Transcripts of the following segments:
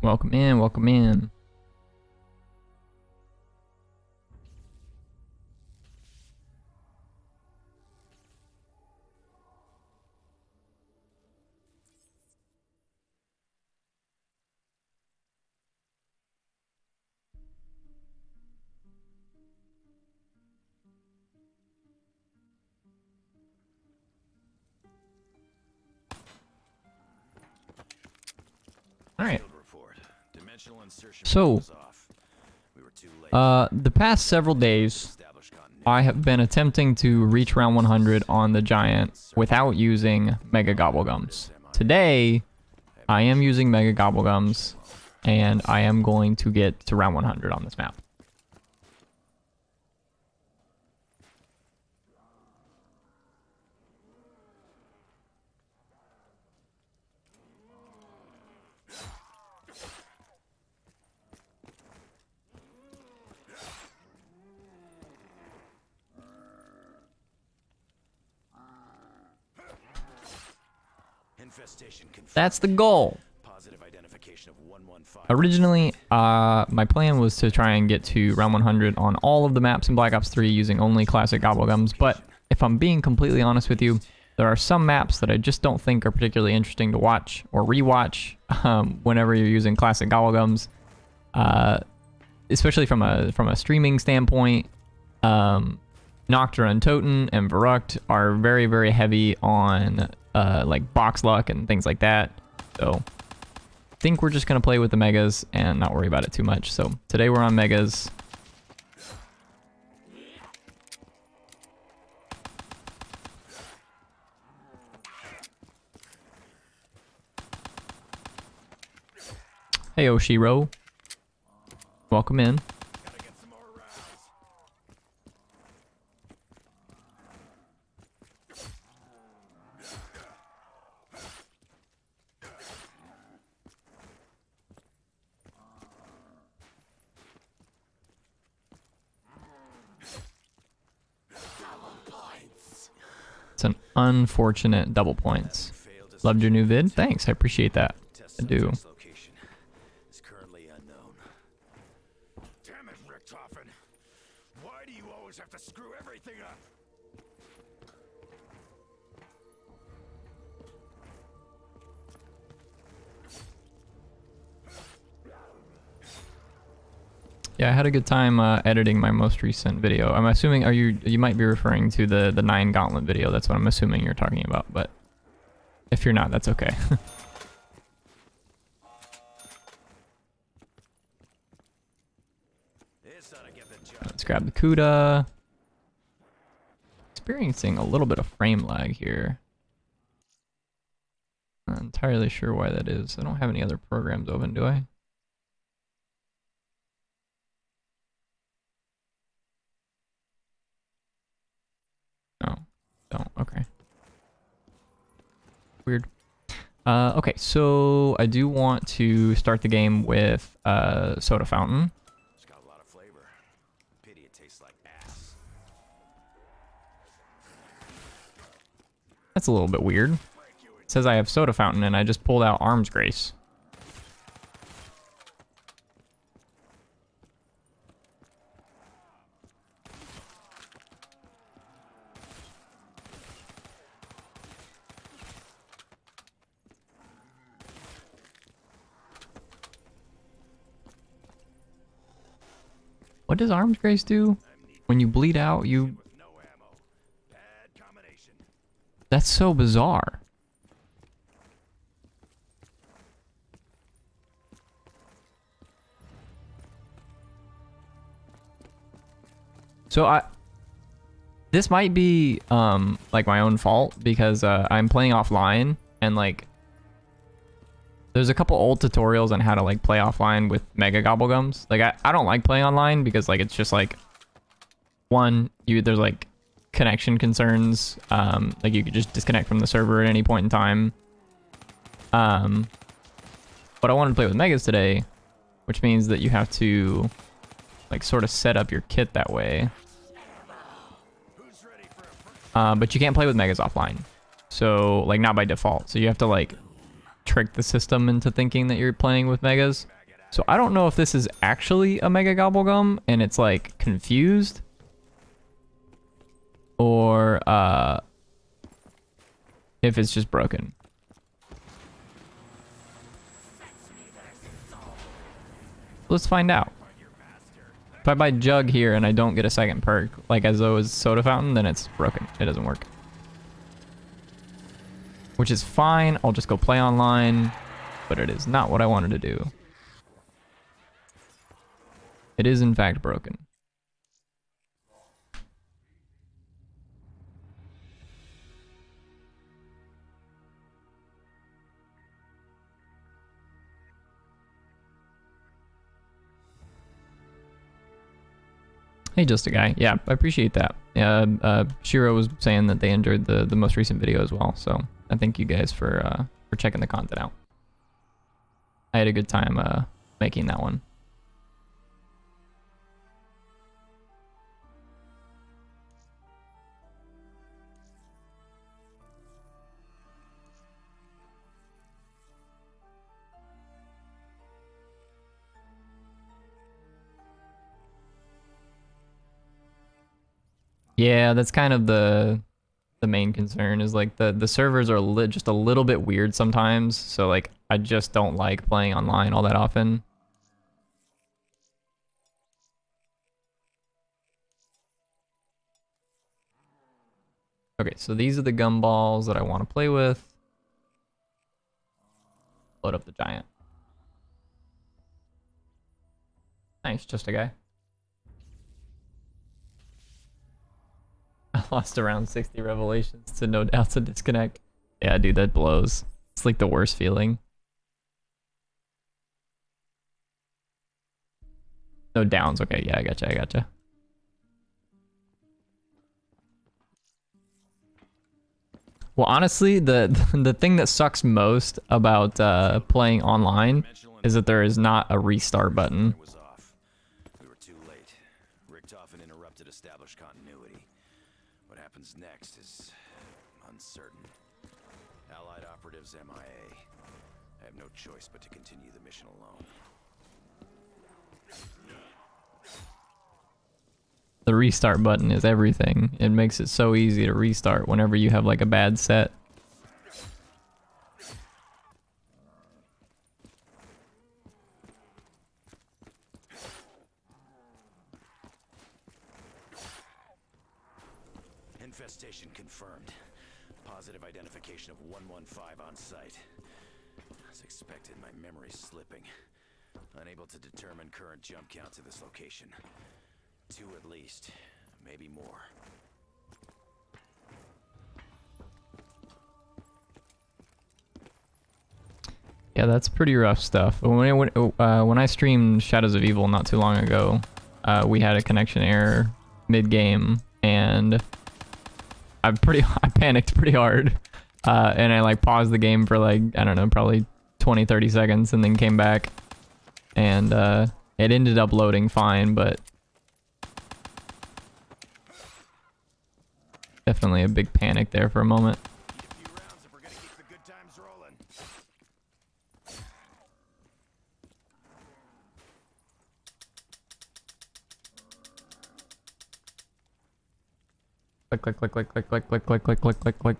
Welcome in, welcome in. All right. So, the past several days, I have been attempting to reach round 100 on the Giant without using Mega Gobblegums. Today, I am using Mega Gobblegums, and I am going to get to round 100 on this map. That's the goal. Originally, my plan was to try and get to round 100 on all of the maps in Black Ops 3 using only classic Gobblegums, but if I'm being completely honest with you, there are some maps that I just don't think are particularly interesting to watch or rewatch whenever you're using classic Gobblegums, especially from a streaming standpoint. Noctura and Toten and Verrucht are very, very heavy on like box luck and things like that. So I think we're just going to play with the Megas and not worry about it too much. So today we're on Megas. Hey Oshiro. Welcome in. It's an unfortunate double points. Loved your new vid? Thanks, I appreciate that. I do. Damn it, Richtofen. Why do you always have to screw everything up? Yeah, I had a good time editing my most recent video. I'm assuming, you might be referring to the 9 Gauntlet video. That's what I'm assuming you're talking about, but if you're not, that's okay. Let's grab the Kuda. Experiencing a little bit of frame lag here. Not entirely sure why that is. I don't have any other programs open, do I? No, don't. Okay. Weird. Okay, so I do want to start the game with Soda Fountain. It's got a lot of flavor. Pity it tastes like ass. That's a little bit weird. It says I have Soda Fountain and I just pulled out Arms Grace. What does Arms Grace do? When you bleed out, you... That's so bizarre. So this might be like my own fault because I'm playing offline and like there's a couple old tutorials on how to like play offline with Mega Gobblegums. Like I don't like playing online because like it's just like there's like connection concerns. Like you could just disconnect from the server at any point in time. But I wanted to play with Megas today, which means that you have to like sort of set up your kit that way. But you can't play with Megas offline. So like not by default. So you have to like trick the system into thinking that you're playing with Megas. So I don't know if this is actually a Mega Gobblegum and it's like confused. Or if it's just broken. Let's find out. If I buy Jug here and I don't get a second perk, like as though it's Soda Fountain, then it's broken. It doesn't work. Which is fine. I'll just go play online. But it is not what I wanted to do. It is in fact broken. Hey, just a guy. Yeah, I appreciate that. Shiro was saying that they enjoyed the most recent video as well, so I thank you guys for checking the content out. I had a good time making that one. Yeah, that's kind of the main concern is like the servers are just a little bit weird sometimes. So like I just don't like playing online all that often. Okay, so these are the gumballs that I want to play with. Load up the giant. Nice, just a guy. I lost around 60 revelations to no doubts and disconnect. Yeah, dude, that blows. It's like the worst feeling. No downs. Okay, yeah, I gotcha. Well, honestly, the thing that sucks most about playing online is that there is not a restart button. We were too late. Ricked off and interrupted established continuity. What happens next is uncertain. Allied operatives MIA. I have no choice but to continue the mission alone. The restart button is everything. It makes it so easy to restart whenever you have like a bad set. Infestation confirmed. Positive identification of 115 on site. As expected, my memory's slipping. Unable to determine current jump count to this location. 2 at least, maybe more. Yeah, that's pretty rough stuff. When I streamed Shadows of Evil not too long ago, we had a connection error mid-game, and I panicked pretty hard, and I like paused the game for like, I don't know, probably 20-30 seconds, and then came back, and it ended up loading fine, but definitely a big panic there for a moment. Click, click, click, click, click, click, click, click, click, click, click, click.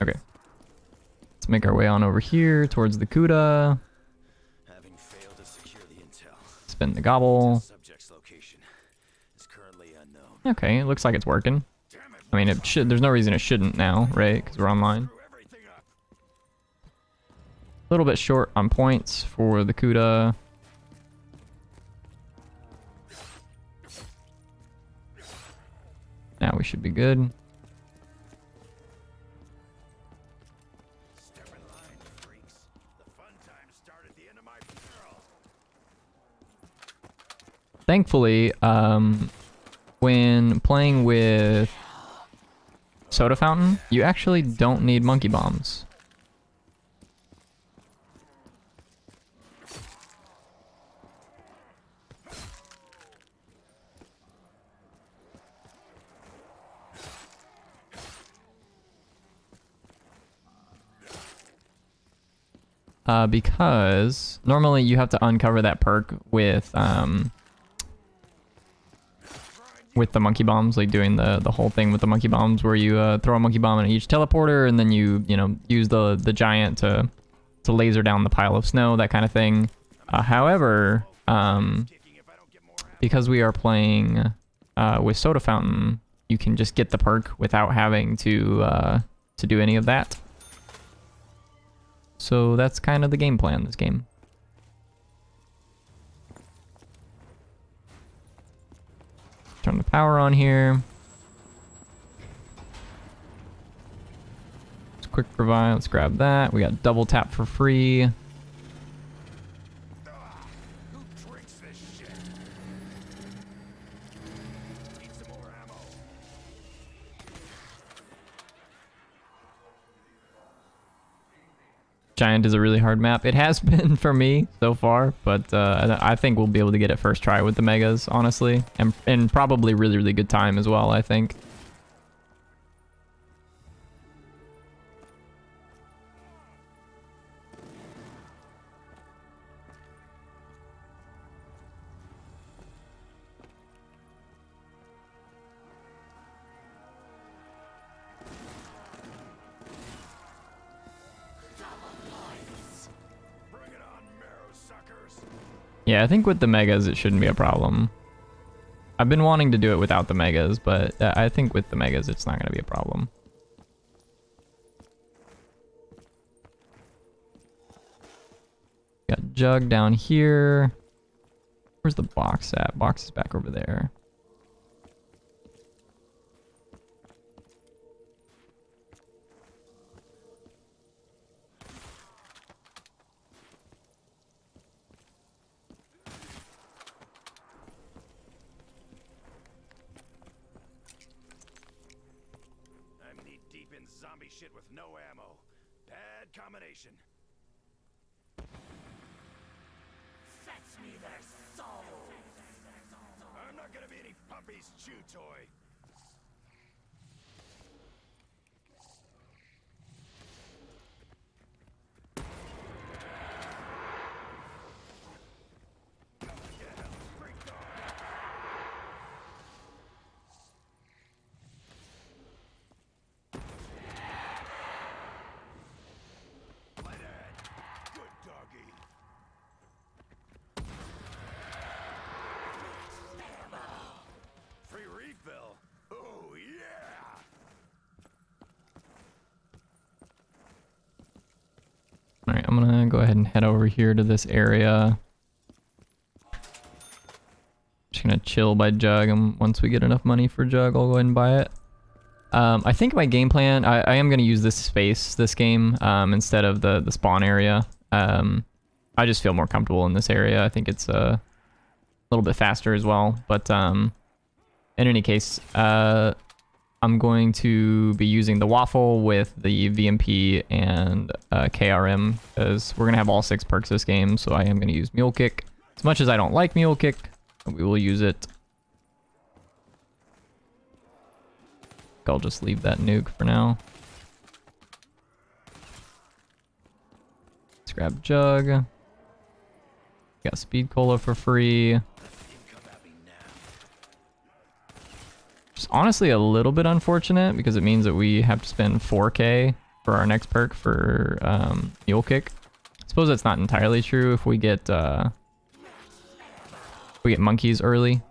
Okay. Let's make our way on over here towards the Kuda. Spin the gobble. Okay, it looks like it's working. I mean, it should. There's no reason it shouldn't now, right? Because we're online. A little bit short on points for the Kuda. Now we should be good. Thankfully, when playing with Soda Fountain, you actually don't need monkey bombs. because normally you have to uncover that perk with the monkey bombs, like doing the whole thing with the monkey bombs where you throw a monkey bomb in each teleporter and then you know, use the giant to laser down the pile of snow, that kind of thing. However, because we are playing with Soda Fountain, you can just get the perk without having to do any of that. So that's kind of the game plan this game. Turn the power on here. Let's quick provide. Let's grab that. We got double tap for free. Who drinks this shit? Need some more ammo. Giant is a really hard map. It has been for me so far, but I think we'll be able to get it first try with the megas, honestly, and probably really, really good time as well, I think. Yeah, I think with the megas it shouldn't be a problem. I've been wanting to do it without the megas, but I think with the megas it's not going to be a problem. Got Jug down here. Where's the box at? Box is back over there. Zombie shit with no ammo. Bad combination. Fetch me their souls. I'm not gonna be any puppy's chew toy. Oh, yeah! Alright, I'm gonna go ahead and head over here to this area. Just gonna chill by Jug, and once we get enough money for Jug, I'll go ahead and buy it. I think my game plan, I am gonna use this space, this game, instead of the spawn area. I just feel more comfortable in this area. I think it's a little bit faster as well, but in any case, I'm going to be using the waffle with the VMP and KRM, because we're going to have all 6 perks this game, so I am going to use Mule Kick. As much as I don't like Mule Kick, we will use it. I'll just leave that nuke for now. Let's grab Jug. Got Speed Cola for free. It's honestly a little bit unfortunate because it means that we have to spend 4K for our next perk for Mule Kick. I suppose that's not entirely true if we get monkeys early.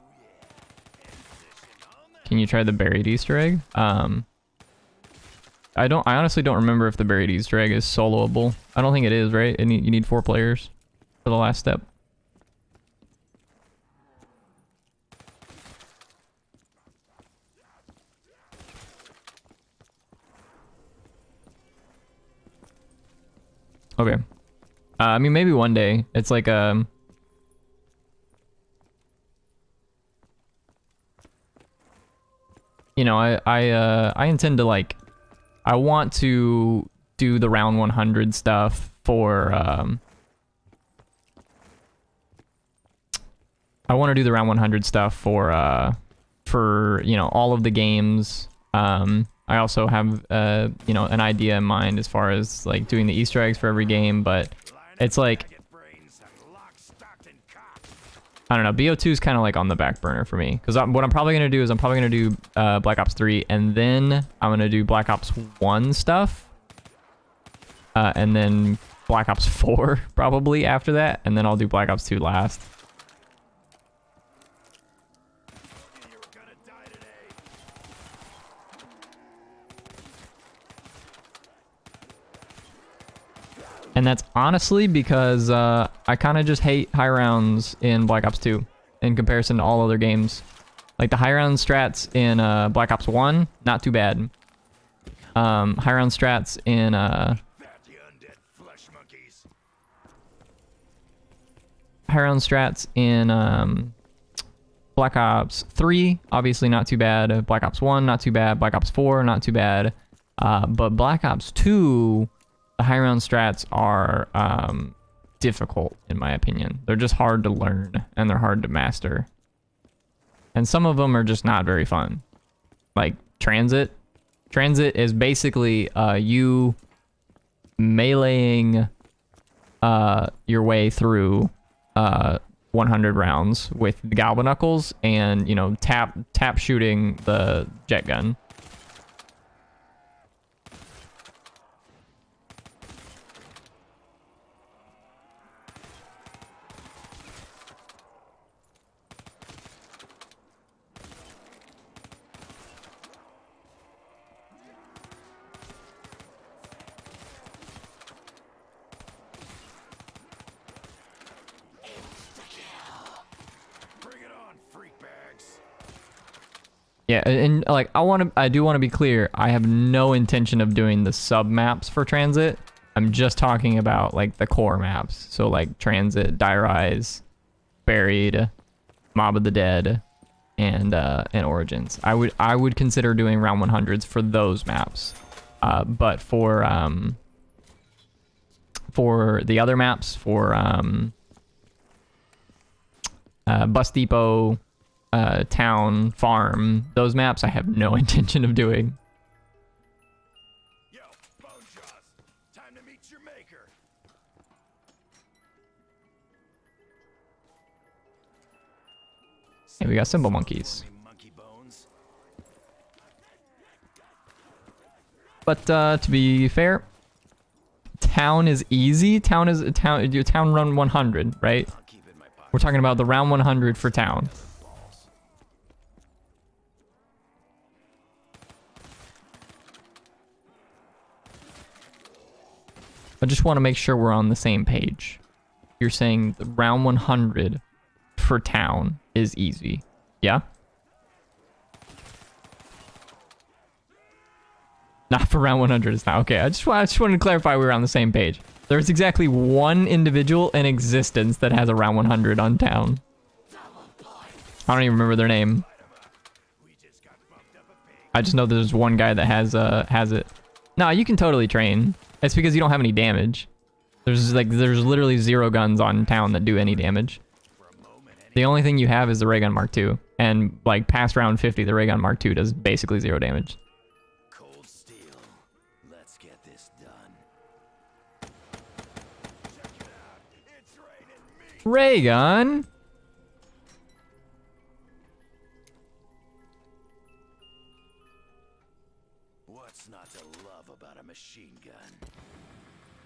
Can you try the buried Easter egg? I honestly don't remember if the buried Easter egg is soloable. I don't think it is, right? You need 4 players for the last step. Okay. I mean, maybe one day. It's like you know, I intend to, like, I want to do the round 100 stuff for I want to do the round 100 stuff for you know, all of the games. I also have you know, an idea in mind as far as like doing the Easter eggs for every game, but It's like, I don't know, BO2 is kind of like on the back burner for me. Because what I'm probably going to do is I'm probably going to do Black Ops 3, and then I'm going to do Black Ops 1 stuff. And then Black Ops 4 probably after that, and then I'll do Black Ops 2 last. And that's honestly because I kind of just hate high rounds in Black Ops 2 in comparison to all other games. Like the high round strats in Black Ops 1, not too bad. High round strats in Black Ops 3, obviously not too bad. Black Ops 1, not too bad. Black Ops 4, not too bad. But Black Ops 2, the high round strats are difficult, in my opinion. They're just hard to learn, and they're hard to master. And some of them are just not very fun. Like Transit. Transit is basically you meleeing your way through 100 rounds with the galvanuckles and, you know, tap shooting the jet gun. Yeah, and like I do want to be clear. I have no intention of doing the sub maps for Transit. I'm just talking about like the core maps. So like Transit, Die Rise, Buried, Mob of the Dead, and Origins. I would consider doing round 100s for those maps. But for the other maps, for Bus Depot, Town, Farm, those maps I have no intention of doing. Yo, Bonejaws, time to meet your maker. Hey, we got Symbol Monkeys. Monkey bones. But to be fair, Town is easy. Town is your Town run 100, right? We're talking about the round 100 for Town. I just want to make sure we're on the same page. You're saying the round 100 for Town is easy. Yeah? Not for round 100 is not. Okay, I just wanted to clarify we were on the same page. There's exactly one individual in existence that has a round 100 on Town. I don't even remember their name. I just know there's one guy that has it. No, you can totally train. It's because you don't have any damage. There's literally 0 guns on Town that do any damage. The only thing you have is the Ray Gun Mark II, and like past round 50, the Ray Gun Mark II does basically 0 damage. Cold steel. Let's get this done. Check it out. It's raining meat. Ray Gun. What's not to love about a machine gun?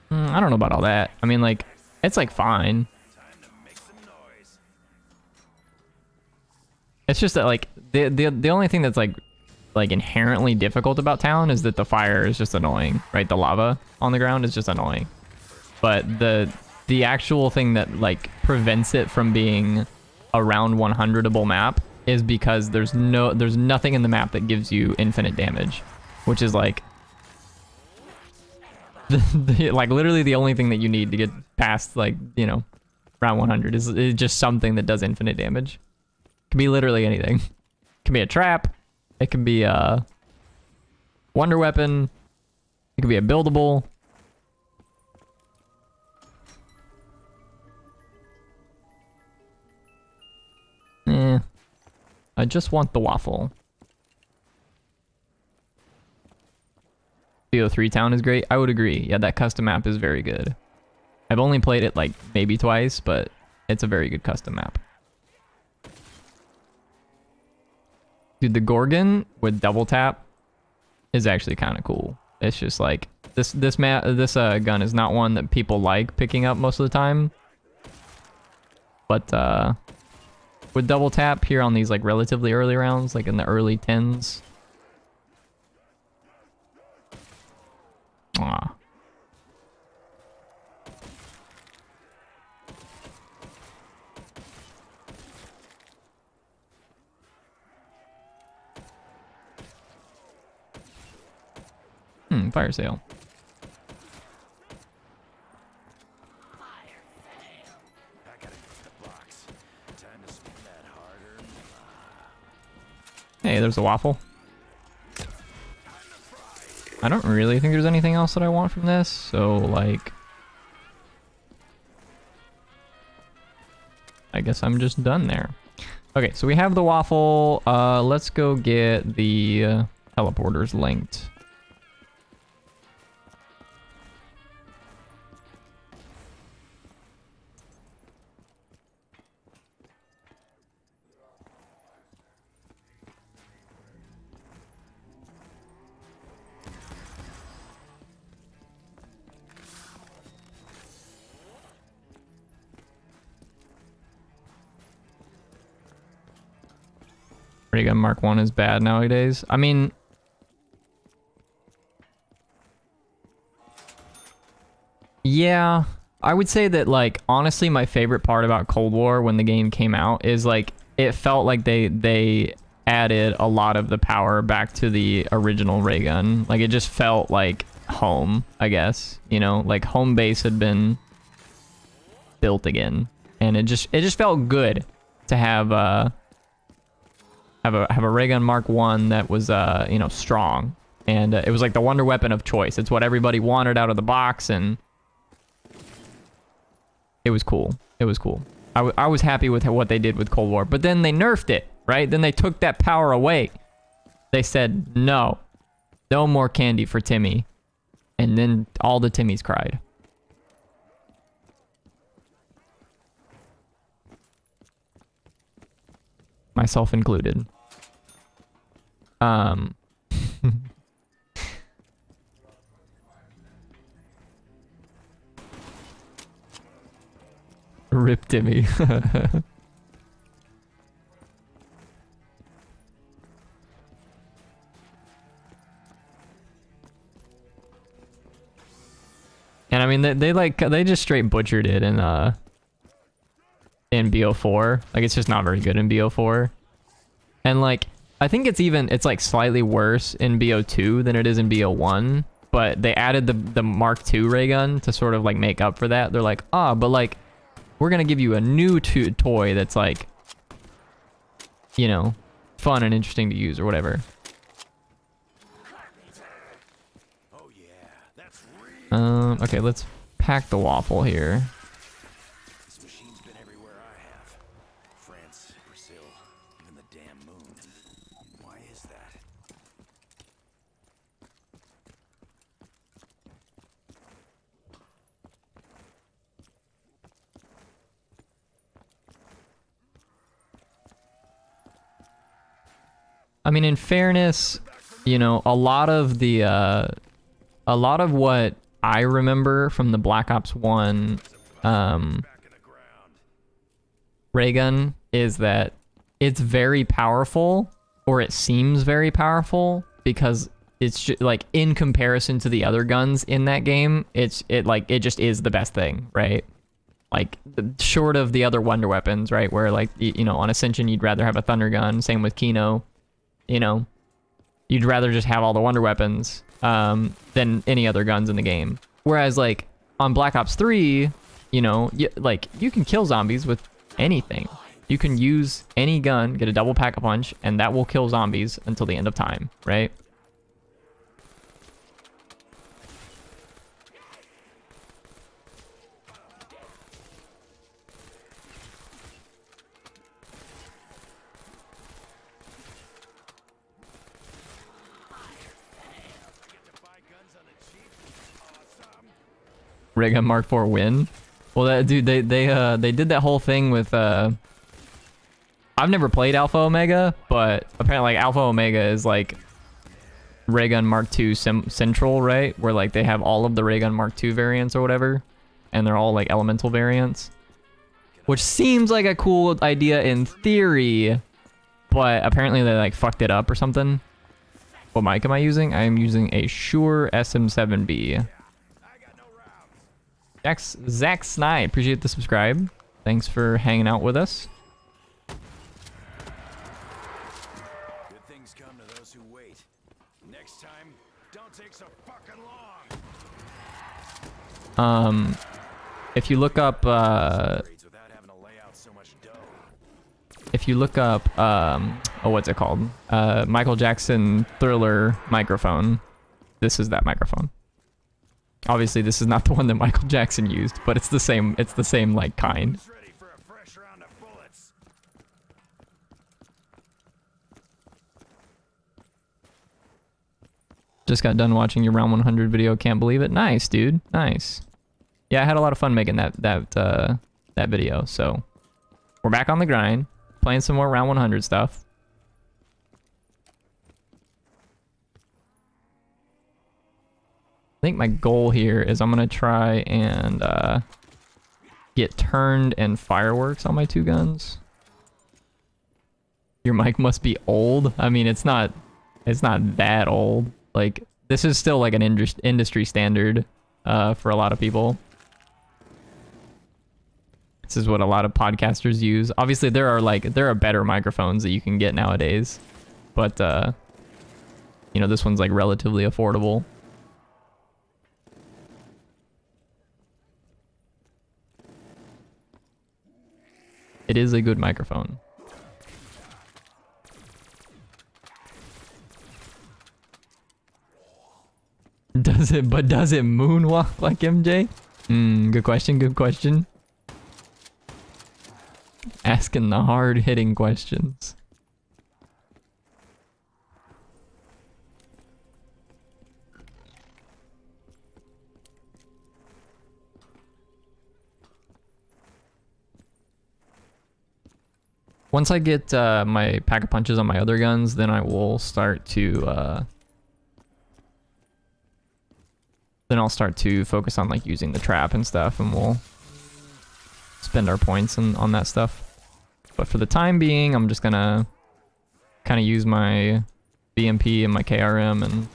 I don't know about all that. I mean, like, it's like fine. Time to make some noise. It's just that like the only thing that's like inherently difficult about Town is that the fire is just annoying, right? The lava on the ground is just annoying. But the actual thing that like prevents it from being a round 100able map is because there's nothing in the map that gives you infinite damage, which is like like literally the only thing that you need to get past, like, you know, round 100 is just something that does infinite damage. It can be literally anything. It can be a trap. It can be a wonder weapon. It can be a buildable. I just want the waffle. BO3 Town is great. I would agree. Yeah, that custom map is very good. I've only played it like maybe twice, but it's a very good custom map. Dude, the Gorgon with double tap is actually kind of cool. It's just like this gun is not one that people like picking up most of the time. But with double tap here on these like relatively early rounds, like in the early 10s. Ah. Fire sale. Hey, there's a waffle. I don't really think there's anything else that I want from this, so like I guess I'm just done there. Okay, so we have the waffle. Let's go get the teleporters linked. Ray gun Mark 1 is bad nowadays. I mean, yeah, I would say that, like, honestly, my favorite part about Cold War when the game came out is, like, it felt like they added a lot of the power back to the original ray gun. Like, it just felt like home, I guess, you know, like home base had been built again, and it just felt good to have a ray gun Mark 1 that was you know, strong, and it was like the wonder weapon of choice. It's what everybody wanted out of the box, and it was cool. It was cool. I was happy with what they did with Cold War, but then they nerfed it, right? Then they took that power away. They said, no more candy for Timmy, and then all the Timmys cried. Myself included. Rip Timmy. And I mean, they just straight butchered it in BO4. Like, it's just not very good in BO4. And like, I think it's like slightly worse in BO2 than it is in BO1, but they added the Mark II ray gun to sort of like make up for that. They're like, but like, we're gonna give you a new toy that's like, you know, fun and interesting to use or whatever. Okay, let's pack the waffle here. This machine's been everywhere I have. France, Brazil, even the damn moon. Why is that? I mean, in fairness, you know, a lot of what I remember from the Black Ops 1 ray gun is that it's very powerful, or it seems very powerful, because it's just, like, in comparison to the other guns in that game, it just is the best thing, right? Like, short of the other wonder weapons, right? Where, like, you know, on Ascension you'd rather have a thunder gun, same with Kino, you know, you'd rather just have all the wonder weapons than any other guns in the game. Whereas, like, on Black Ops 3, you know, you can kill zombies with anything. You can use any gun, get a double pack-a-punch, and that will kill zombies until the end of time, right? Ray gun Mark IV win. Well, that dude, they did that whole thing with I've never played Alpha Omega, but apparently like Alpha Omega is like Ray gun Mark II Central, right? Where like they have all of the Ray gun Mark II variants or whatever, and they're all like elemental variants, which seems like a cool idea in theory, but apparently they like fucked it up or something. What mic am I using? I am using a Shure SM7B. Zach Sny, appreciate the subscribe. Thanks for hanging out with us. Good things come to those who wait. Next time, don't take so fucking long. If you look up if you look up oh, what's it called? Michael Jackson Thriller microphone. This is that microphone. Obviously, this is not the one that Michael Jackson used, but it's the same like kind. Ready for a fresh round of bullets. Just got done watching your round 100 video. Can't believe it. Nice, dude. Nice. Yeah, I had a lot of fun making that video. So we're back on the grind, playing some more round 100 stuff. I think my goal here is I'm gonna try and get turned and fireworks on my two guns. Your mic must be old. I mean, it's not that old. Like, this is still like an industry standard for a lot of people. This is what a lot of podcasters use. Obviously, there are better microphones that you can get nowadays, but you know, this one's like relatively affordable. It is a good microphone. Does it moonwalk like MJ? Good question, good question. Asking the hard-hitting questions. Once I get my pack of punches on my other guns, then I will start to then I'll start to focus on like using the trap and stuff, and we'll spend our points on that stuff. But for the time being, I'm just gonna kind of use my BMP and my KRM and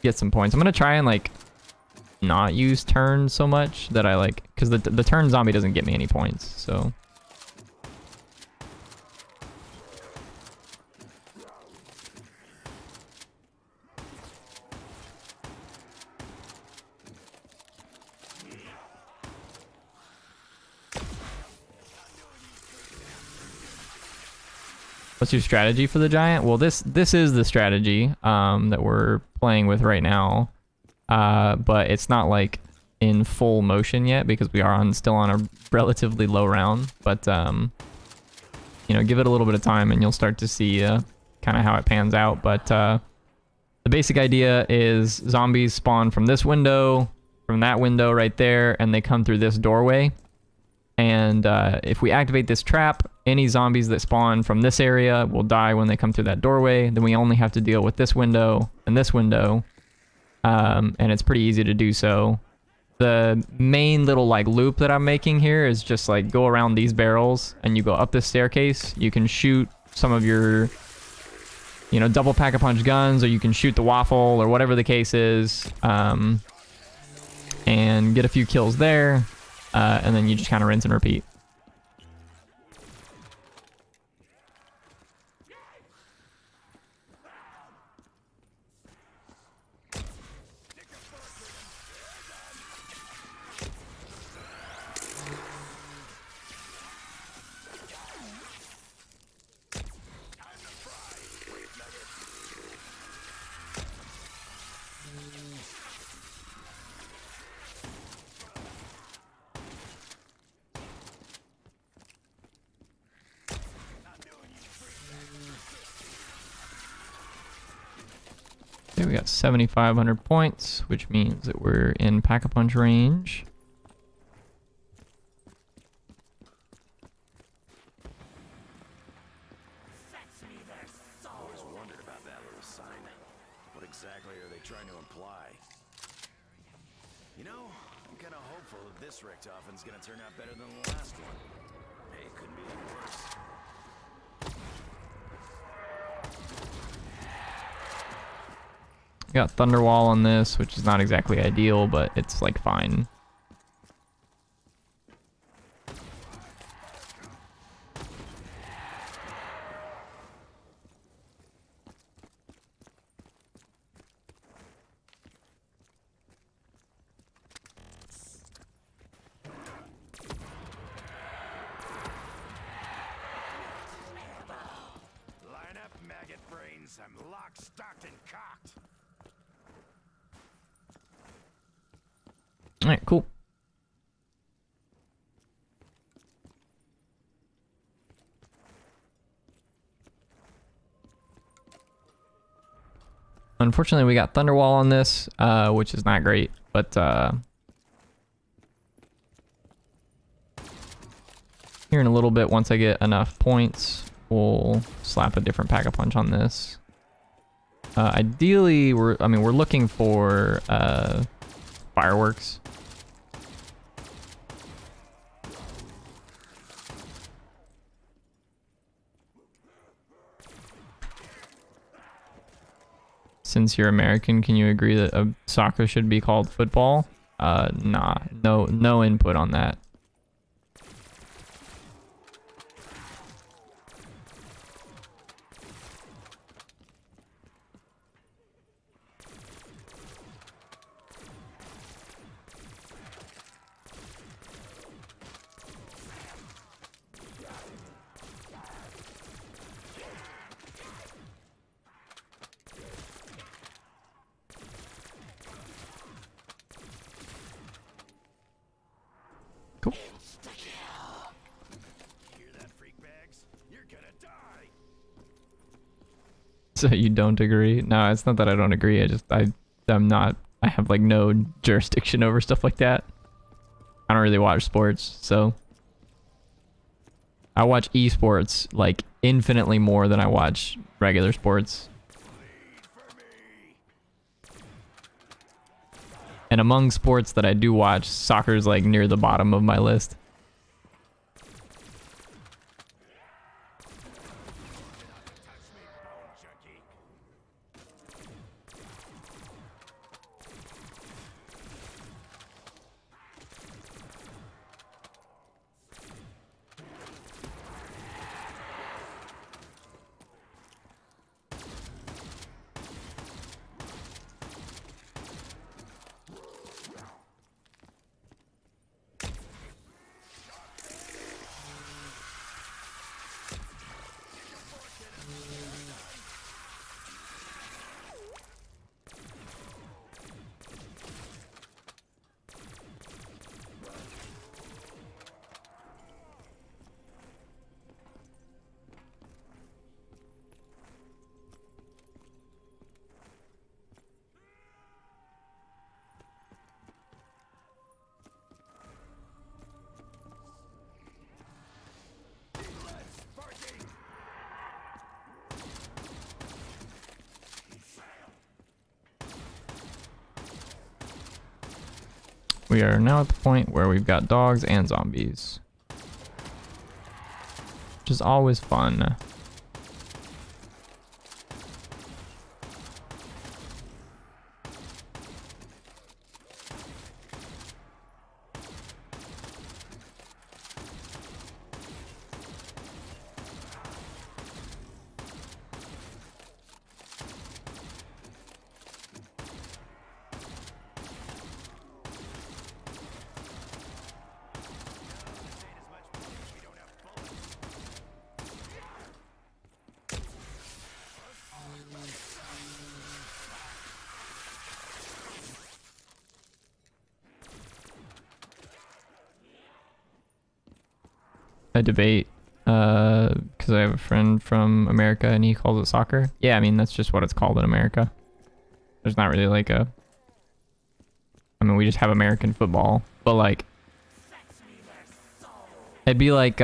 get some points. I'm gonna try and like not use turn so much that I like, because the turn zombie doesn't get me any points, so. What's your strategy for the giant? Well, this is the strategy that we're playing with right now. But it's not like in full motion yet because we are still on a relatively low round. But you know, give it a little bit of time and you'll start to see kind of how it pans out. But the basic idea is zombies spawn from this window, from that window right there, and they come through this doorway. And if we activate this trap, any zombies that spawn from this area will die when they come through that doorway. Then we only have to deal with this window and this window. And it's pretty easy to do so. The main little like loop that I'm making here is just like go around these barrels and you go up this staircase. You can shoot some of your, you know, double pack-a-punch guns, or you can shoot the waffle or whatever the case is, and get a few kills there, and then you just kind of rinse and repeat. Okay, we got 7,500 points, which means that we're in Pack-a-Punch range. Always wondered about that little sign. What exactly are they trying to imply? You know, I'm kind of hopeful that this Richtofen's gonna turn out better than the last one. Hey, it couldn't be any worse. Got Thunderwall on this, which is not exactly ideal, but it's like fine. Line up, maggot brains. I'm locked, stocked, and cocked. All right, cool. Unfortunately, we got Thunderwall on this, which is not great, but here in a little bit, once I get enough points, we'll slap a different Pack-a-Punch on this. Ideally, we're looking for fireworks. Since you're American, can you agree that soccer should be called football? Nah, no input on that. Cool. Hear that, freak bags? You're gonna die. So you don't agree? No, it's not that I don't agree. I'm not. I have like no jurisdiction over stuff like that. I don't really watch sports, so I watch esports like infinitely more than I watch regular sports. And among sports that I do watch, soccer's like near the bottom of my list. We are now at the point where we've got dogs and zombies, which is always fun. A debate because I have a friend from America and he calls it soccer. Yeah, I mean that's just what it's called in America. There's not really like a... I mean, we just have American football. But like... It'd be like,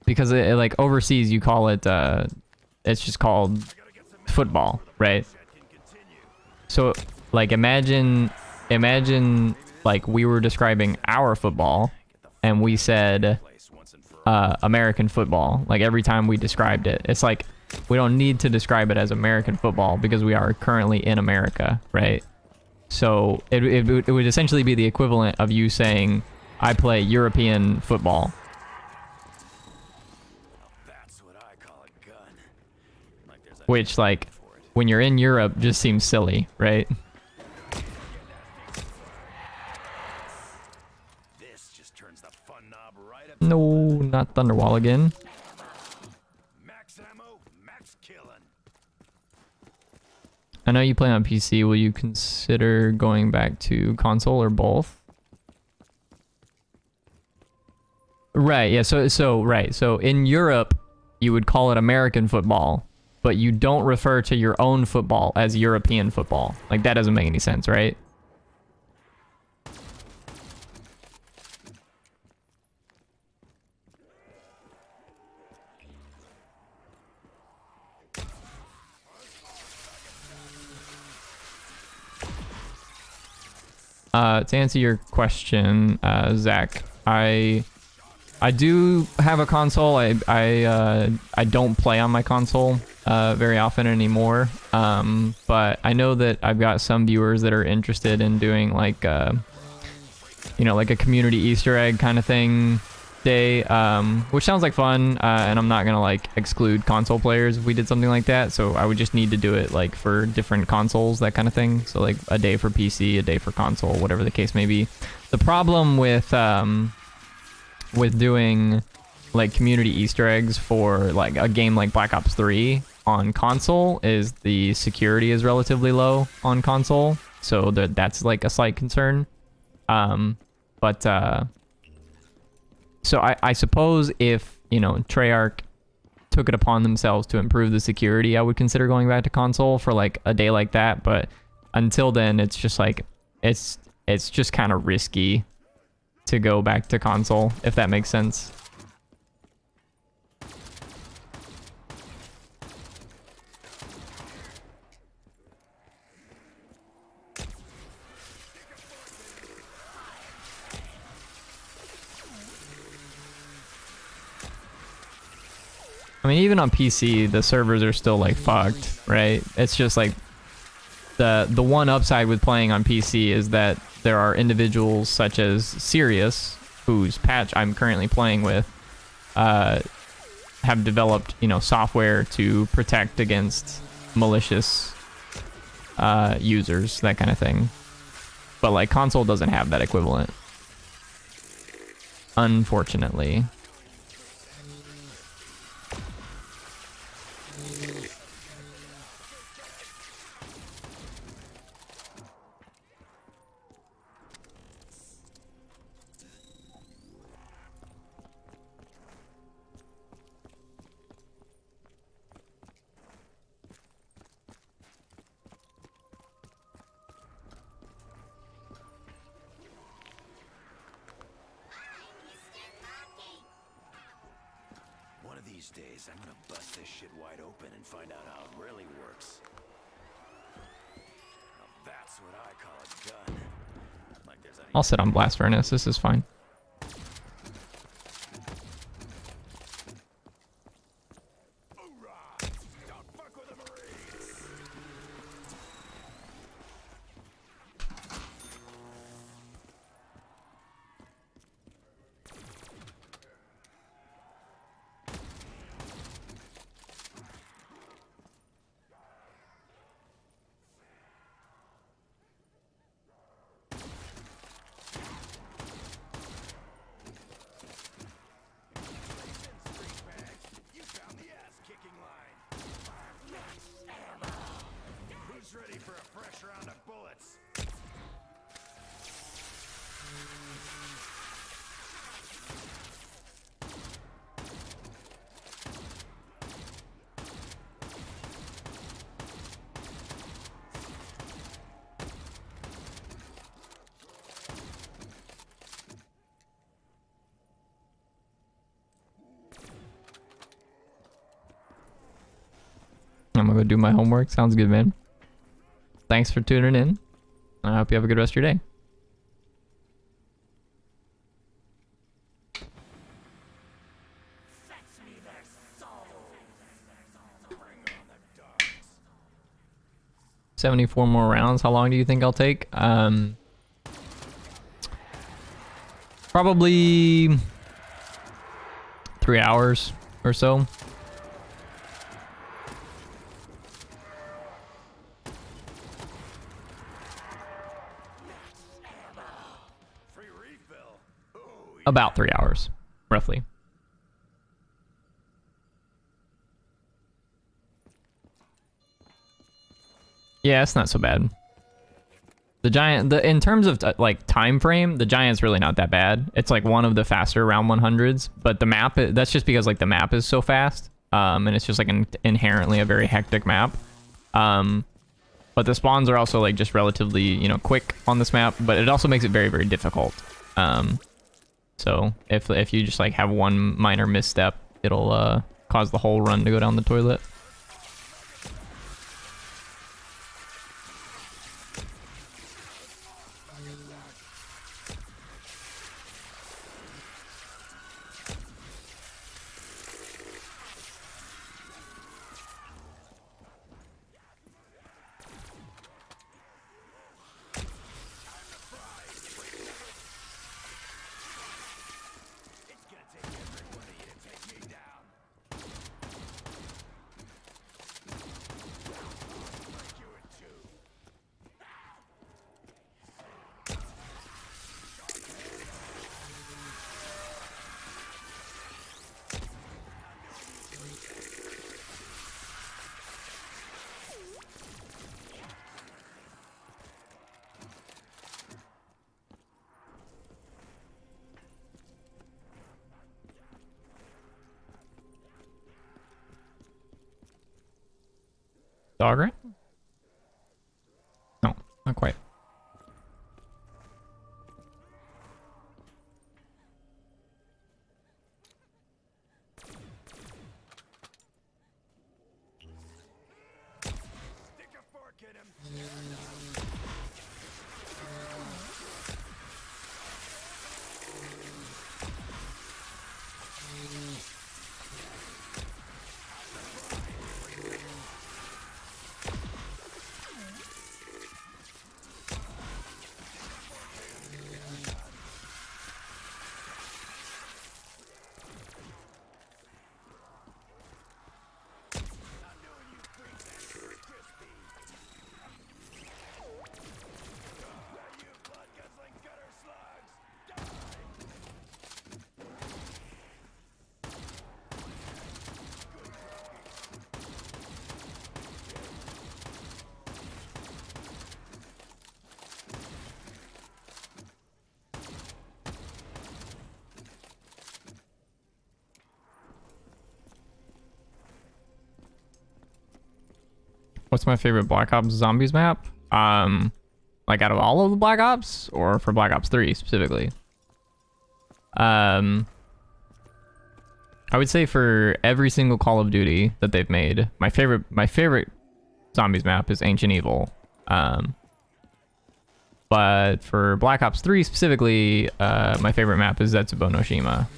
because like overseas you call it, it's just called football, right? So like imagine like we were describing our football and we said American football, like every time we described it. It's like we don't need to describe it as American football because we are currently in America, right? So it would essentially be the equivalent of you saying I play European football. Which, like, when you're in Europe, just seems silly, right? No, not Thunderwall again. I know you play on PC. Will you consider going back to console or both? Right, yeah, so in Europe, you would call it American football, but you don't refer to your own football as European football. Like, that doesn't make any sense, right? To answer your question, Zach, I do have a console. I don't play on my console very often anymore. But I know that I've got some viewers that are interested in doing like you know, like a community Easter egg kind of thing day, which sounds like fun. And I'm not gonna like exclude console players if we did something like that. So I would just need to do it like for different consoles, that kind of thing. So like a day for PC, a day for console, whatever the case may be. The problem with doing like community Easter eggs for like a game like Black Ops 3 on console is the security is relatively low on console, so that's like a slight concern. So I suppose if, you know, Treyarch took it upon themselves to improve the security, I would consider going back to console for like a day like that. But until then, it's just like it's just kind of risky to go back to console, if that makes sense. I mean, even on PC, the servers are still like fucked, right? It's just like the one upside with playing on PC is that there are individuals such as Sirius, whose patch I'm currently playing with, have developed, you know, software to protect against malicious users, that kind of thing. But like console doesn't have that equivalent, unfortunately. Days, I'm gonna bust this shit wide open and find out how it really works. Now that's what I call a gun. Like there's any... I'll sit on Blast Furnace. This is fine. gonna go do my homework. Sounds good, man. Thanks for tuning in. I hope you have a good rest of your day. Fetch me their souls. Bring on the dogs. 74 more rounds. How long do you think I'll take? Probably 3 hours or so. Free refill. Ooh, About 3 hours, roughly. Yeah, it's not so bad. The giant, in terms of like time frame, the giant's really not that bad. It's like one of the faster round 100s, but the map, that's just because like the map is so fast, and it's just like inherently a very hectic map. But the spawns are also like just relatively, you know, quick on this map, but it also makes it very, very difficult. So if you just like have one minor misstep, it'll cause the whole run to go down the toilet. it's gonna take everybody to take me down. Break you in two. Dogger? No, not quite. Stick a fork in him. You blood-guzzling gutter slugs! What's my favorite Black Ops Zombies map? Like out of all of the Black Ops, or for Black Ops 3 specifically? I would say for every single Call of Duty that they've made, my favorite Zombies map is Ancient Evil. But for Black Ops 3 specifically, my favorite map is Zetsubo no Shima.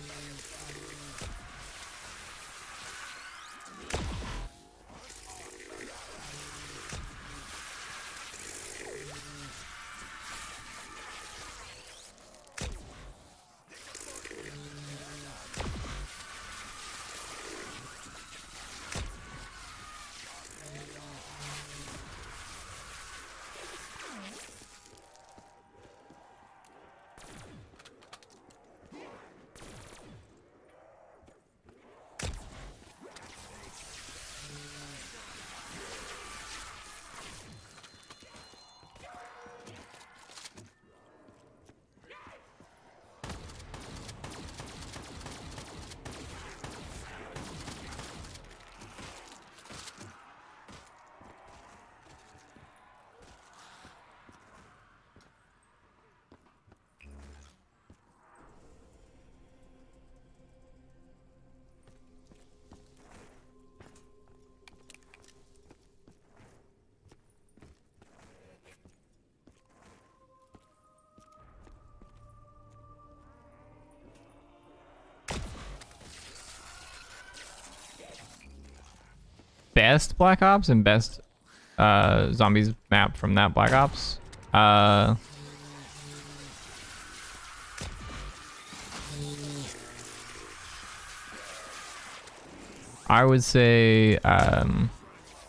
best Black Ops and best zombies map from that Black Ops. I would say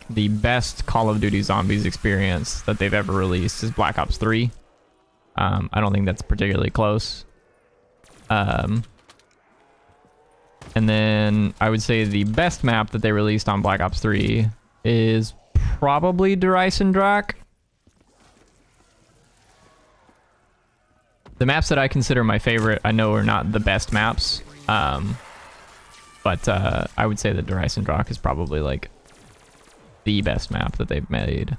the best Call of Duty Zombies experience that they've ever released is Black Ops 3. I don't think that's particularly close. And then I would say the best map that they released on Black Ops 3 is probably Der Eisendrache. The maps that I consider my favorite, I know are not the best maps. But I would say that Der Eisendrache is probably like the best map that they've made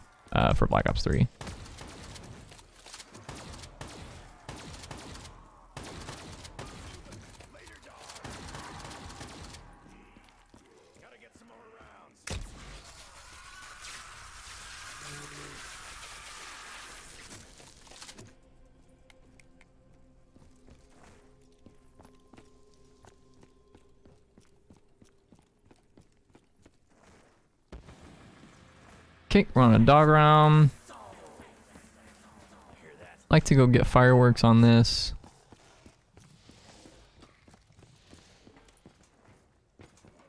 for Black Ops 3. Okay, we're on a dog round. Like to go get fireworks on this.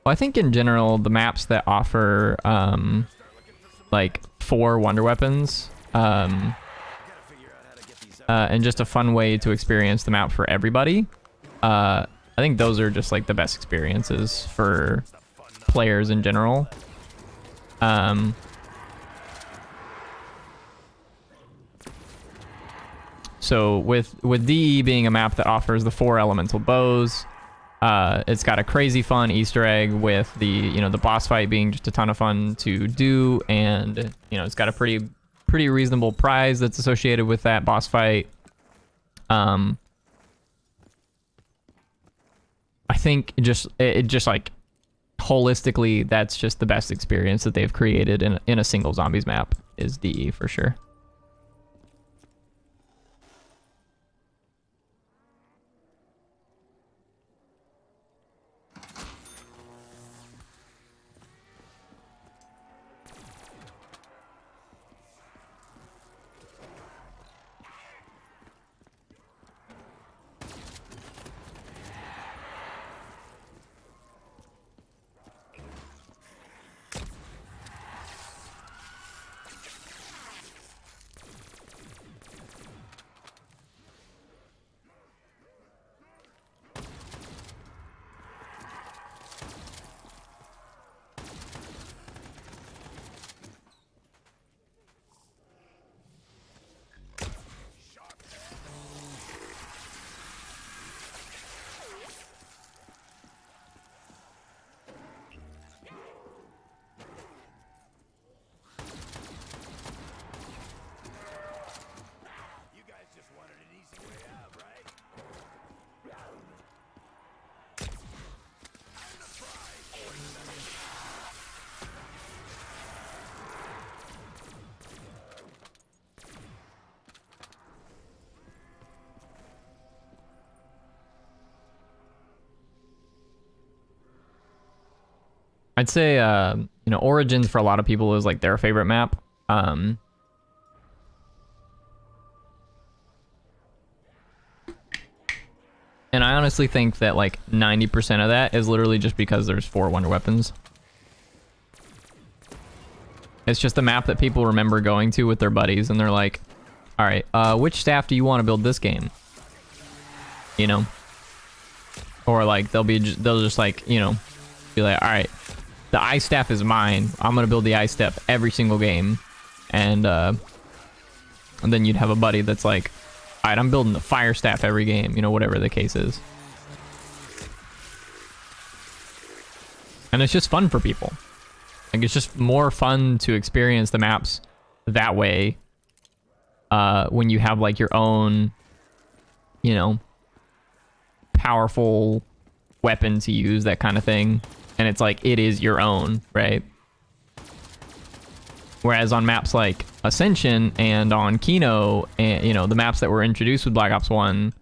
Well, I think in general, the maps that offer like 4 wonder weapons and just a fun way to experience the map for everybody. I think those are just like the best experiences for players in general. So with DE being a map that offers the 4 elemental bows, it's got a crazy fun Easter egg with the the boss fight being just a ton of fun to do, and it's got a pretty reasonable prize that's associated with that boss fight. I think it just like holistically, that's just the best experience that they've created in a single zombies map is DE for sure. I'd say, Origins for a lot of people is like their favorite map. And I honestly think that like 90% of that is literally just because there's 4 wonder weapons. It's just a map that people remember going to with their buddies, and they're like, all right, which staff do you want to build this game? Or like they'll just like, be like, all right, the ice staff is mine. I'm gonna build the ice staff every single game, and then you'd have a buddy that's like, all right, I'm building the fire staff every game. Whatever the case is. And it's just fun for people. Like it's just more fun to experience the maps that way. When you have like your own, powerful weapon to use, that kind of thing. And it's like, it is your own, right? Whereas on maps like Ascension and on Kino, and the maps that were introduced with Black Ops 1,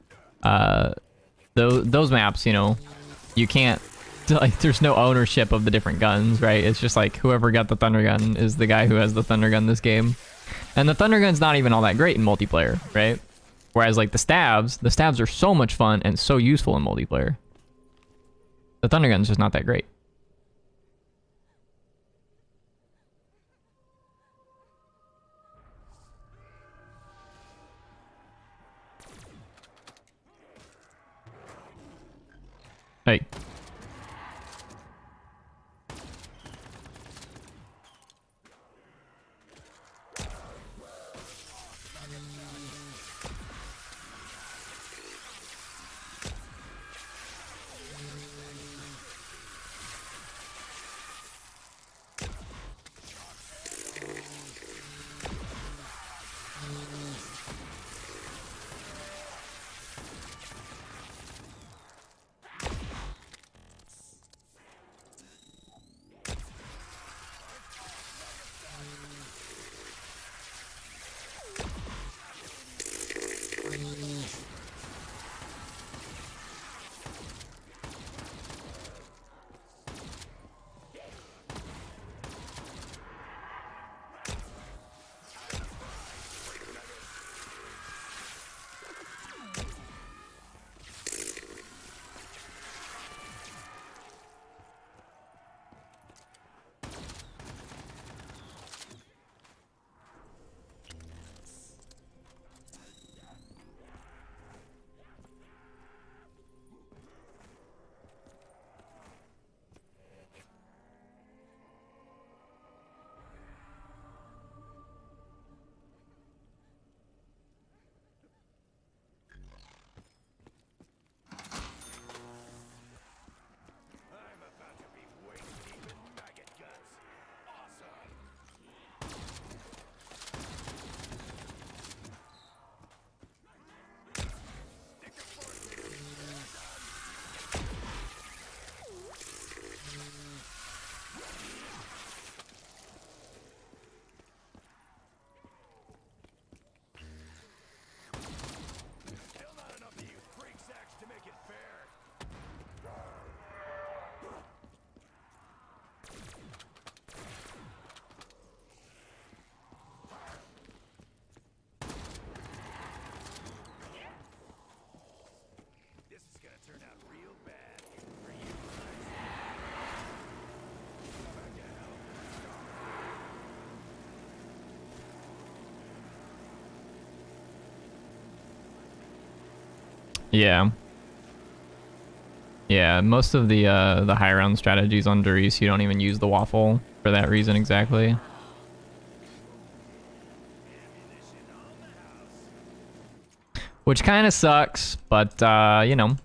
those maps, you can't like there's no ownership of the different guns, right? It's just like whoever got the thunder gun is the guy who has the thunder gun this game. And the thunder gun's not even all that great in multiplayer, right? Whereas like the stabs are so much fun and so useful in multiplayer. The thunder gun's just not that great. Hey. Yeah. Yeah, most of the high round strategies on Darius, you don't even use the waffle for that reason exactly. Which kind of sucks, but you know,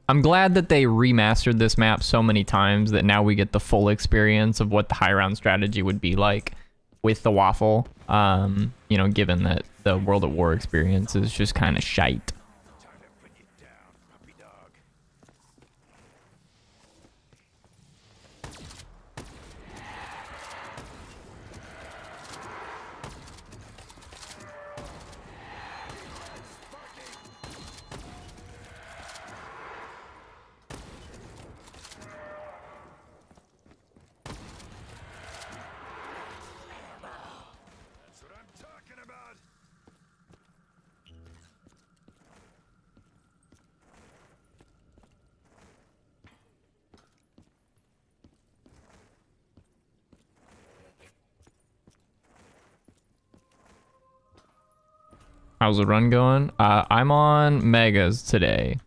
I'm glad that they remastered this map so many times that now we get the full experience of what the high round strategy would be like with the waffle. You know, given that the World at War experience is just kind of shite. How's the run going? I'm on Megas today.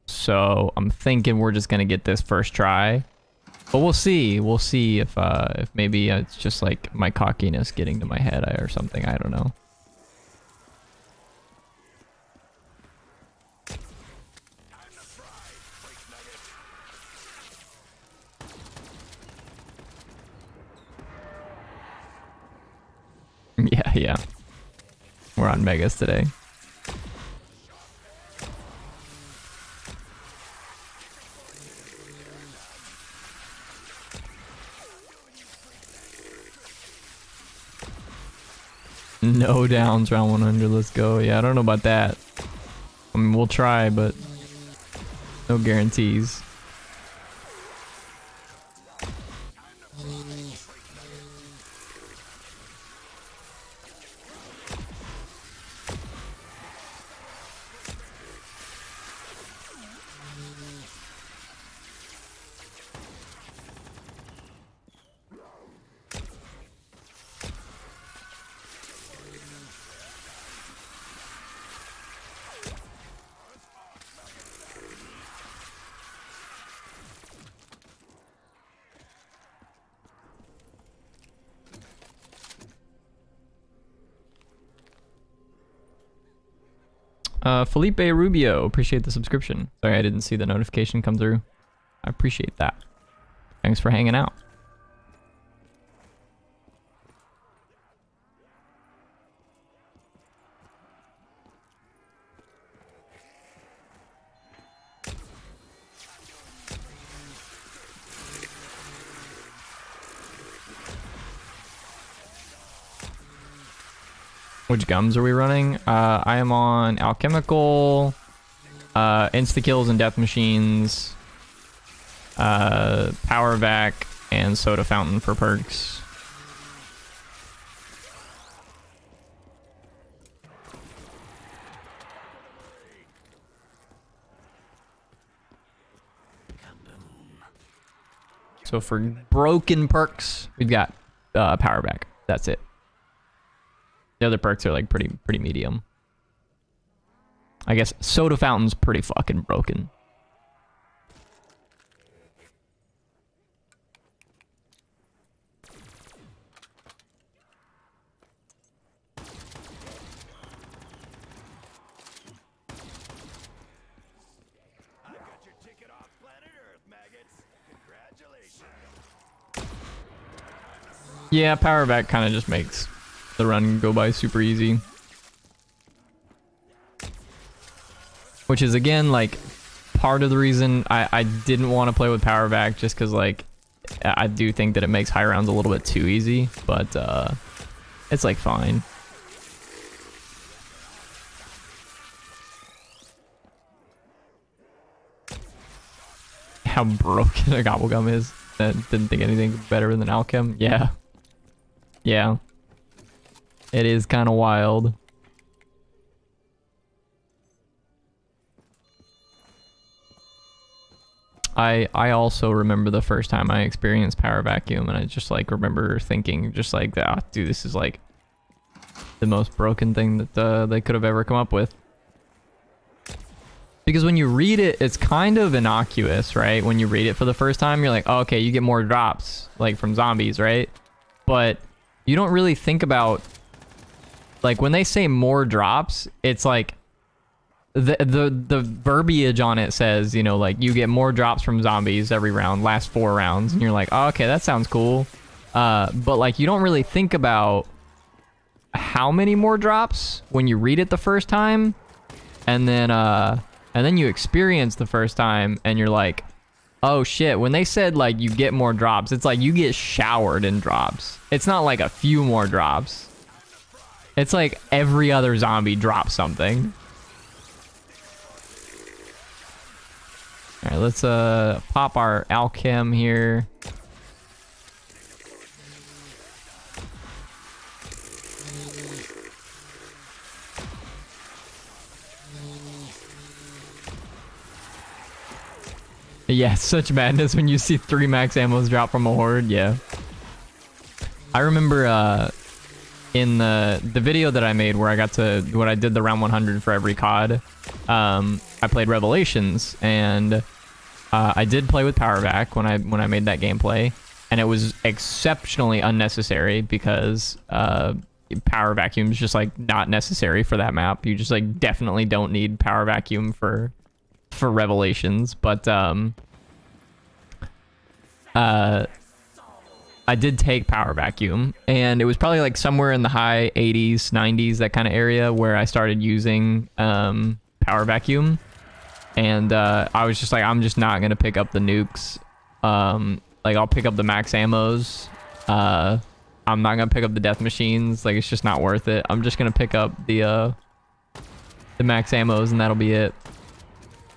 So I'm thinking we're just gonna get this first try. But we'll see. We'll see if maybe it's just like my cockiness getting to my head or something. I don't know. Yeah, yeah. We're on Megas today. No downs, round 100, let's go. Yeah, I don't know about that. I mean, we'll try, but no guarantees. Felipe Rubio, appreciate the subscription. Sorry, I didn't see the notification come through. I appreciate that. Thanks for hanging out. Which gums are we running? I am on Alchemical, Insta-Kills and Death Machines, Power Vac, and Soda Fountain for perks. So for broken perks, we've got Power Vac. That's it. The other perks are like pretty medium. I guess Soda Fountain's pretty fucking broken. I got your ticket off planet Earth, maggots. Congratulations. Yeah, Power Vac kind of just makes the run go by super easy. Which is, again, like, part of the reason I didn't want to play with Power Vac, just because, like, I do think that it makes high rounds a little bit too easy, but it's, like, fine. How broken a Gobblegum is. I didn't think anything better than Alchem. Yeah. Yeah. It is kind of wild. I also remember the first time I experienced Power Vacuum, and I just like remember thinking just like, ah, dude, this is like the most broken thing that they could have ever come up with. Because when you read it, it's kind of innocuous, right? When you read it for the first time, you're like, oh, okay, you get more drops, like from zombies, right? But you don't really think about, like, when they say more drops, it's like the verbiage on it says, you know, like, you get more drops from zombies every round, last 4 rounds, and you're like, oh, okay, that sounds cool. But like, you don't really think about how many more drops when you read it the first time, and then you experience the first time, and you're like, oh shit, when they said like you get more drops, it's like you get showered in drops. It's not like a few more drops. It's like every other zombie drops something. All right, let's pop our Alchem here. Yeah, such madness when you see 3 max ammos drop from a horde. Yeah. I remember in the video that I made where I got to, when I did the round 100 for every COD, I played Revelations, and I did play with Power Vac when I made that gameplay, and it was exceptionally unnecessary because Power Vacuum is just like not necessary for that map. You just like definitely don't need Power Vacuum for Revelations, but I did take Power Vacuum, and it was probably like somewhere in the high 80s, 90s, that kind of area where I started using Power Vacuum, and I was just like, I'm just not gonna pick up the nukes. Like, I'll pick up the max ammos. I'm not gonna pick up the death machines. Like, it's just not worth it. I'm just gonna pick up the max ammos, and that'll be it.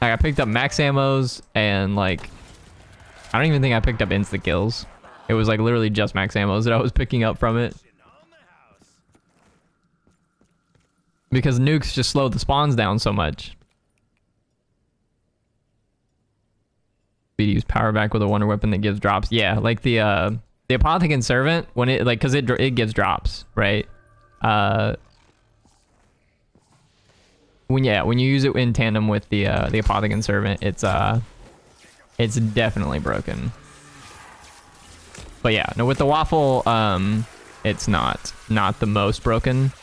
Like, I picked up max ammos, and like, I don't even think I picked up insta kills. It was like literally just max ammos that I was picking up from it. Because nukes just slow the spawns down so much. We use Power Vac with a wonder weapon that gives drops. Yeah, like the Apothecant Servant, when it, like, cause it gives drops, right? When you use it in tandem with the Apothecant Servant, it's definitely broken. But yeah, no, with the Waffle, it's not the most broken.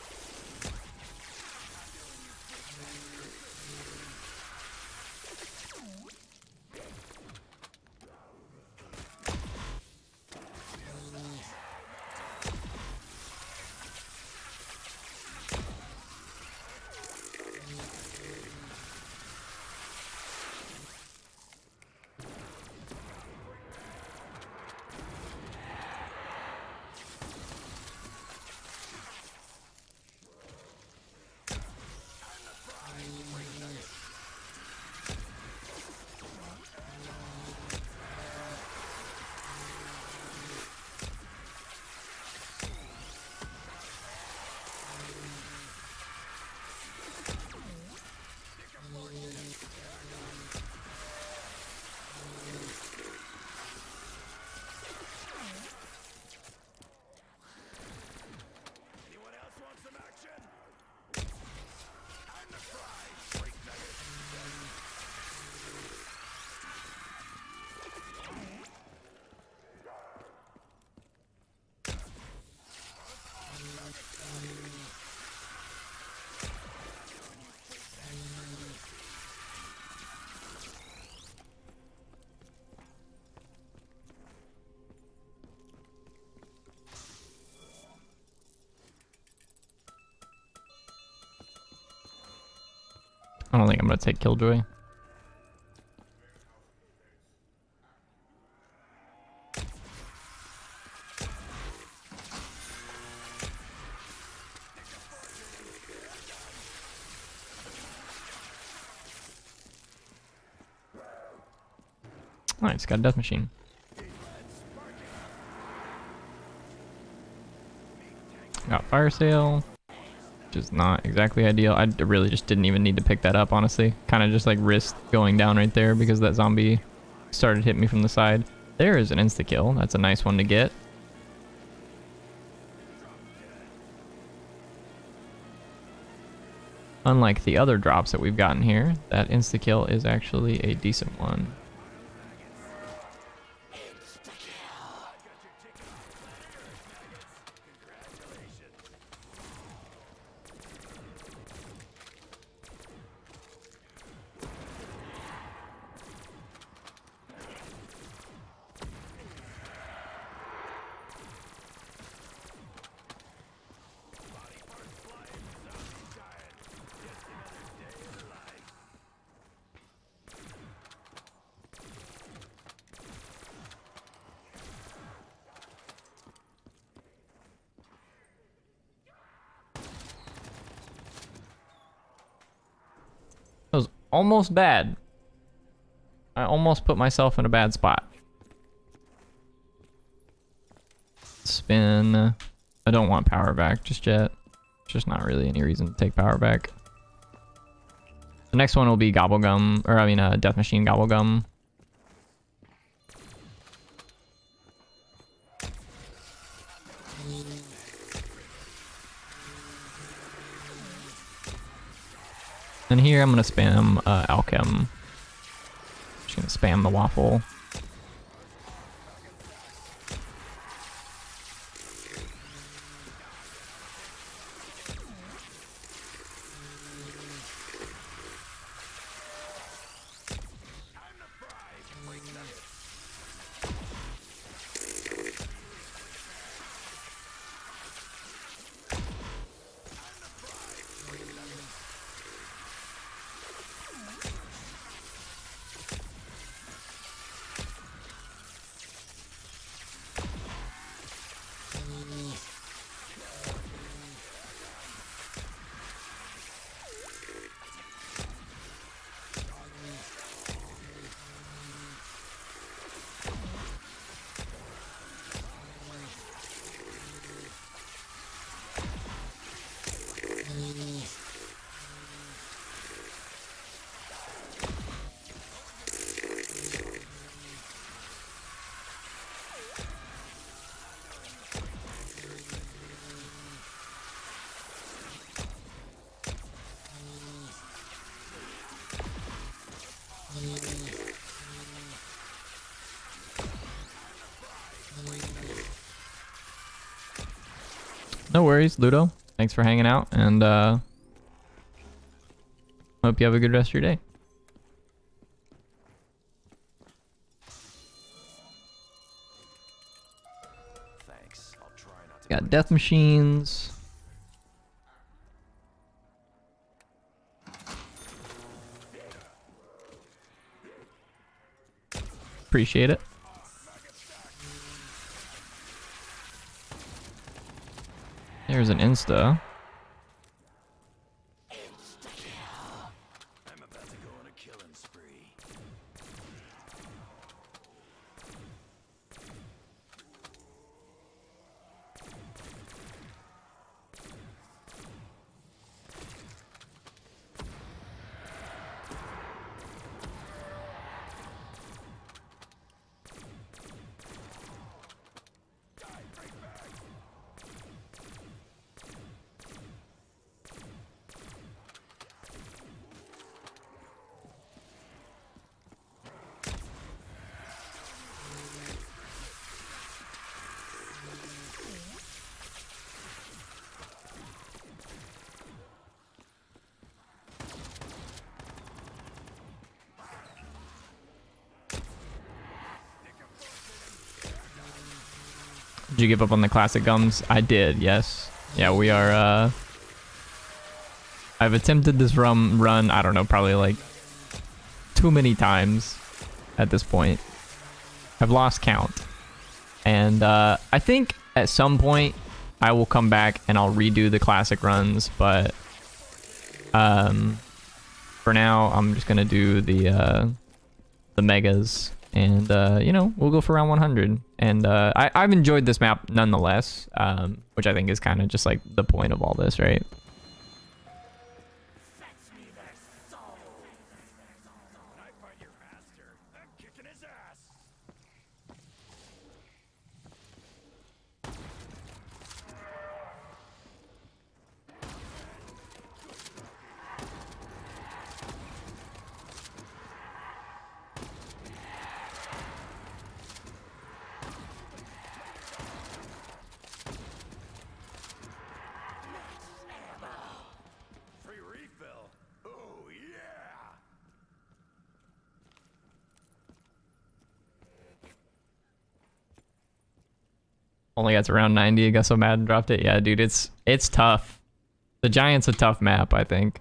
don't think I'm gonna take Killjoy. Alright, it's got a death machine. Got fire sale, which is not exactly ideal. I really just didn't even need to pick that up, honestly. Kind of just like risked going down right there because that zombie started hitting me from the side. There is an insta-kill. That's a nice one to get. Unlike the other drops that we've gotten here, that insta-kill is actually a decent one. That was almost bad. I almost put myself in a bad spot. Spin. I don't want power back just yet. There's just not really any reason to take power back. The next one will be Gobblegum, or I mean Death Machine Gobblegum. And here I'm gonna spam Alchem. Just gonna spam the waffle. No worries, Ludo. Thanks for hanging out, and hope you have a good rest of your day. Thanks. I'll try not to Got death machines. Appreciate it. There's an insta. I'm about to go on a killing spree. Did you give up on the classic gums? I did, yes. Yeah, we are I've attempted this run, I don't know, probably like too many times at this point. I've lost count. And I think at some point I will come back and I'll redo the classic runs, but for now I'm just gonna do the megas, and you know, we'll go for round 100. And I've enjoyed this map nonetheless, which I think is kind of just like the point of all this, right? Only got to around 90. I got so mad and dropped it. Yeah, dude, it's tough. The Giant's a tough map, I think.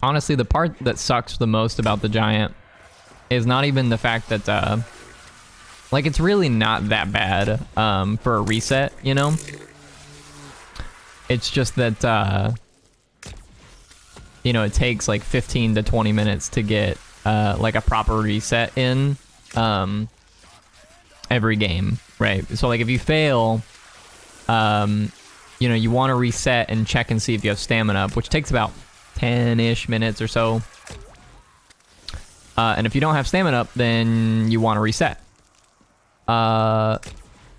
Honestly, the part that sucks the most about the Giant is not even the fact that, like, it's really not that bad for a reset, you know? It's just that, you know, it takes like 15 to 20 minutes to get like a proper reset in every game, right? So like if you fail, you know, you want to reset and check and see if you have stamina up, which takes about 10-ish minutes or so. And if you don't have stamina up, then you want to reset. And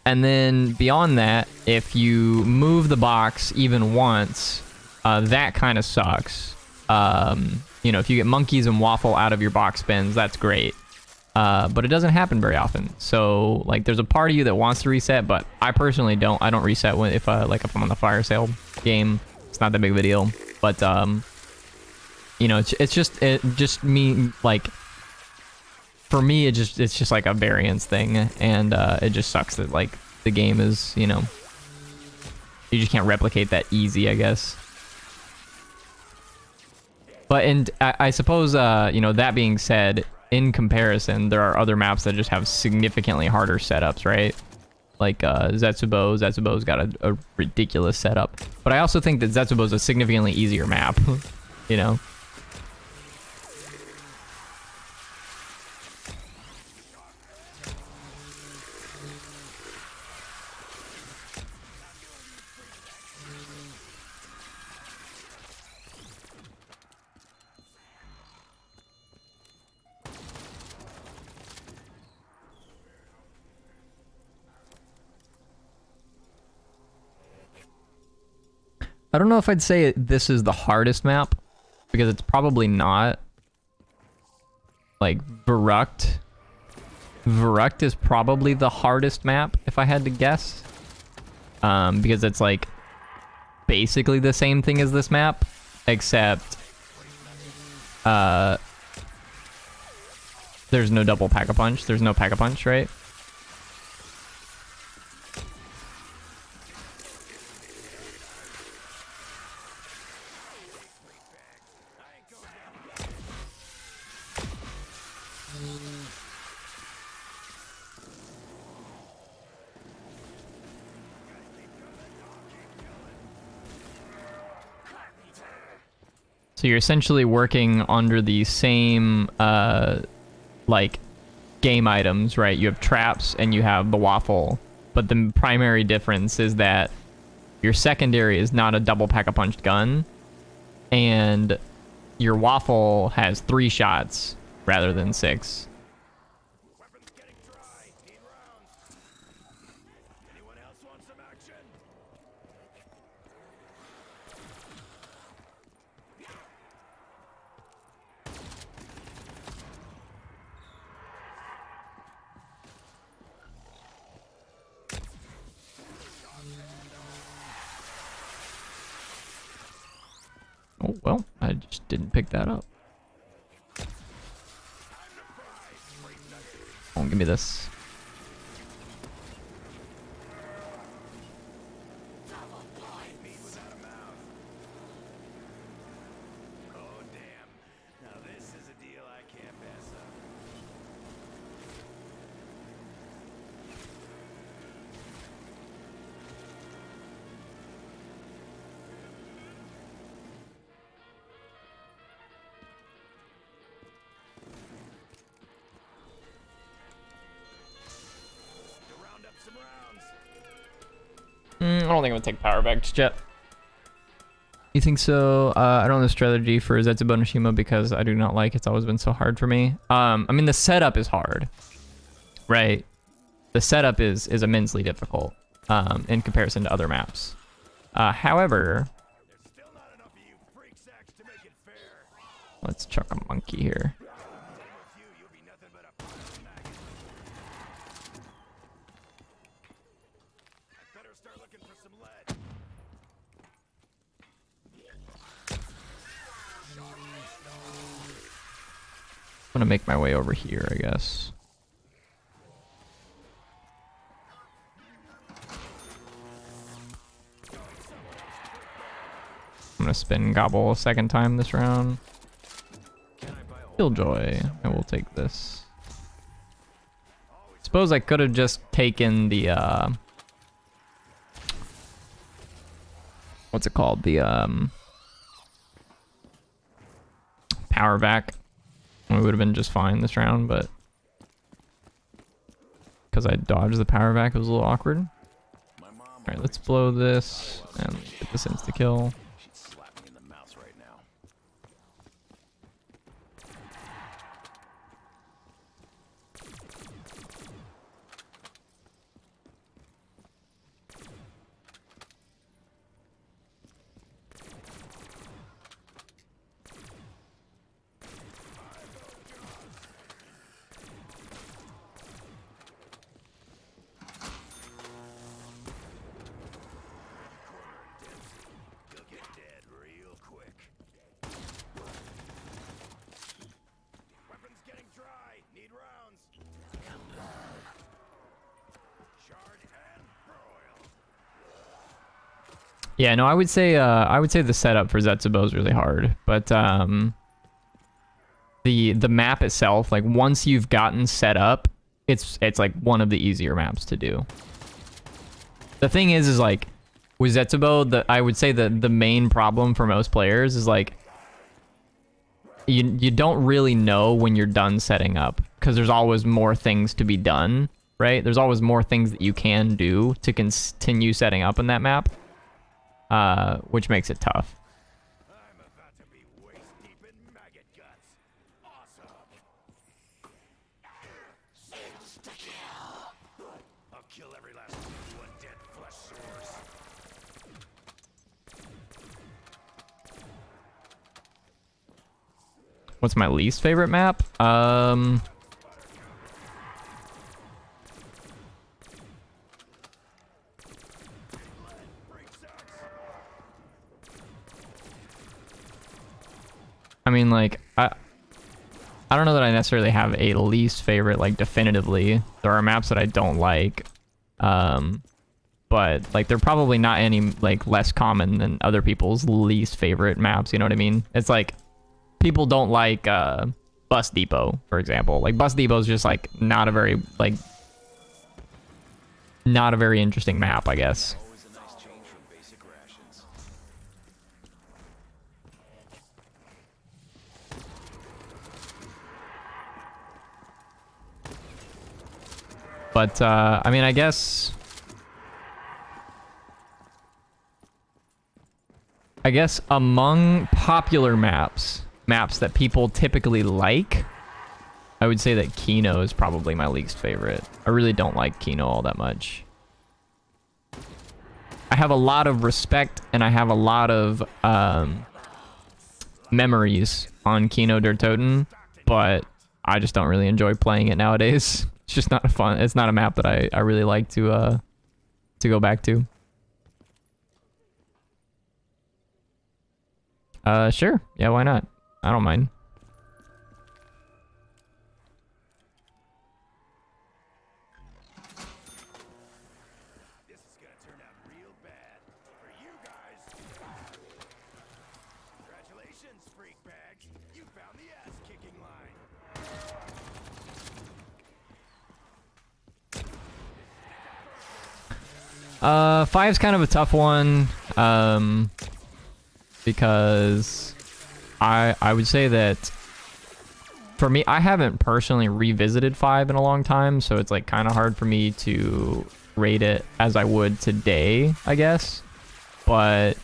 then beyond that, if you move the box even once, that kind of sucks. You know, if you get monkeys and waffle out of your box spins, that's great. But it doesn't happen very often. So like there's a part of you that wants to reset, but I personally don't. I don't reset when if I'm on the fire sale game. It's not that big of a deal. But you know, it's just me, like, for me it's just like a variance thing, and it just sucks that like the game is, you know, you just can't replicate that easy, I guess. But I suppose, you know, that being said, in comparison, there are other maps that just have significantly harder setups, right? Like Zetsubo's got a ridiculous setup. But I also think that Zetsubo's a significantly easier map, you know? I don't know if I'd say this is the hardest map, because it's probably not. Like, Verrucht is probably the hardest map, if I had to guess. Because it's, like, basically the same thing as this map, except, there's no double Pack-a-Punch. There's no Pack-a-Punch, right? So you're essentially working under the same, like, game items, right? You have traps and you have the waffle, but the primary difference is that your secondary is not a double Pack-a-Punch gun, and your waffle has 3 shots rather than 6. Oh, well, I just didn't pick that up. Oh, give me this. I don't think I'm gonna take power back just yet. You think so? I don't know the strategy for Zetsubo Nishima because I do not like it. It's always been so hard for me. I mean, the setup is hard, right? The setup is immensely difficult in comparison to other maps. However, let's chuck a monkey here. I'm gonna make my way over here, I guess. I'm gonna spin gobble a second time this round. Killjoy. I will take this. Suppose I could have just taken the what's it called? The power vac. We would have been just fine this round, but because I dodged the power vac, it was a little awkward. Alright, let's blow this and get this insta-kill. Yeah, no, I would say the setup for Zetsubo is really hard, but the map itself, like once you've gotten set up, it's like one of the easier maps to do. The thing is like with Zetsubo, I would say the main problem for most players is like you don't really know when you're done setting up because there's always more things to be done, right? There's always more things that you can do to continue setting up in that map. Which makes it tough. I'm about to be waist deep in maggot guts. Awesome. I'll kill every last one dead flesh sores. What's my least favorite map? I mean, like, I don't know that I necessarily have a least favorite, like, definitively. There are maps that I don't like. But, like, they're probably not any, like, less common than other people's least favorite maps, you know what I mean? It's like, people don't like, Bus Depot, for example. Like, Bus Depot is just, like, not a very, like, not a very interesting map, I guess. But, I mean, I guess among popular maps that people typically like, I would say that Kino is probably my least favorite. I really don't like Kino all that much. I have a lot of respect and I have a lot of memories on Kino der Toten, but I just don't really enjoy playing it nowadays. It's just not fun. It's not a map that I really like to go back to. Sure. Yeah, why not? I don't mind. This is gonna turn out real bad for you guys. Congratulations, freak bags. You found the ass-kicking line. Five's kind of a tough one, because I would say that for me, I haven't personally revisited 5 in a long time, so it's like kind of hard for me to rate it as I would today, I guess. But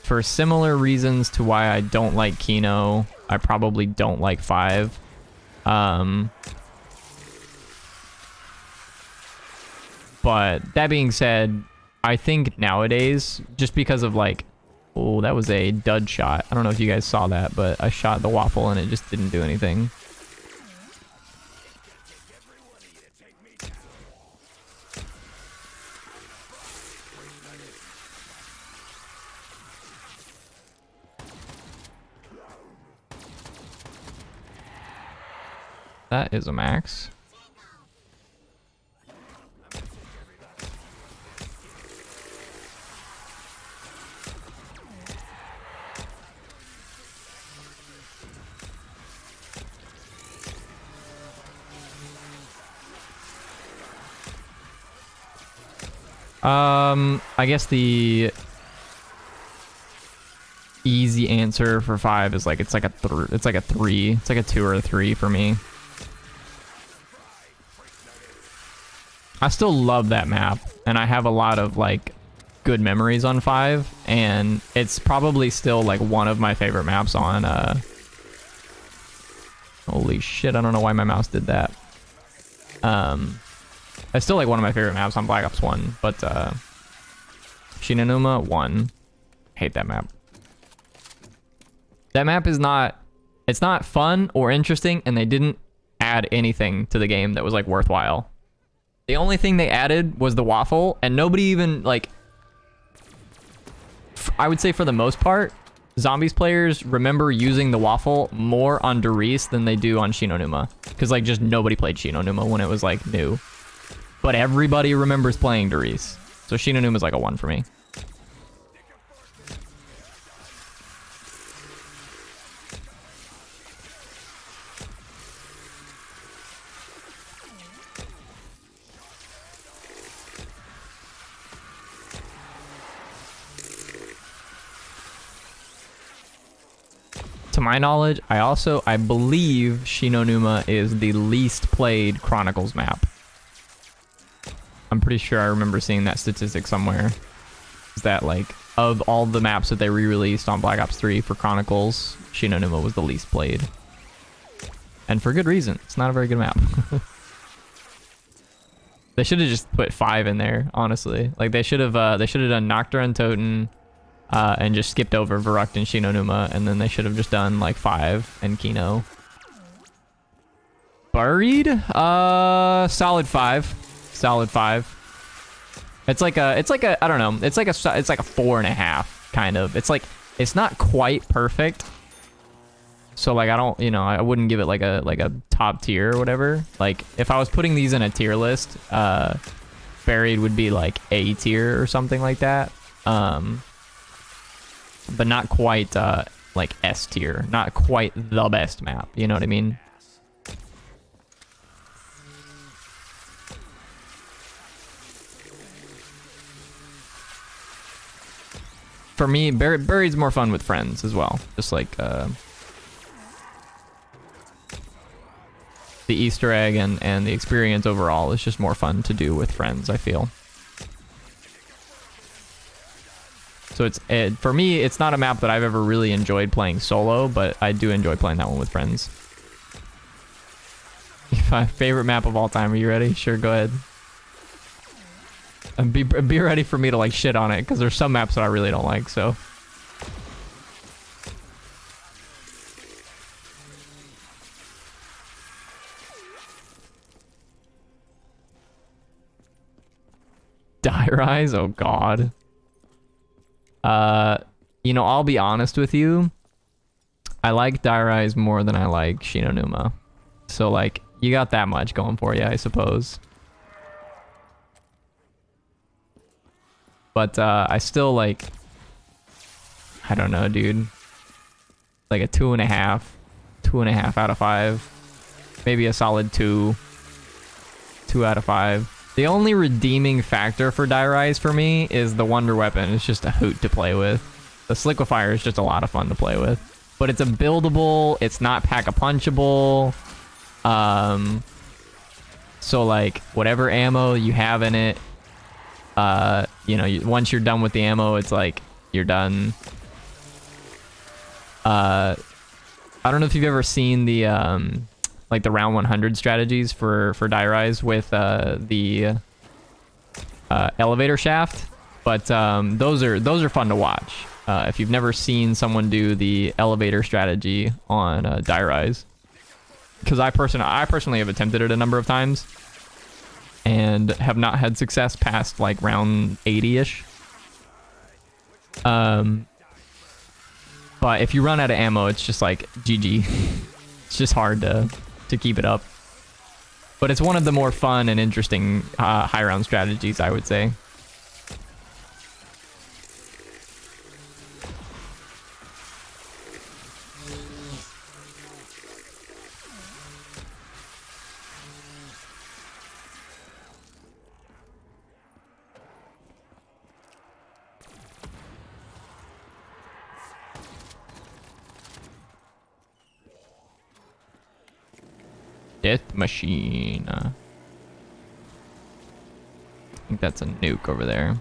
for similar reasons to why I don't like Kino, I probably don't like 5. But that being said, I think nowadays, just because of like, oh, that was a dud shot. I don't know if you guys saw that, but I shot the waffle and it just didn't do anything. That is a max. I guess the easy answer for 5 is like it's like a 3. It's like a 2 or a 3 for me. I still love that map, and I have a lot of like good memories on 5, and it's probably still like one of my favorite maps on holy shit, I don't know why my mouse did that. It's still like one of my favorite maps on Black Ops 1, but Shinonuma 1. Hate that map. That map is not, it's not fun or interesting, and they didn't add anything to the game that was like worthwhile. The only thing they added was the waffle, and nobody even like, I would say for the most part, Zombies players remember using the waffle more on Darius than they do on Shinonuma. Because like just nobody played Shinonuma when it was like new. But everybody remembers playing Darius. So Shinonuma is like a 1 for me. To my knowledge, I believe Shinonuma is the least played Chronicles map. I'm pretty sure I remember seeing that statistic somewhere. Is that like, of all the maps that they re-released on Black Ops 3 for Chronicles, Shinonuma was the least played. And for good reason. It's not a very good map. They should have just put 5 in there, honestly. Like they should have done Nocturne and Toten, and just skipped over Verrucht and Shinonuma, and then they should have just done like 5 and Kino. Buried? Solid 5. Solid 5. It's like a I don't know. It's like a 4.5 kind of. It's like, it's not quite perfect. So like I don't, you know, I wouldn't give it like a top tier or whatever. Like if I was putting these in a tier list, Buried would be like A tier or something like that. But not quite like S tier. Not quite the best map. You know what I mean? For me, Buried's more fun with friends as well. Just like the Easter egg and the experience overall is just more fun to do with friends, I feel. So for me, it's not a map that I've ever really enjoyed playing solo, but I do enjoy playing that one with friends. My favorite map of all time. Are you ready? Sure, go ahead. And be ready for me to like shit on it, because there's some maps that I really don't like, so. Die Rise? Oh god. You know, I'll be honest with you. I like Die Rise more than I like Shinonuma. So like, you got that much going for you, I suppose. But I still like, I don't know, dude. Like a 2.5. 2.5 out of 5. Maybe a solid 2. 2 out of 5. The only redeeming factor for Die Rise for me is the Wonder Weapon. It's just a hoot to play with. The Sliquifier is just a lot of fun to play with. But it's a buildable, it's not pack-a-punchable. So like, whatever ammo you have in it, You know, once you're done with the ammo, it's like you're done. I don't know if you've ever seen the like the round 100 strategies for Die Rise with the elevator shaft, but those are fun to watch. If you've never seen someone do the elevator strategy on Die Rise, because I personally have attempted it a number of times and have not had success past like round 80-ish. But if you run out of ammo, it's just like GG. It's just hard to keep it up. But it's one of the more fun and interesting high round strategies, I would say. Death machine. I think that's a nuke over there.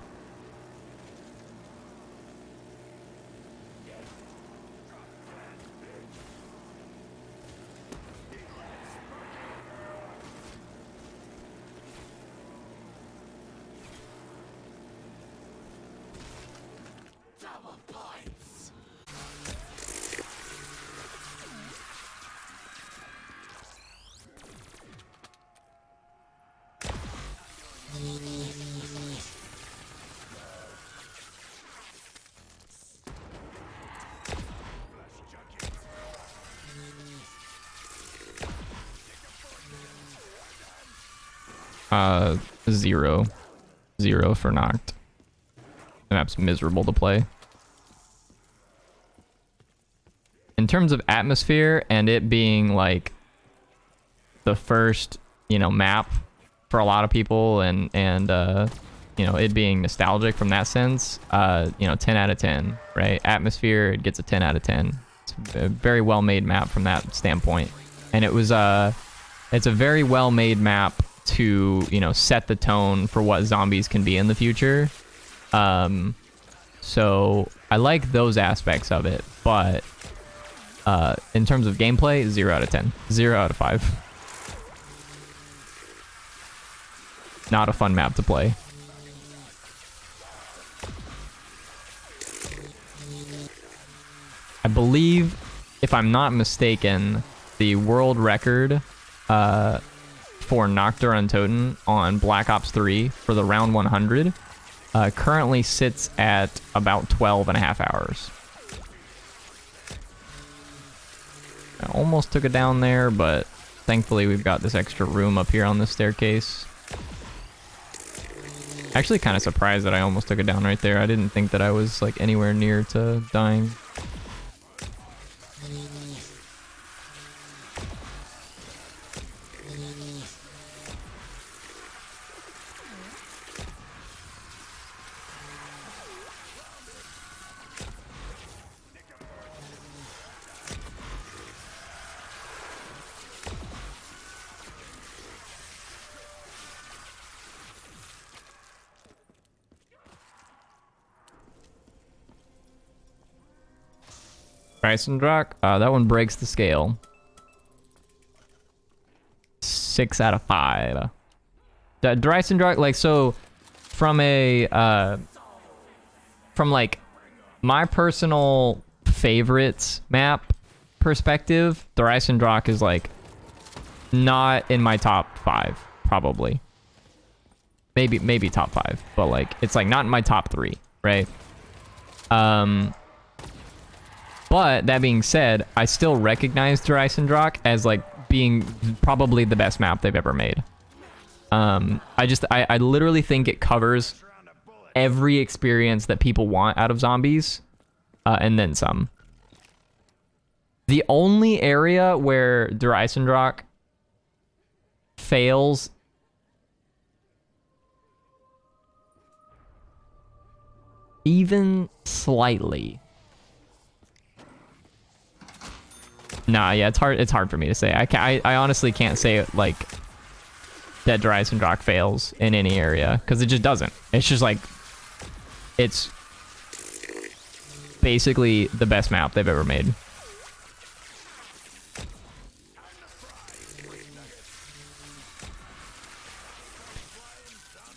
Zero for knocked. The map's miserable to play. In terms of atmosphere and it being like the first, you know, map for a lot of people and you know, it being nostalgic from that sense, you know, 10 out of 10, right? Atmosphere, it gets a 10 out of 10. It's a very well made map from that standpoint. And it was it's a very well made map to, you know, set the tone for what zombies can be in the future. So I like those aspects of it, but in terms of gameplay, 0 out of 10. 0 out of 5. Not a fun map to play. I believe, if I'm not mistaken, the world record for Noctur Untoten on Black Ops 3 for the round 100 currently sits at about 12.5 hours. I almost took it down there, but thankfully we've got this extra room up here on the staircase. Actually kind of surprised that I almost took it down right there. I didn't think that I was like anywhere near to dying. Dreisendrock, that one breaks the scale. 6 out of 5. Dreisendrock, like, so from a from like my personal favorites map perspective, Dreisendrock is like not in my top 5, probably. Maybe top 5, but like it's like not in my top 3, right? But that being said, I still recognize Dreisendrock as like being probably the best map they've ever made. I literally think it covers every experience that people want out of zombies, and then some. The only area where Dreisendrock fails even slightly. Nah, yeah, it's hard for me to say. I honestly can't say it like that Der Eisendrache fails in any area, because it just doesn't. It's just like, it's basically the best map they've ever made.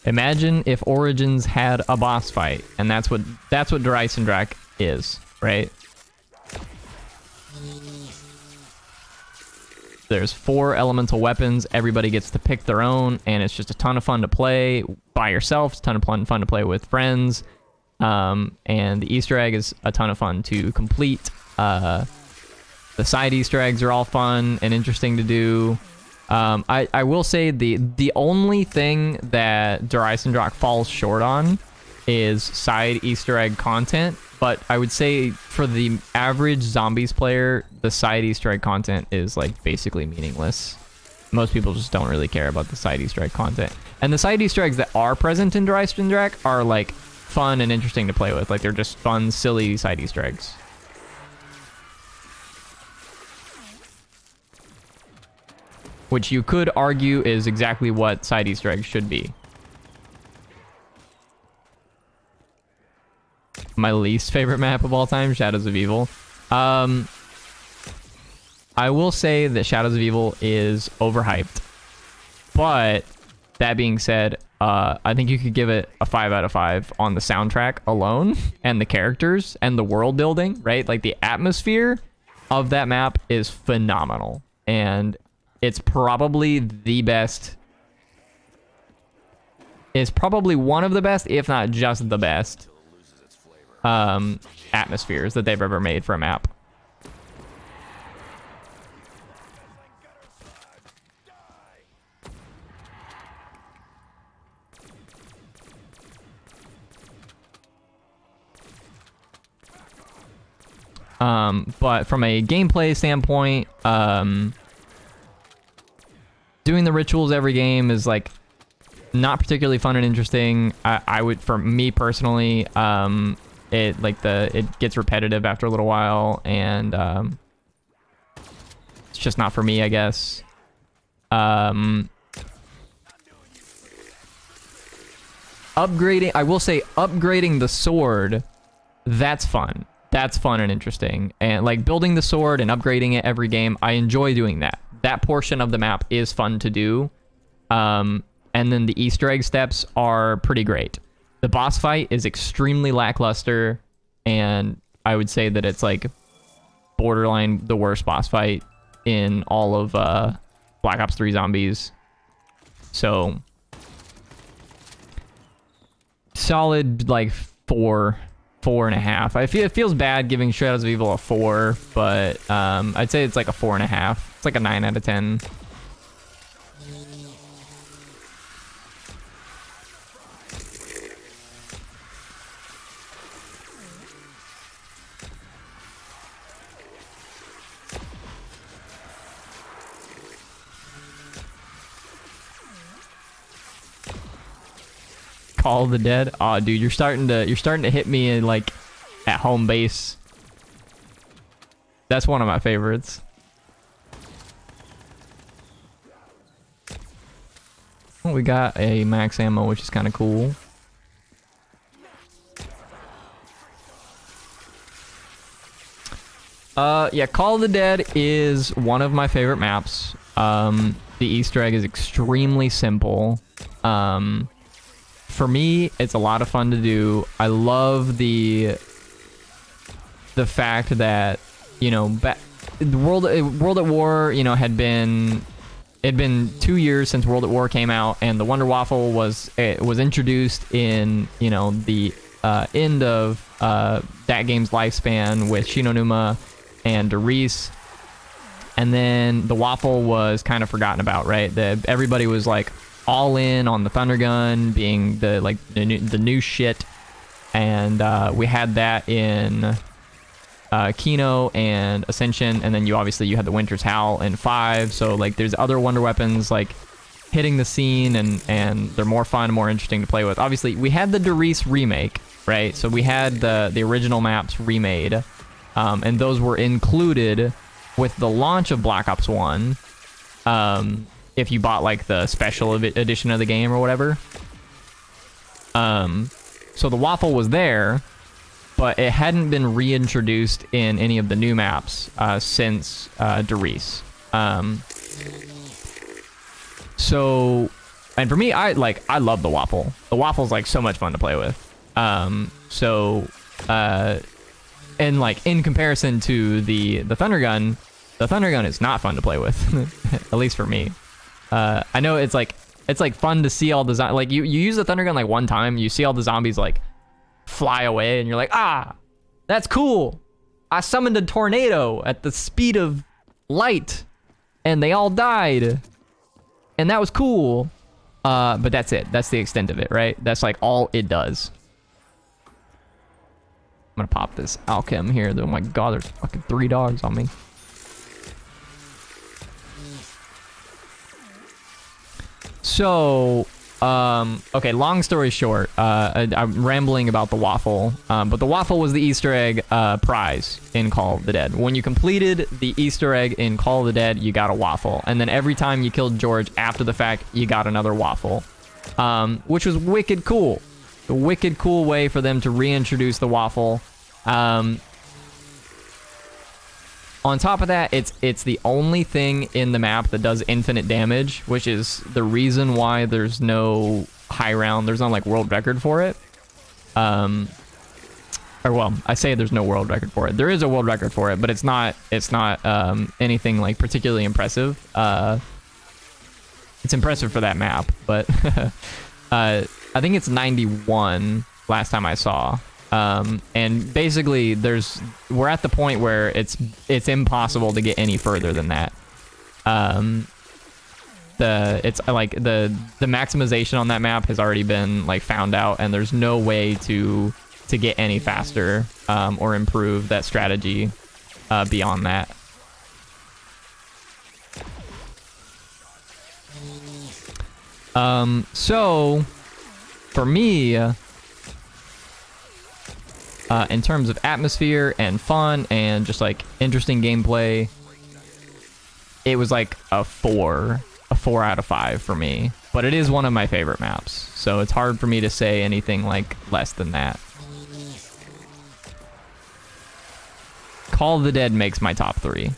Imagine if Origins had a boss fight, and that's what Der Eisendrache is, right? There's 4 elemental weapons. Everybody gets to pick their own, and it's just a ton of fun to play by yourself. It's a ton of fun to play with friends. And the Easter egg is a ton of fun to complete. The side Easter eggs are all fun and interesting to do. I will say the only thing that Der Eisendrache falls short on is side Easter egg content, but I would say for the average zombies player, the side Easter egg content is like basically meaningless. Most people just don't really care about the side Easter egg content. And the side Easter eggs that are present in Der Eisendrache are like fun and interesting to play with. Like they're just fun, silly side Easter eggs. Which you could argue is exactly what side Easter eggs should be. My least favorite map of all time, Shadows of Evil. I will say that Shadows of Evil is overhyped. But that being said, I think you could give it a 5 out of 5 on the soundtrack alone and the characters and the world building, right? Like the atmosphere of that map is phenomenal. And it's probably the best. It's probably one of the best, if not just the best, atmospheres that they've ever made for a map. But from a gameplay standpoint, doing the rituals every game is like not particularly fun and interesting. I would, for me personally, it gets repetitive after a little while, and it's just not for me, I guess. Upgrading, I will say, upgrading the sword, that's fun. That's fun and interesting. And like building the sword and upgrading it every game, I enjoy doing that. That portion of the map is fun to do. And then the Easter egg steps are pretty great. The boss fight is extremely lackluster, and I would say that it's like borderline the worst boss fight in all of Black Ops 3 Zombies. So solid like 4.5. It feels bad giving Shadows of Evil a 4, but I'd say it's like a 4.5. It's like a 9 out of 10. Call of the Dead. Oh, dude, you're starting to hit me in like at home base. That's one of my favorites. Well, we got a max ammo, which is kind of cool. Yeah, Call of the Dead is one of my favorite maps. The Easter egg is extremely simple. For me, it's a lot of fun to do. I love the fact that, you know, the World at War, you know, it'd been 2 years since World at War came out, and the Wonder Waffle was introduced in, you know, the end of that game's lifespan with Shinonuma and Derice. And then the Waffle was kind of forgotten about, right? Everybody was like all in on the Thunder Gun being the new shit, and we had that in Kino and Ascension, and then you had the Winter's Howl in 5. So like there's other wonder weapons like hitting the scene, and they're more fun and more interesting to play with. Obviously we had the Derice remake, right? So we had the original maps remade, and those were included with the launch of Black Ops 1. if you bought like the special edition of the game or whatever. So the waffle was there, but it hadn't been reintroduced in any of the new maps since Derice. So, and for me, I love the waffle. The waffle's like so much fun to play with. And like in comparison to the thunder gun is not fun to play with, at least for me. I know it's like fun to see all the like you use the thunder gun like one time, you see all the zombies like fly away, and you're like, ah, that's cool. I summoned a tornado at the speed of light, and they all died, and that was cool. But that's it. That's the extent of it, right? That's like all it does. I'm gonna pop this alchem here. Oh my god, there's fucking 3 dogs on me. So, okay, long story short, I'm rambling about the waffle, but the waffle was the Easter egg prize in Call of the Dead. When you completed the Easter egg in Call of the Dead, you got a waffle, and then every time you killed George after the fact, you got another waffle, which was wicked cool. A wicked cool way for them to reintroduce the waffle. On top of that, it's the only thing in the map that does infinite damage, which is the reason why there's no high round. There's no like world record for it. Or well, I say there's no world record for it. There is a world record for it, but it's not anything like particularly impressive. It's impressive for that map, but I think it's 91 last time I saw. And basically we're at the point where it's impossible to get any further than that. It's like the maximization on that map has already been like found out, and there's no way to get any faster, or improve that strategy, beyond that. So for me, in terms of atmosphere and fun and just like interesting gameplay, it was like a 4 out of 5 for me. But it is one of my favorite maps, so it's hard for me to say anything like less than that. Call of the Dead makes my top 3.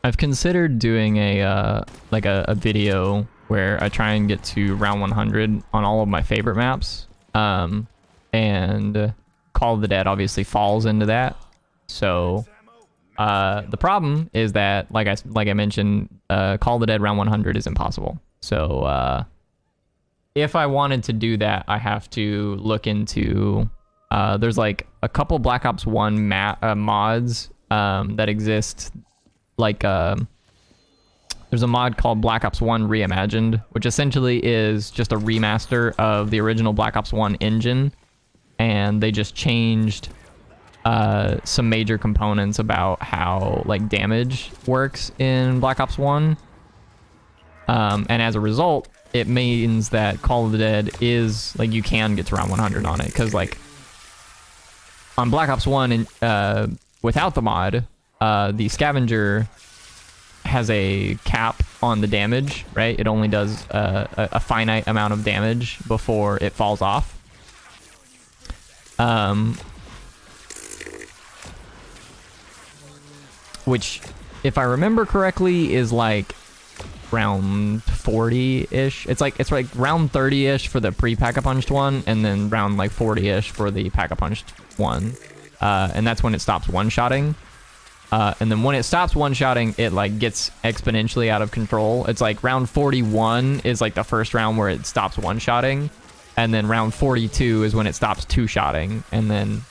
I've considered doing a video where I try and get to round 100 on all of my favorite maps, and Call of the Dead obviously falls into that. So the problem is that, like I mentioned, Call of the Dead round 100 is impossible. So if I wanted to do that, I have to look into there's like a couple Black Ops 1 mods that exist. Like, there's a mod called Black Ops 1 Reimagined, which essentially is just a remaster of the original Black Ops 1 engine, and they just changed some major components about how like damage works in Black Ops 1, and as a result, it means that Call of the Dead is like, you can get to round 100 on it, because like on Black Ops 1 without the mod, the scavenger has a cap on the damage, right? It only does a finite amount of damage before it falls off. Which, if I remember correctly, is like round 40-ish. It's like round 30-ish for the pre-pack-a-punched one, and then round like 40-ish for the pack-a-punched one. And that's when it stops one-shotting. And then when it stops one-shotting, it like gets exponentially out of control. It's like round 41 is like the first round where it stops one-shotting, and then round 42 is when it stops two-shotting, and then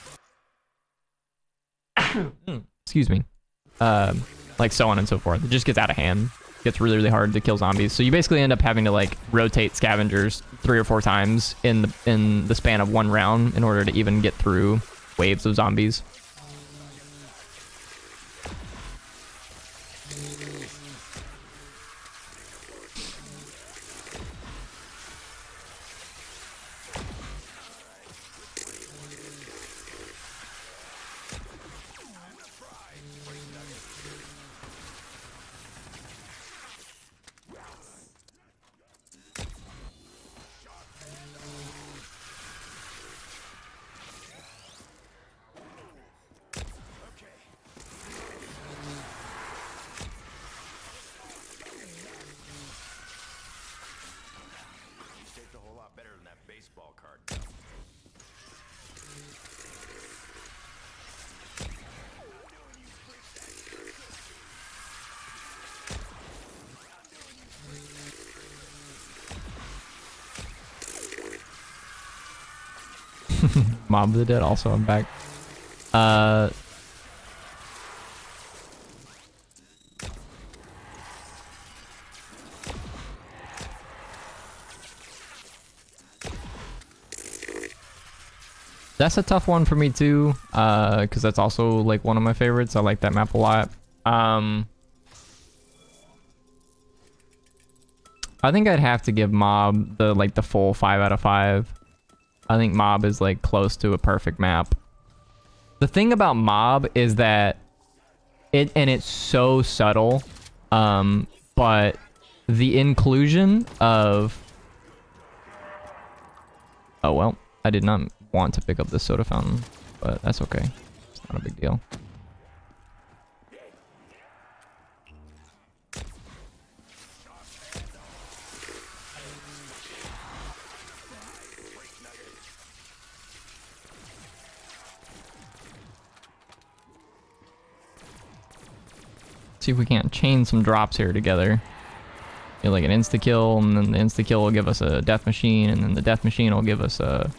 excuse me, like so on and so forth. It just gets out of hand. It gets really, really hard to kill zombies. So you basically end up having to like rotate scavengers 3 or 4 times in the span of one round in order to even get through waves of zombies. Mob of the Dead, also I'm back. That's a tough one for me too, because that's also like one of my favorites. I like that map a lot. I think I'd have to give Mob the full 5 out of 5. I think Mob is like close to a perfect map. The thing about Mob is that it's so subtle, but the inclusion of... Oh well, I did not want to pick up this soda fountain, but that's okay. It's not a big deal. See if we can't chain some drops here together. You know, like an insta-kill, and then the insta-kill will give us a death machine, and then the death machine will give us a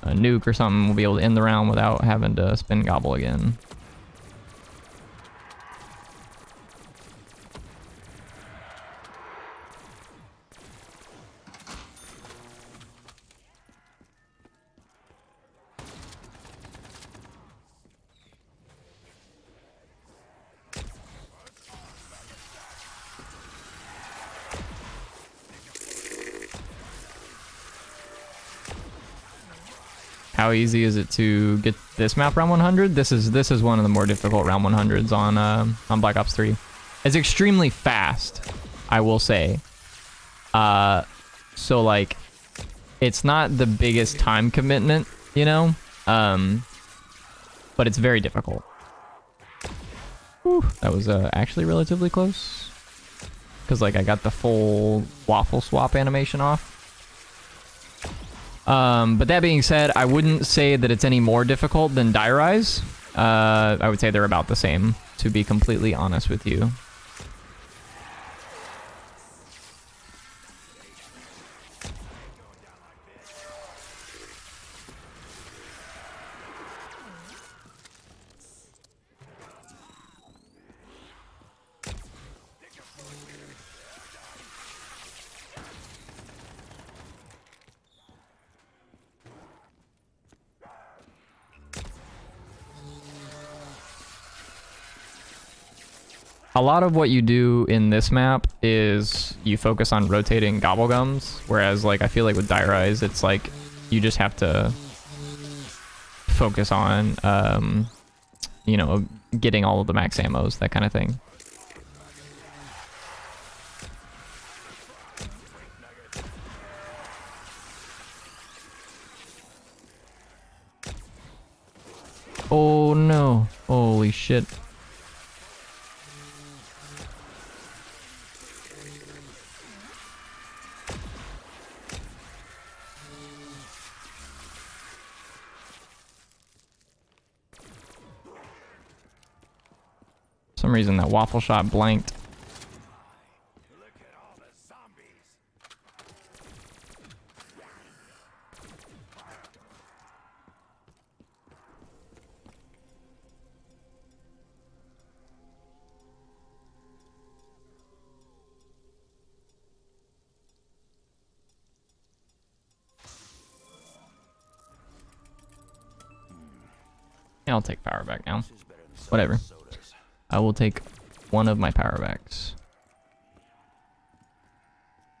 nuke or something. We'll be able to end the round without having to spin gobble again. How easy is it to get this map round 100? This is one of the more difficult round 100s on Black Ops 3. It's extremely fast, I will say. So like, it's not the biggest time commitment, you know, but it's very difficult. Whew, that was actually relatively close, because like I got the full waffle swap animation off. But that being said, I wouldn't say that it's any more difficult than Die Rise. I would say they're about the same, to be completely honest with you. A lot of what you do in this map is you focus on rotating gobblegums, whereas like I feel like with Die Rise, it's like you just have to focus on you know, getting all of the max ammos, that kind of thing. Oh no. Holy shit. For some reason that waffle shot blanked. Look at all the zombies. Yeah, I'll take power back now. This is better than some Whatever. sodas. I will take one of my power backs.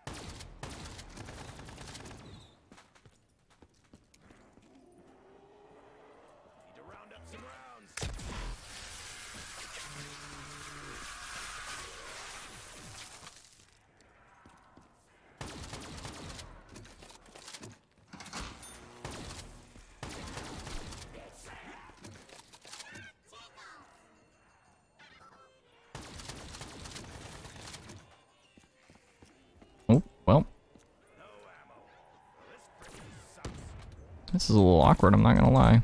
Need to round up some rounds. Oh, well. No ammo. This freaking sucks. This is a little awkward, I'm not gonna lie.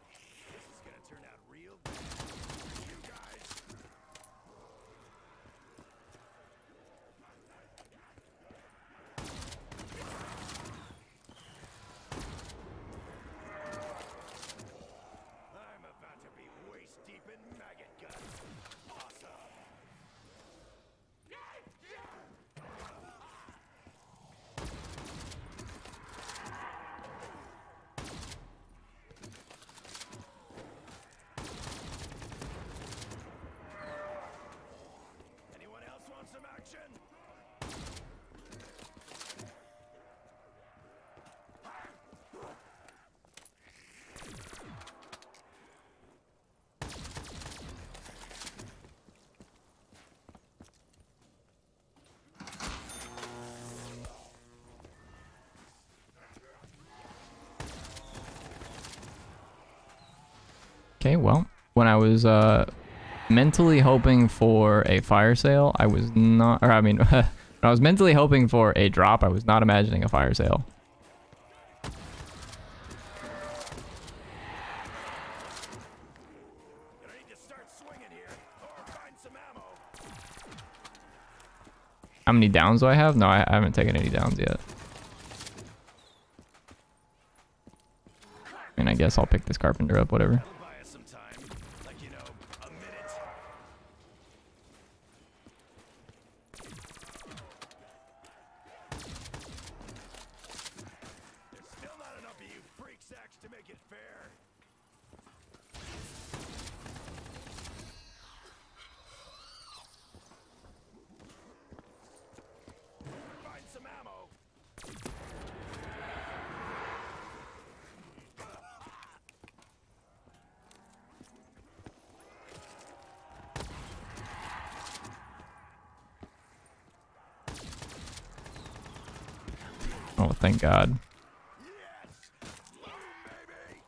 This is gonna turn out real bad for you guys. I'm about to be waist deep in maggot guts. Awesome. Anyone else want some action? Okay, well, when I was mentally hoping for a fire sale, I was not, or I mean, when I was mentally hoping for a drop, I was not imagining a fire sale. Gonna need to start swinging here, or find some ammo. How many downs do I have? No, I haven't taken any downs yet. I mean, I guess I'll pick this carpenter up, whatever. That'll buy us some time. Like, you know, a minute. There's still not enough of you freak sacks to make it fair. Find some ammo. Oh, thank God. Yes! Boom, baby!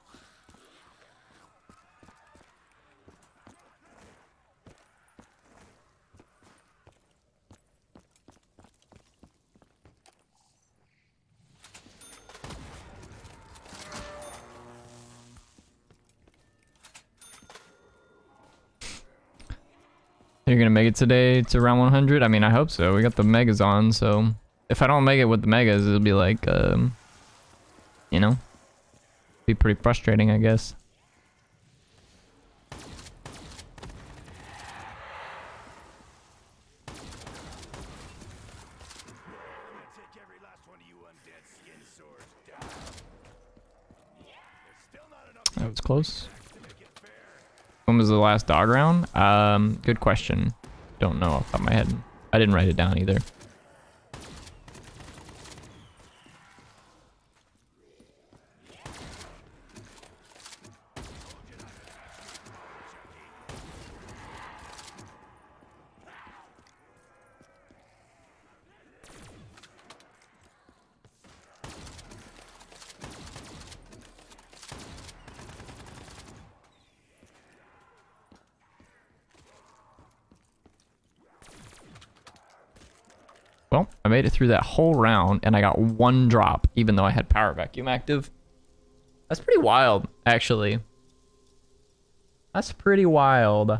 You're gonna make it today to round 100? I mean, I hope so. We got the megas on, so if I don't make it with the megas, it'll be like, you know, be pretty frustrating, I guess. I'm gonna take every last one of you undead skin swords down. There's still not enough That was close. sacks to make it fair. When was the last dog round? Good question. Don't know off the top of my head. I didn't write it down either. go. I made it through that whole round, and I got 1 drop, even though I had power vacuum active. That's pretty wild, actually. That's pretty wild.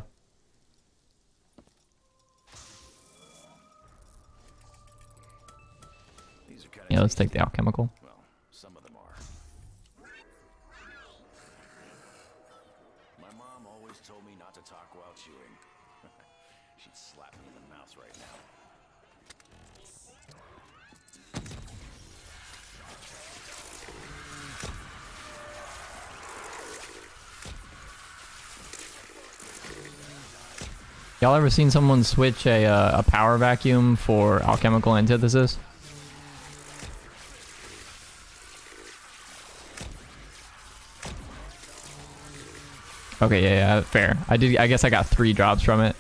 Yeah, let's take the alchemical. Well, some of them are. My mom always told me not to talk while chewing. She'd slap me in the mouth right now. Y'all ever seen someone switch a power vacuum for alchemical antithesis? Okay, yeah, fair. I guess I got 3 drops from it.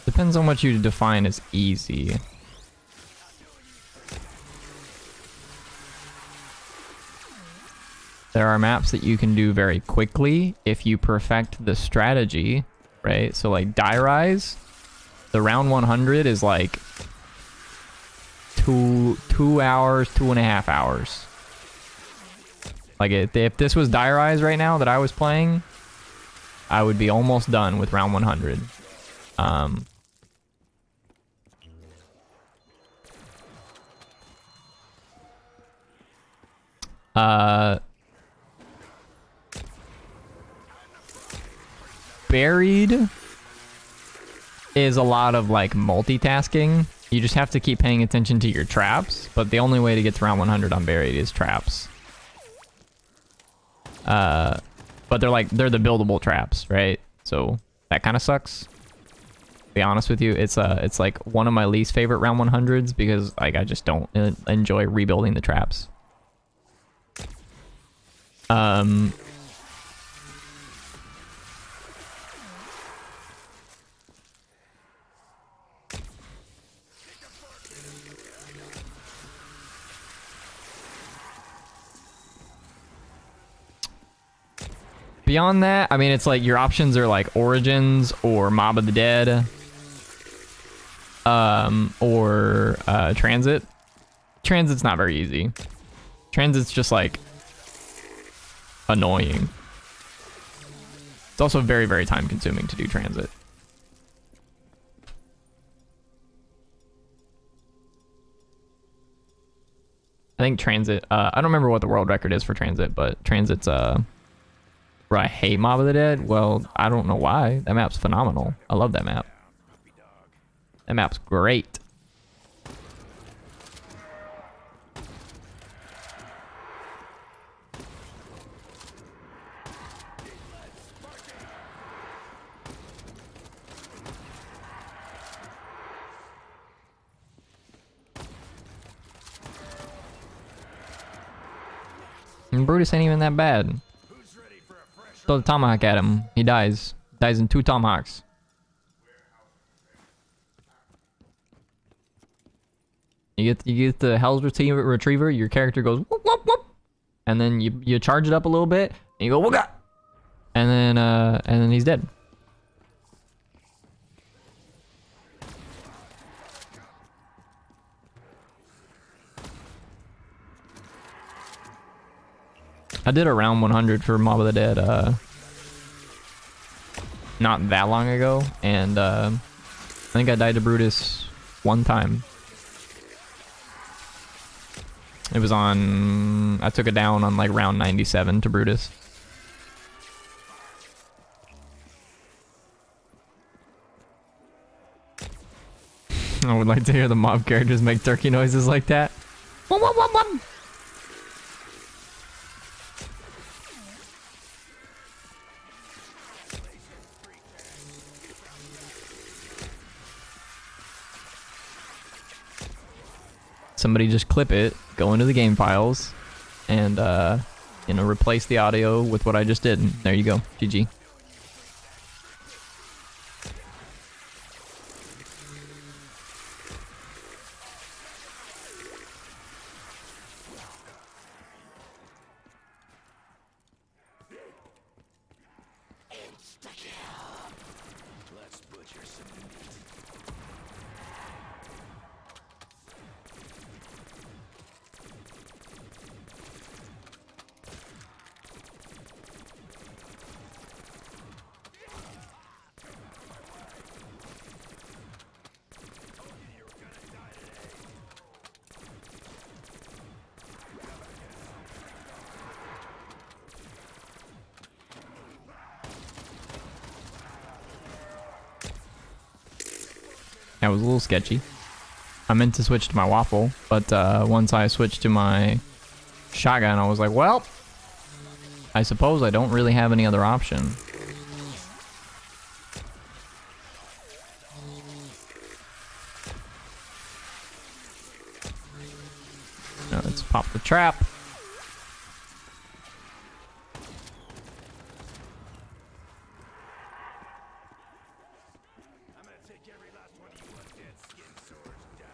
Depends on what you define as easy. There are maps that you can do very quickly if you perfect the strategy, right? So like Die Rise, the round 100 is like two hours, 2.5 hours. Like if this was Die Rise right now that I was playing, I would be almost done with round 100. Buried is a lot of like multitasking. You just have to keep paying attention to your traps, but the only way to get to round 100 on Buried is traps. But they're the buildable traps, right? So that kind of sucks. To be honest with you, it's like one of my least favorite round 100s because like I just don't enjoy rebuilding the traps. Beyond that, I mean, it's like your options are like Origins or Mob of the Dead, or Transit. Transit's not very easy. Transit's just like annoying. It's also very, very time consuming to do Transit. I think Transit, I don't remember what the world record is for Transit, but Transit's, where I hate Mob of the Dead. Well, I don't know why. That map's phenomenal. I love that map. That map's great. And Brutus ain't even that bad. Throw the tomahawk at him. He dies. Dies in 2 tomahawks. You get the Hell's Retriever. Your character goes whoop whoop whoop, and then you charge it up a little bit, and you go wooga, and then he's dead. I did a round 100 for Mob of the Dead not that long ago, and I think I died to Brutus 1 time. It was on... I took it down on like round 97 to Brutus. I would like to hear the mob characters make turkey noises like that. Wum, wum, wum, wum. Somebody just clip it, go into the game files, and you know, replace the audio with what I just did. And there you go. GG. Let's butcher some meat. That was a little sketchy. I meant to switch to my waffle, but once I switched to my shotgun, I was like, well, I suppose I don't really have any other option. Now let's pop the trap. I'm gonna take every last one of you undead skin swords down.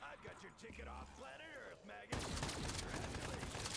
I've got your ticket off planet Earth, maggot. Congratulations.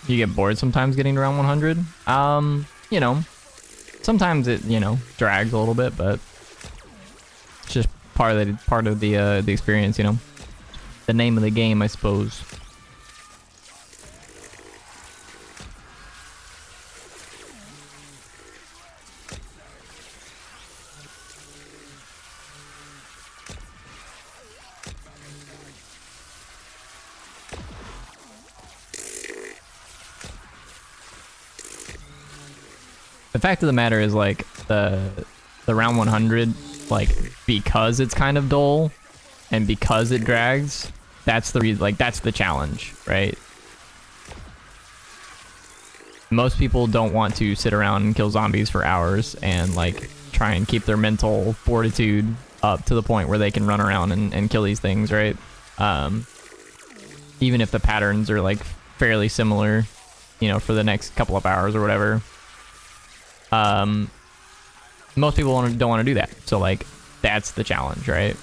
You get bored sometimes getting around 100. You know, sometimes it, you know, drags a little bit, but it's just part of the experience, you know. The name of the game, I suppose. The fact of the matter is, like, the round 100, like, because it's kind of dull and because it drags, that's the like, that's the challenge, right? Most people don't want to sit around and kill zombies for hours and, like, try and keep their mental fortitude up to the point where they can run around and kill these things, right? Even if the patterns are, like, fairly similar, you know, for the next couple of hours or whatever. Most people don't want to do that. So, like, that's the challenge, right?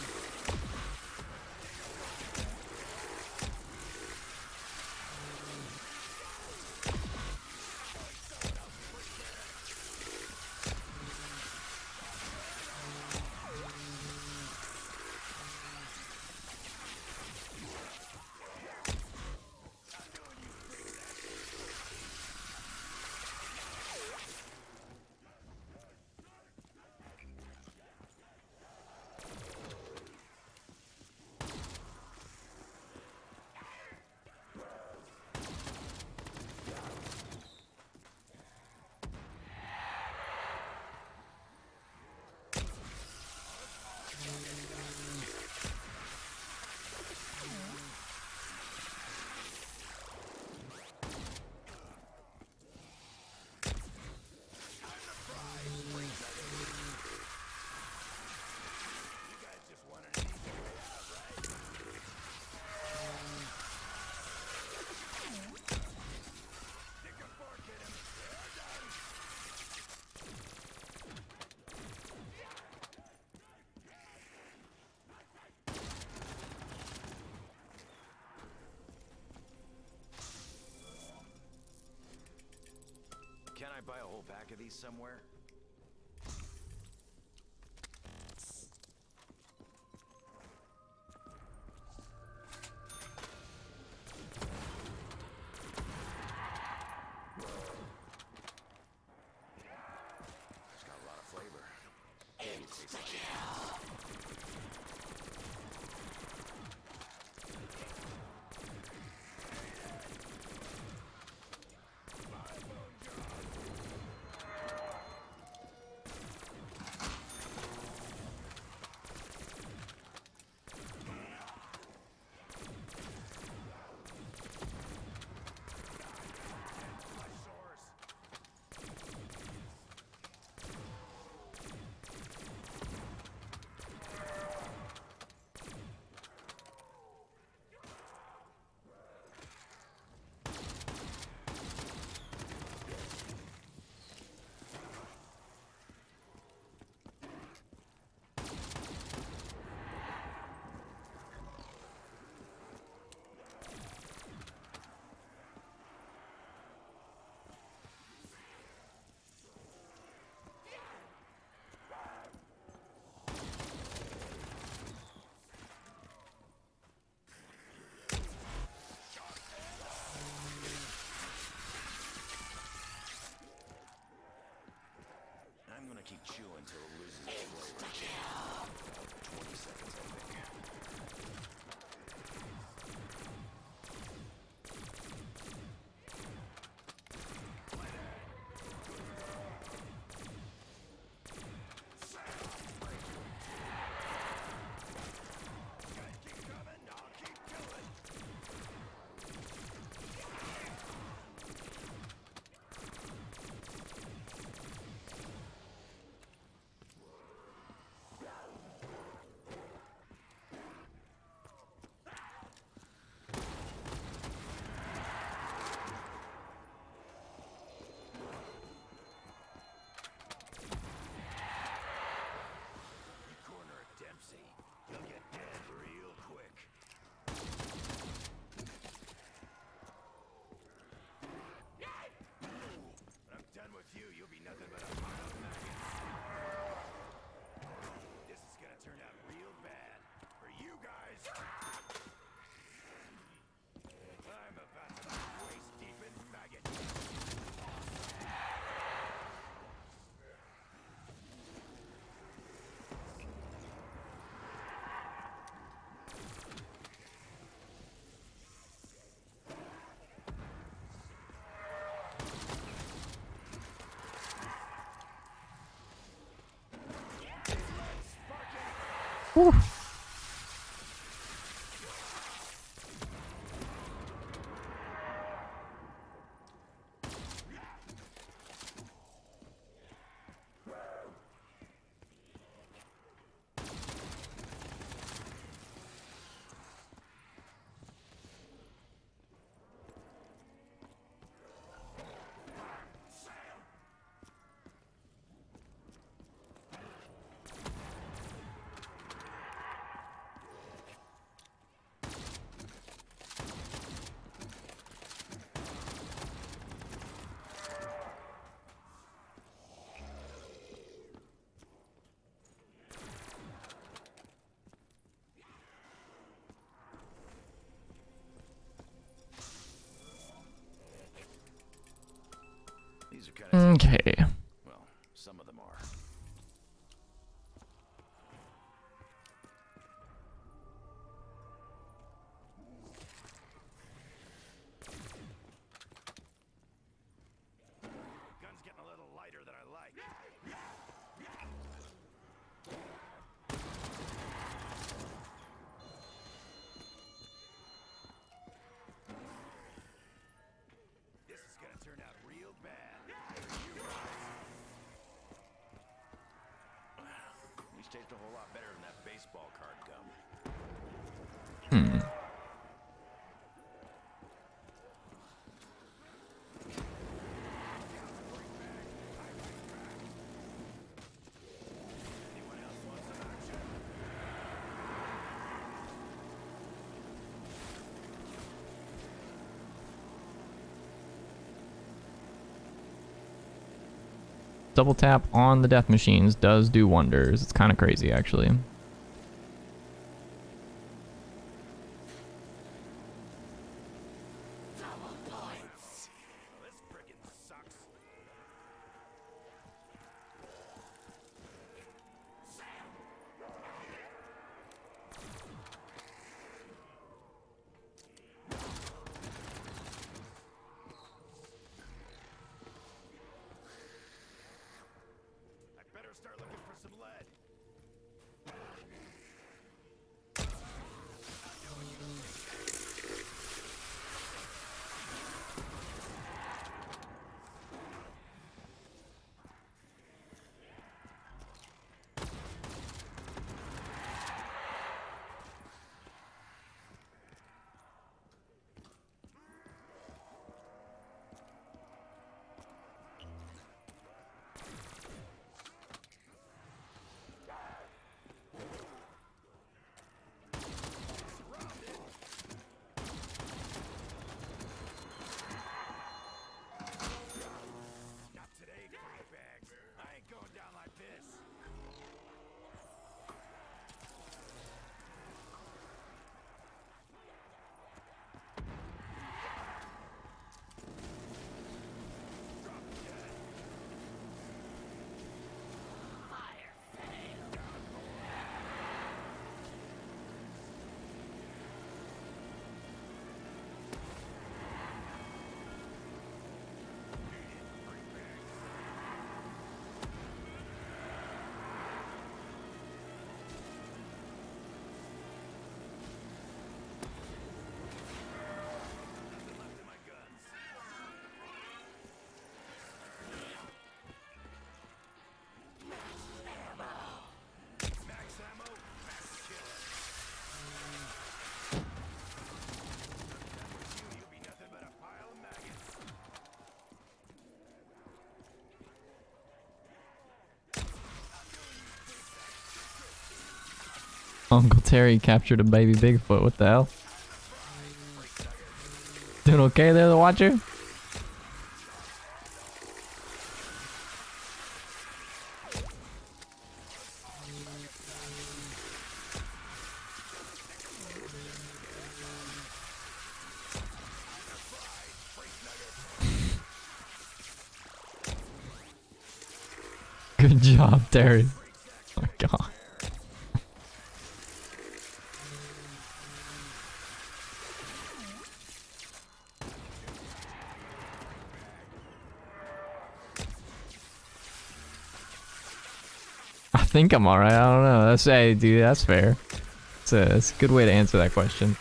I buy a whole pack of these somewhere? It's got a lot of flavor. It's like I'm gonna keep chewing till it loses its flavor. 20 seconds, I think. Keep coming, I'll keep killing. You corner a Dempsey, he'll get dead real quick. When I'm done with you, you'll be nothing but a pile of maggots. This is gonna turn out real bad for you guys. I'm about to be waist deep in maggot. Whew. These are kind of Okay. well, some of them are. Gun's getting a little lighter than I like. This is gonna turn out real bad. You guys. These taste a whole lot better than that baseball card gum. Hmm. Anyone else want some action? double tap on the death machines does do wonders. It's kind of crazy, actually. Uncle Terry captured a baby Bigfoot. What the hell? Doing okay there, the Watcher? Good job, Terry. Oh my god. I think I'm alright. I don't know. That's, hey, dude, that's fair. It's a good way to answer that question.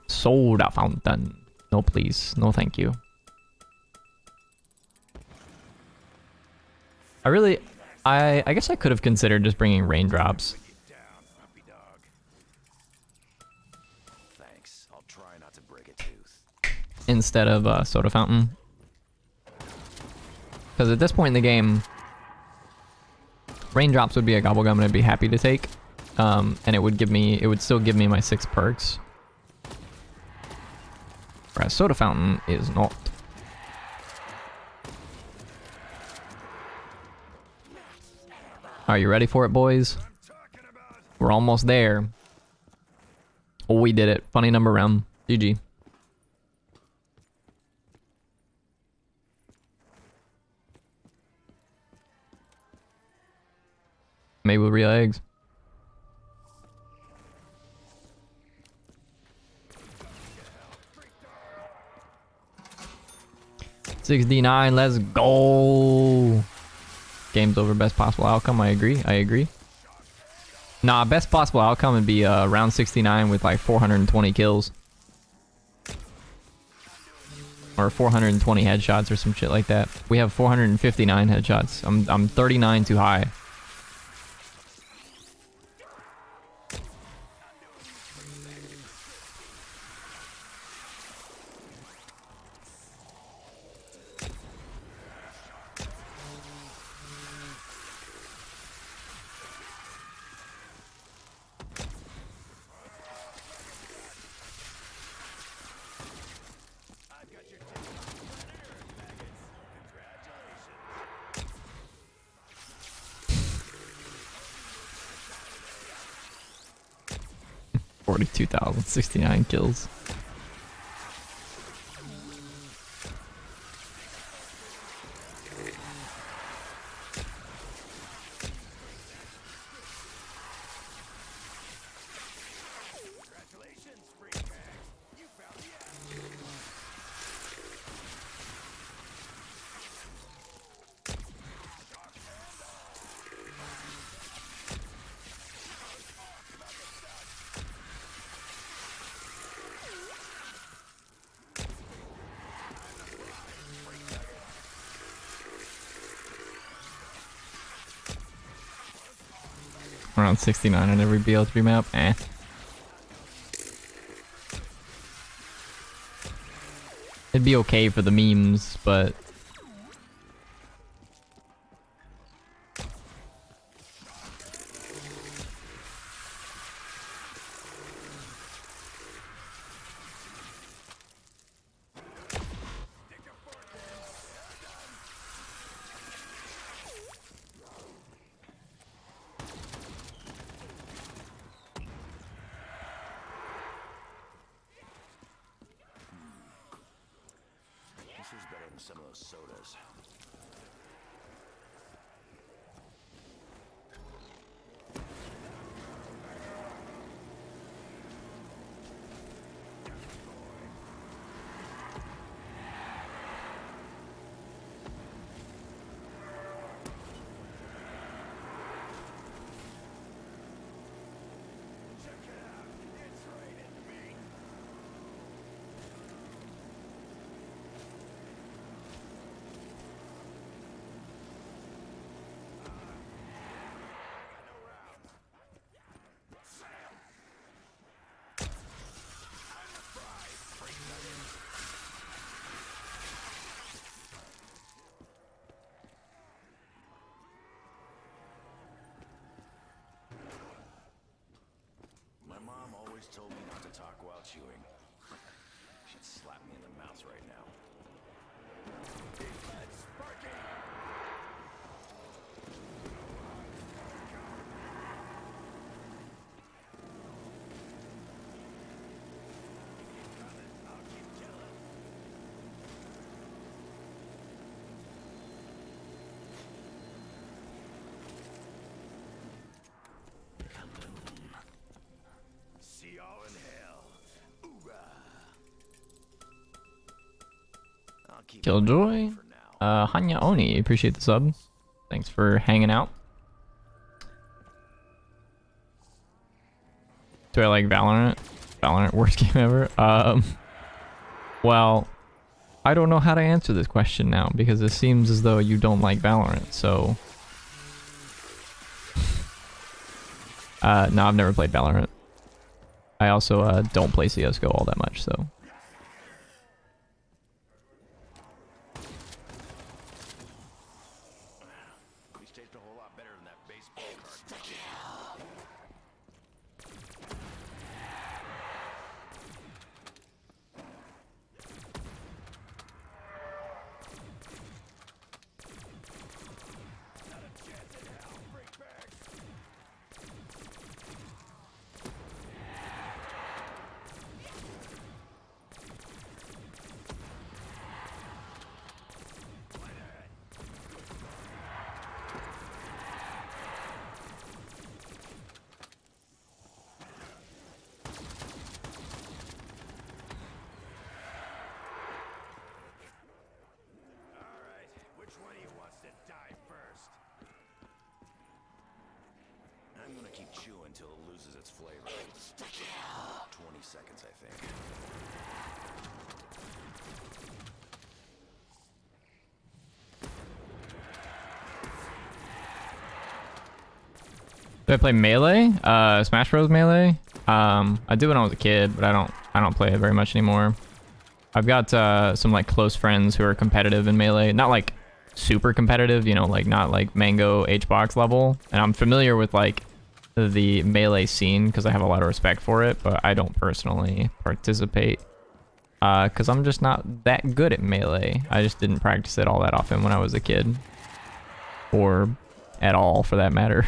Soda fountain. No, please. No, thank you. I guess I could have considered just bringing raindrops. Thanks. I'll try not to break a tooth. Instead of soda fountain. Because at this point in the game, raindrops would be a gobblegum and I'd be happy to take. And it would still give me my 6 perks. Whereas soda fountain is not. Are you ready for it, boys? We're almost there. Oh, we did it. Funny number round. GG. Maybe with real eggs. $69, let's go. Game's over, best possible outcome. I agree. Nah, best possible outcome would be round 69 with like 420 kills. Or 420 headshots or some shit like that. We have 459 headshots. I'm 39 too high. 42,069 kills. Around 69 on every BL3 map. Eh. It'd be okay for the memes, but This is better than some of those sodas. My mom always told me not to talk while chewing. She'd slap me in the mouth right now. Defense, Perky! I'll keep killing. See y'all in hell. Oorah. I'll keep Killjoy. for now. Hanya Oni, appreciate the sub. Thanks for hanging out. Do I like Valorant? Valorant, worst game ever? Well, I don't know how to answer this question now because it seems as though you don't like Valorant, so... no, I've never played Valorant. I also don't play CSGO all that much, so... These taste a whole lot better than that baseball card. Not a chance in hell, freakbags. Alright, which one of you wants to die first? I'm gonna keep chewing till it loses its flavor. 20 seconds, I think. Do I play Melee? Smash Bros. Melee? I did when I was a kid, but I don't play it very much anymore. I've got some like close friends who are competitive in Melee. Not like super competitive, you know, like not like Mango HBox level. And I'm familiar with like the Melee scene because I have a lot of respect for it, but I don't personally participate because I'm just not that good at Melee. I just didn't practice it all that often when I was a kid, or at all for that matter.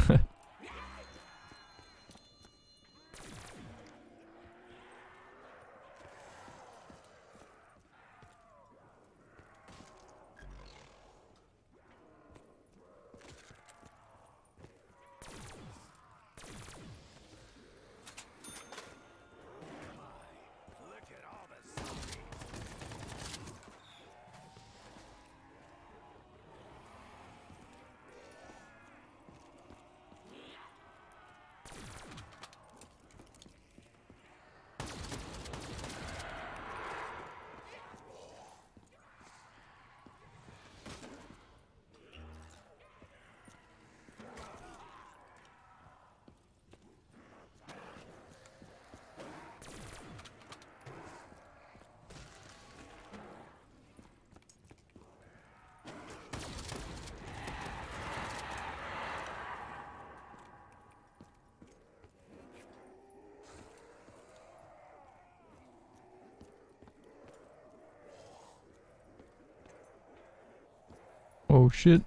Oh shit.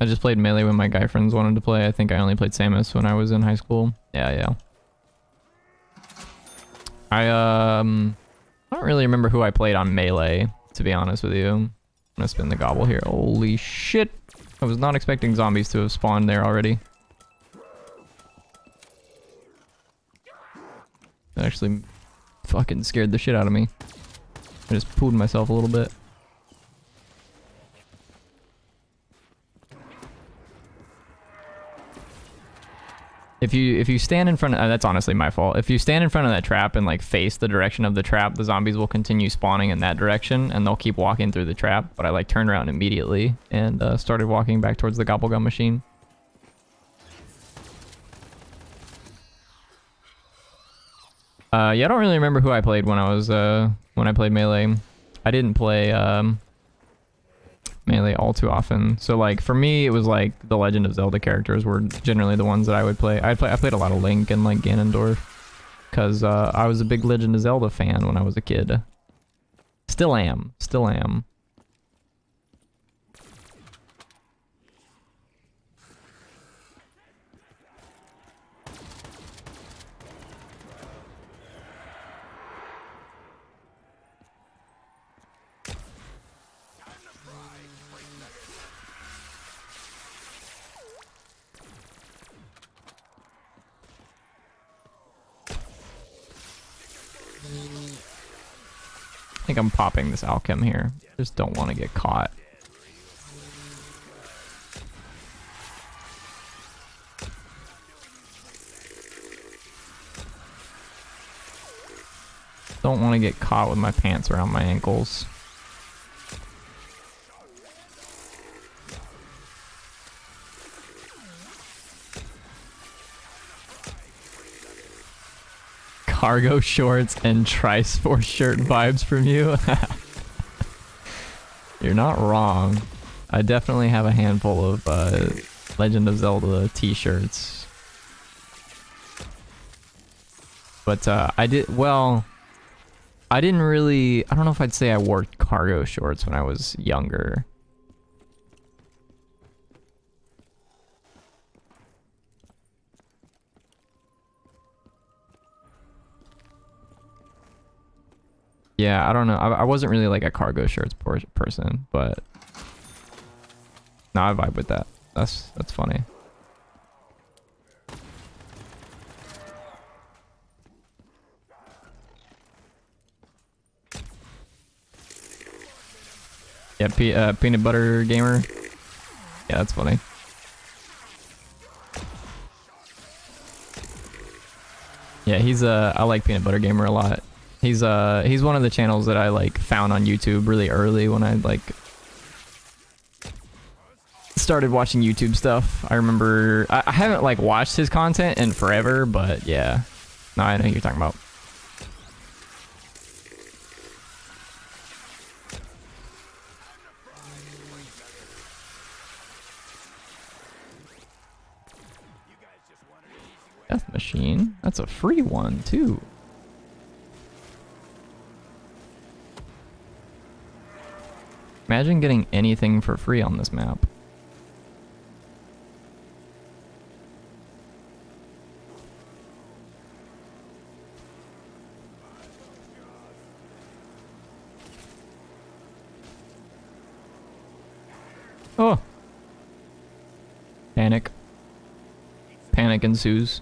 I just played Melee when my guy friends wanted to play. I think I only played Samus when I was in high school. Yeah. I don't really remember who I played on Melee, to be honest with you. I'm gonna spin the gobble here. Holy shit. I was not expecting zombies to have spawned there already. That actually fucking scared the shit out of me. I just pooed myself a little bit. If you stand in front of, that's honestly my fault. If you stand in front of that trap and like face the direction of the trap, the zombies will continue spawning in that direction and they'll keep walking through the trap. But I like turned around immediately and started walking back towards the gobblegum machine. Yeah, I don't really remember who I played when I played Melee. I didn't play Melee all too often. So like for me, it was like the Legend of Zelda characters were generally the ones that I would play. I played a lot of Link and like Ganondorf because I was a big Legend of Zelda fan when I was a kid. Still am. I think I'm popping this alchem here. Just don't want to get caught. Don't want to get caught with my pants around my ankles. Cargo shorts and Trisport shirt vibes from you. You're not wrong. I definitely have a handful of Legend of Zelda t-shirts. But I didn't really, I don't know if I'd say I wore cargo shorts when I was younger. Yeah, I don't know. I wasn't really like a cargo shirts person, but no, I vibe with that. That's funny. Yeah, peanut butter gamer. Yeah, that's funny. Yeah, he's I like peanut butter gamer a lot. He's one of the channels that I like found on YouTube really early when I like started watching YouTube stuff. I remember I haven't like watched his content in forever, but yeah. No, I know who you're talking about. Death machine. That's a free one too. Imagine getting anything for free on this map. Oh! Panic. Panic ensues.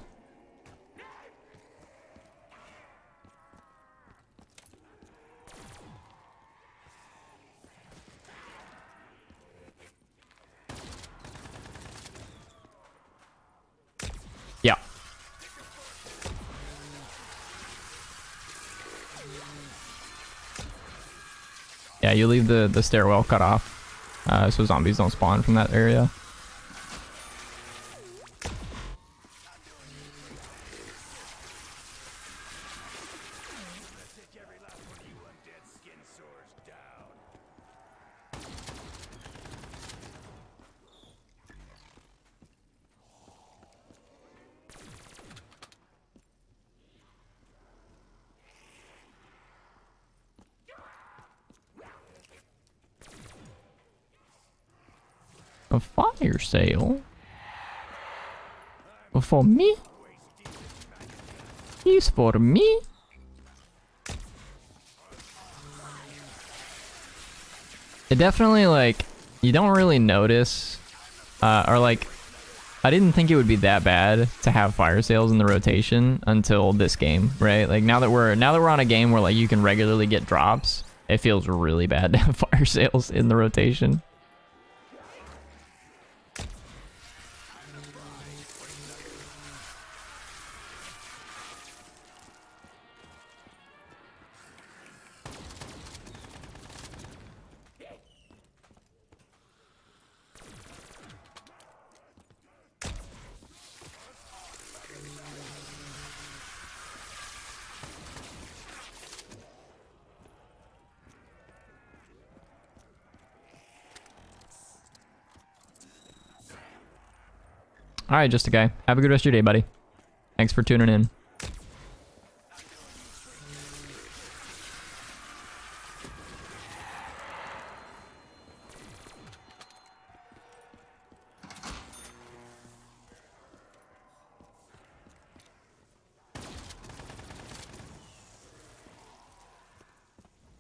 Yeah. Yeah, you leave the stairwell cut off, so zombies don't spawn from that area. A fire sale? For me? It's for me? It definitely, like, you don't really notice, or like, I didn't think it would be that bad to have fire sales in the rotation until this game, right? Like now that we're on a game where like you can regularly get drops, it feels really bad to have fire sales in the rotation. All right, just a guy. Have a good rest of your day, buddy. Thanks for tuning in.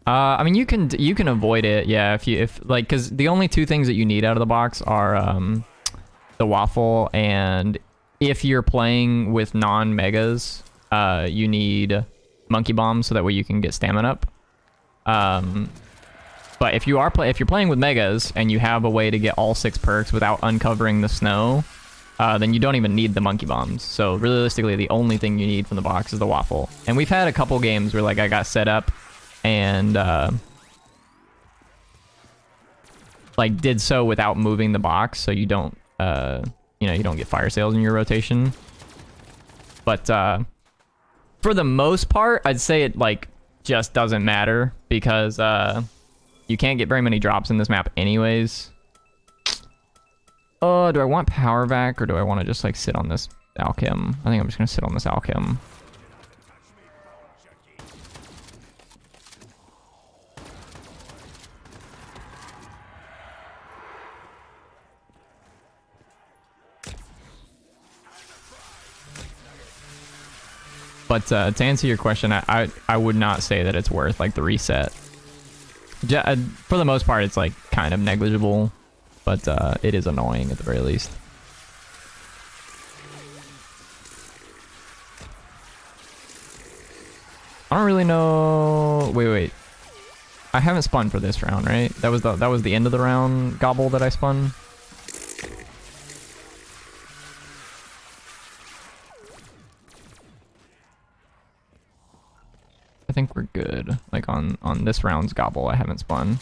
I mean, you can avoid it, yeah. If like, because the only two things that you need out of the box are the waffle, and if you're playing with non-megas, you need monkey bombs so that way you can get stamina up. But if you're playing with megas and you have a way to get all 6 perks without uncovering the snow, then you don't even need the monkey bombs. So realistically, the only thing you need from the box is the waffle. And we've had a couple games where like I got set up and like did so without moving the box, so you don't you know, you don't get fire sales in your rotation. But for the most part, I'd say it like just doesn't matter because you can't get very many drops in this map anyways. Oh, do I want power back or do I want to just like sit on this alchem? I think I'm just gonna sit on this alchem. But to answer your question, I would not say that it's worth like the reset. For the most part, it's like kind of negligible, but it is annoying at the very least. I don't really know. Wait. I haven't spun for this round, right? That was the end of the round gobble that I spun. I think we're good. Like on this round's gobble, I haven't spun.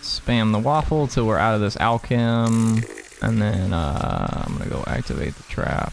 Spam the waffle till we're out of this alchem, and then I'm gonna go activate the trap.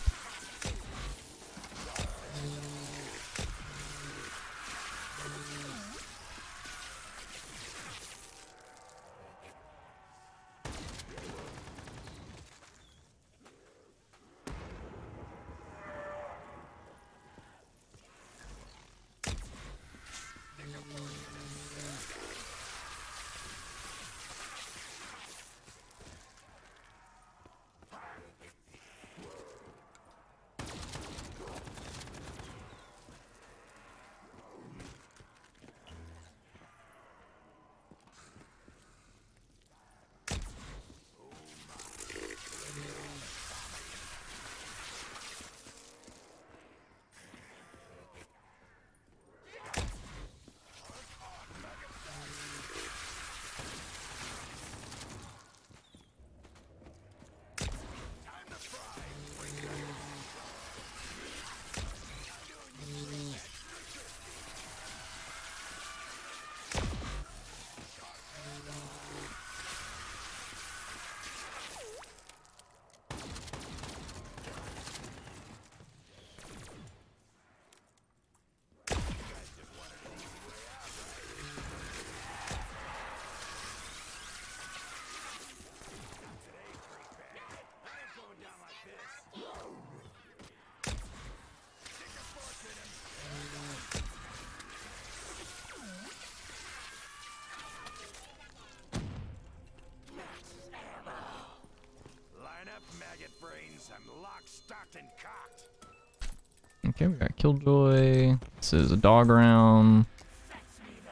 Okay, we got Killjoy. This is a dog round.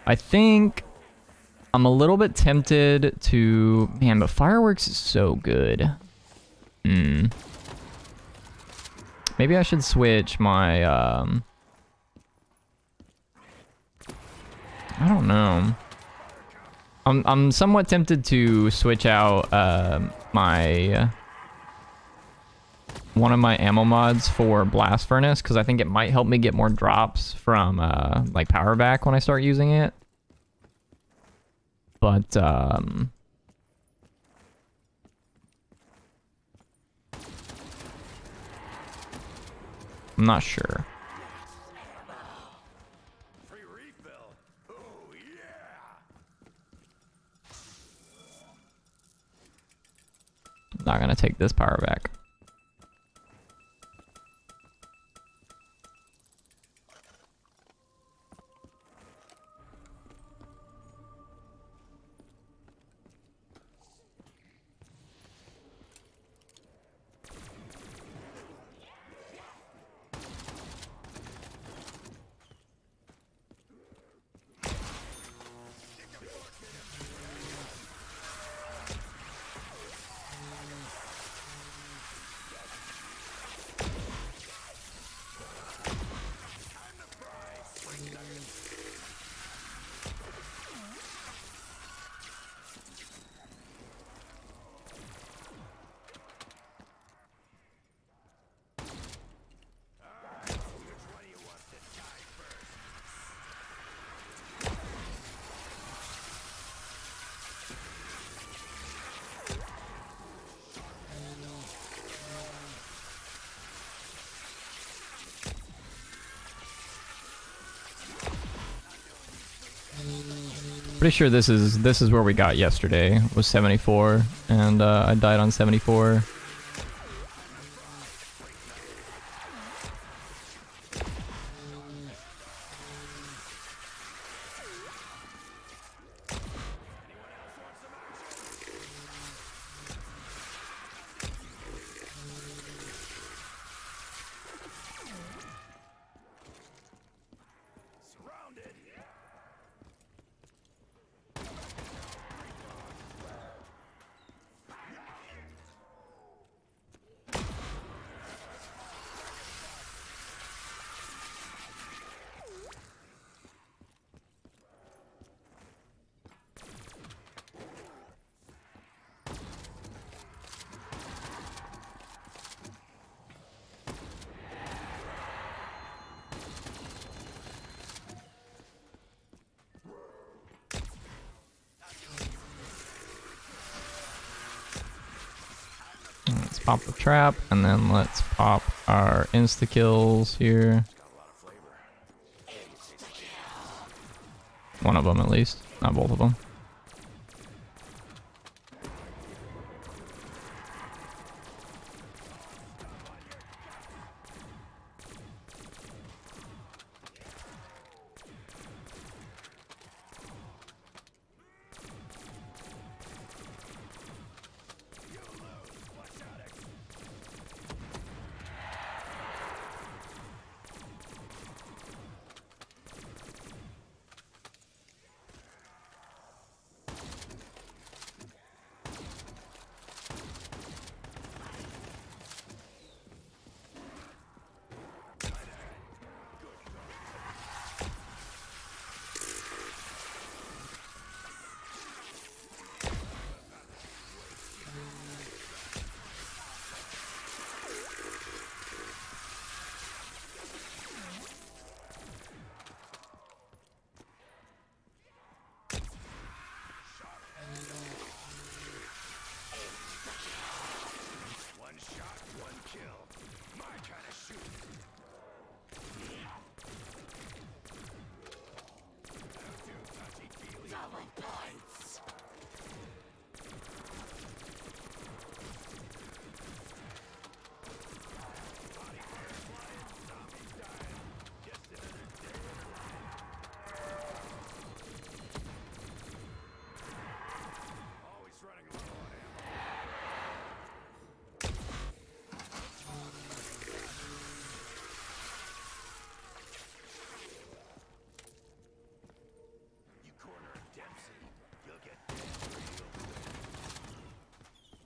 I think I'm a little bit tempted to... Man, but Fireworks is so good. Maybe I should switch my... I don't know. I'm somewhat tempted to switch out my... one of my ammo mods for Blast Furnace, because I think it might help me get more drops from like power back when I start using it. But I'm not sure. Free refill. Oh yeah. Not gonna take this power back. Pretty sure this is where we got yesterday, was 74, and I died on 74. Let's pop the trap, and then let's pop our insta-kills here. One of them at least, not both of them.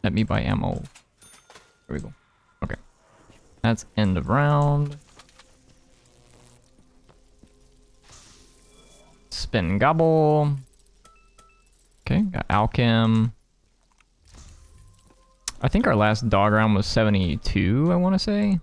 Let me buy ammo. There we go. Okay. That's end of round. Spin gobble. Okay, got Alchem. I think our last dog round was 72, I want to say.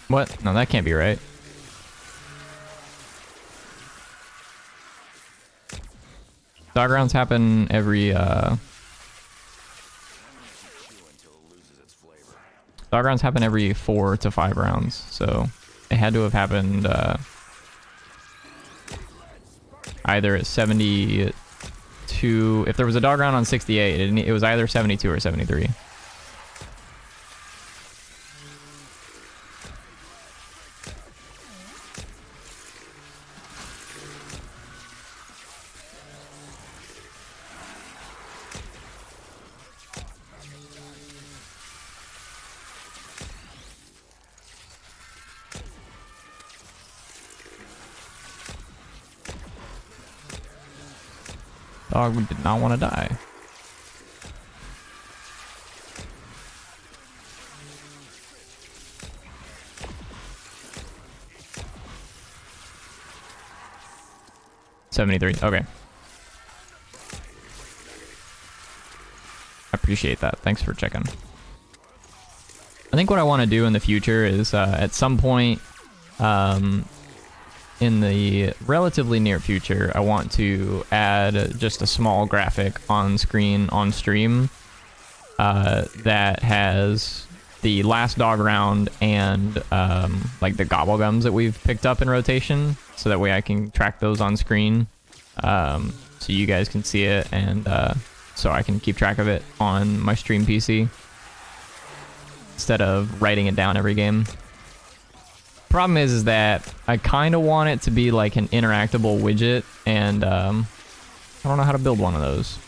What? No, that can't be right. Dog rounds happen every, Dog rounds happen every 4 to 5 rounds, so it had to have happened, either at 72... If there was a dog round on 68, it was either 72 or 73. Dog did not want to die. $73. Okay. I appreciate that. Thanks for checking. I think what I want to do in the future is at some point in the relatively near future, I want to add just a small graphic on screen on stream that has the last dog round and like the gobble gums that we've picked up in rotation, so that way I can track those on screen, so you guys can see it, and so I can keep track of it on my stream PC instead of writing it down every game. Problem is that I kind of want it to be like an interactable widget, and I don't know how to build one of those.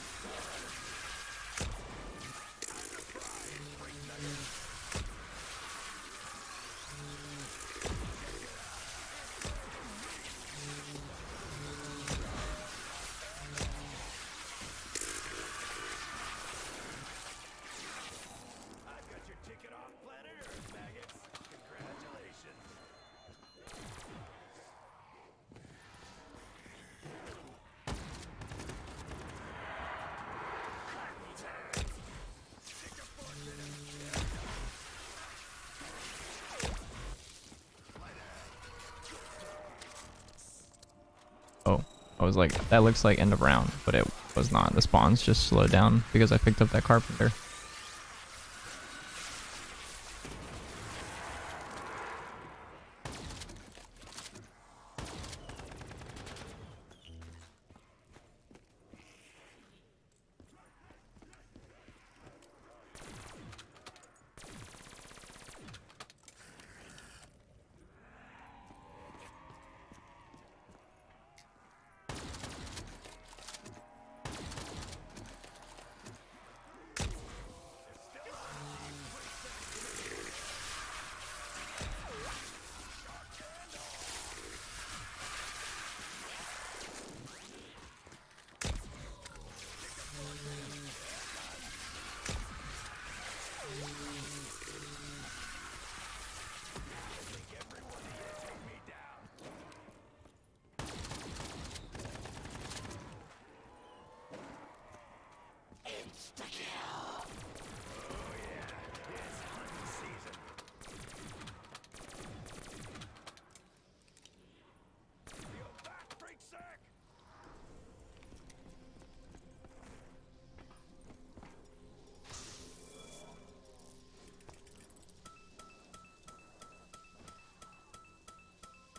Oh, I was like, that looks like end of round, but it was not. The spawns just slowed down because I picked up that carpenter.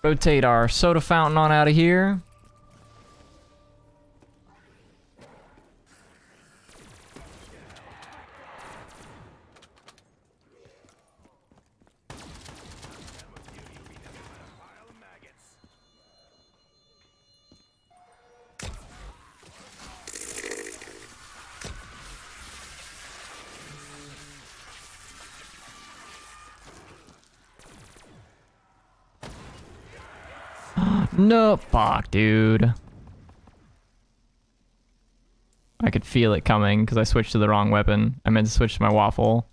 Rotate our soda fountain on out of here. No, fuck, dude. I could feel it coming because I switched to the wrong weapon. I meant to switch to my waffle.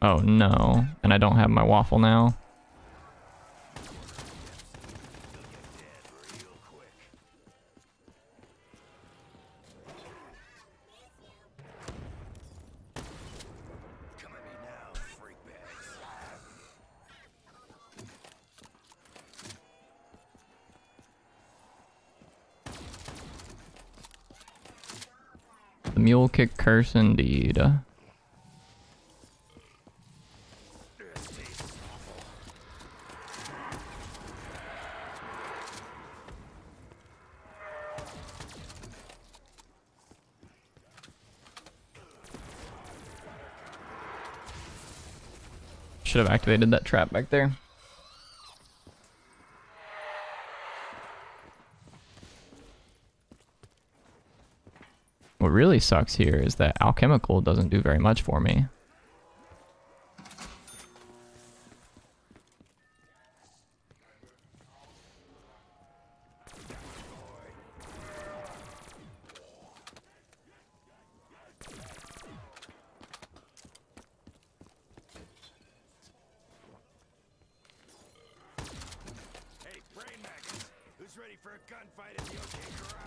Oh no, and I don't have my waffle now. The mule kick curse indeed. Should have activated that trap back there. What really sucks here is that alchemical doesn't do very much for me. Hey, brain maggots! Who's ready for a gunfight at the OK Corral?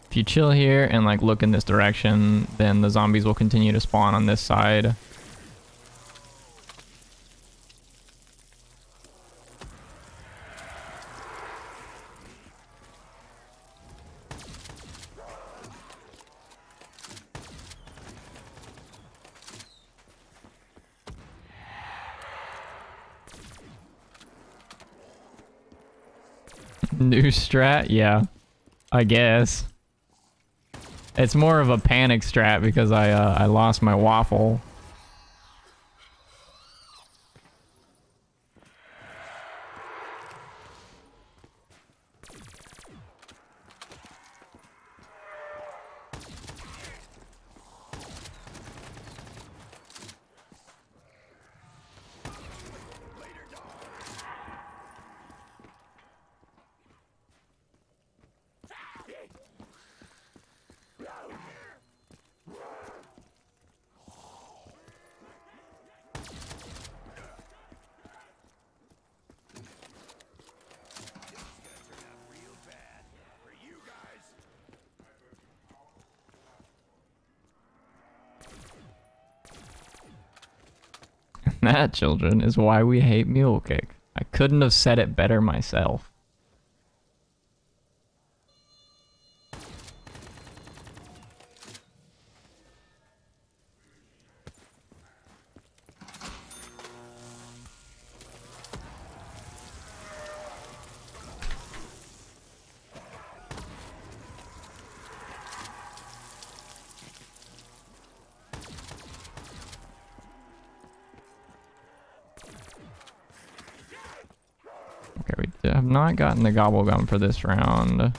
If you chill here and like look in this direction, then the zombies will continue to spawn on this side. New strat? Yeah, I guess. It's more of a panic strat because I lost my waffle. That, children, is why we hate Mule Kick. I couldn't have said it better myself. Okay, we have not gotten the gobble gum for this round.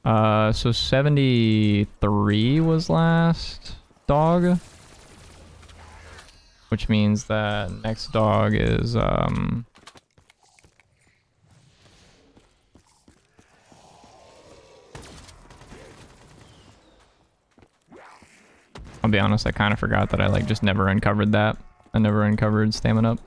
So 73 was last dog. Which means that next dog is, I'll be honest, I kind of forgot that I like just never uncovered that. I never uncovered stamina up.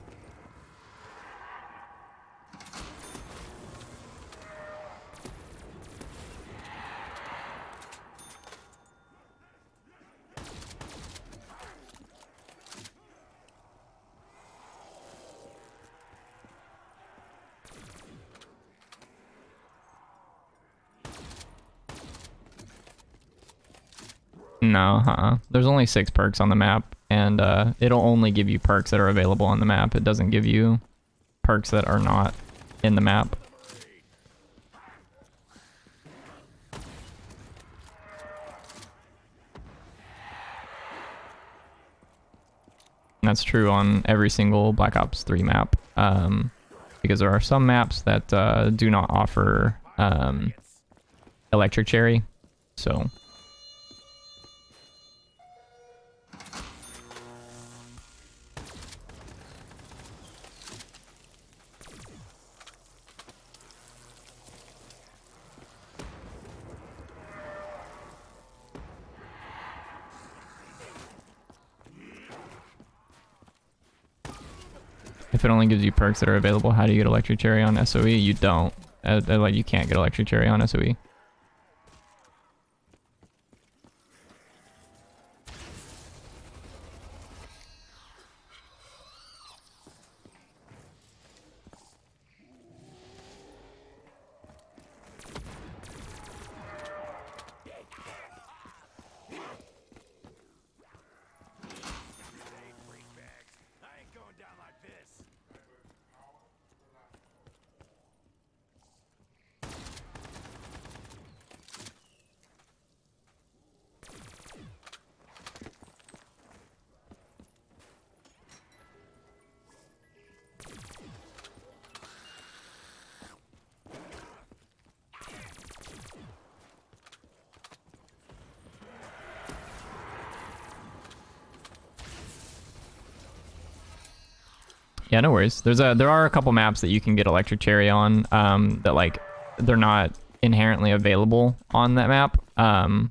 No, there's only 6 perks on the map, and it'll only give you perks that are available on the map. It doesn't give you perks that are not in the map. And that's true on every single Black Ops 3 map, because there are some maps that do not offer electric cherry, so... If it only gives you perks that are available, how do you get electric cherry on SOE? You don't. Like, you can't get electric cherry on SOE. Yeah, no worries. There are a couple maps that you can get electric cherry on, that like they're not inherently available on that map. For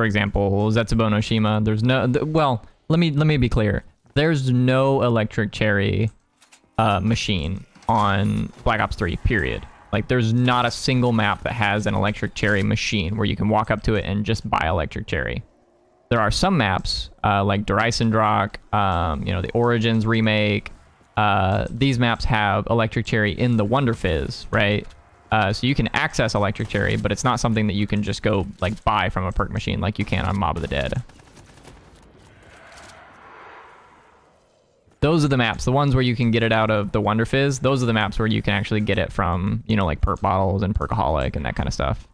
example, Zetsubo no Shima. There's no well, let me be clear. There's no electric cherry machine on Black Ops 3, period. Like, there's not a single map that has an electric cherry machine where you can walk up to it and just buy electric cherry. There are some maps, like Dreisendrach, you know, the Origins remake. These maps have electric cherry in the Wonder Fizz, right? So you can access electric cherry, but it's not something that you can just go, like, buy from a perk machine like you can on Mob of the Dead. Those are the maps, the ones where you can get it out of the Wonder Fizz. Those are the maps where you can actually get it from, you know, like perk bottles and Perkaholic and that kind of stuff.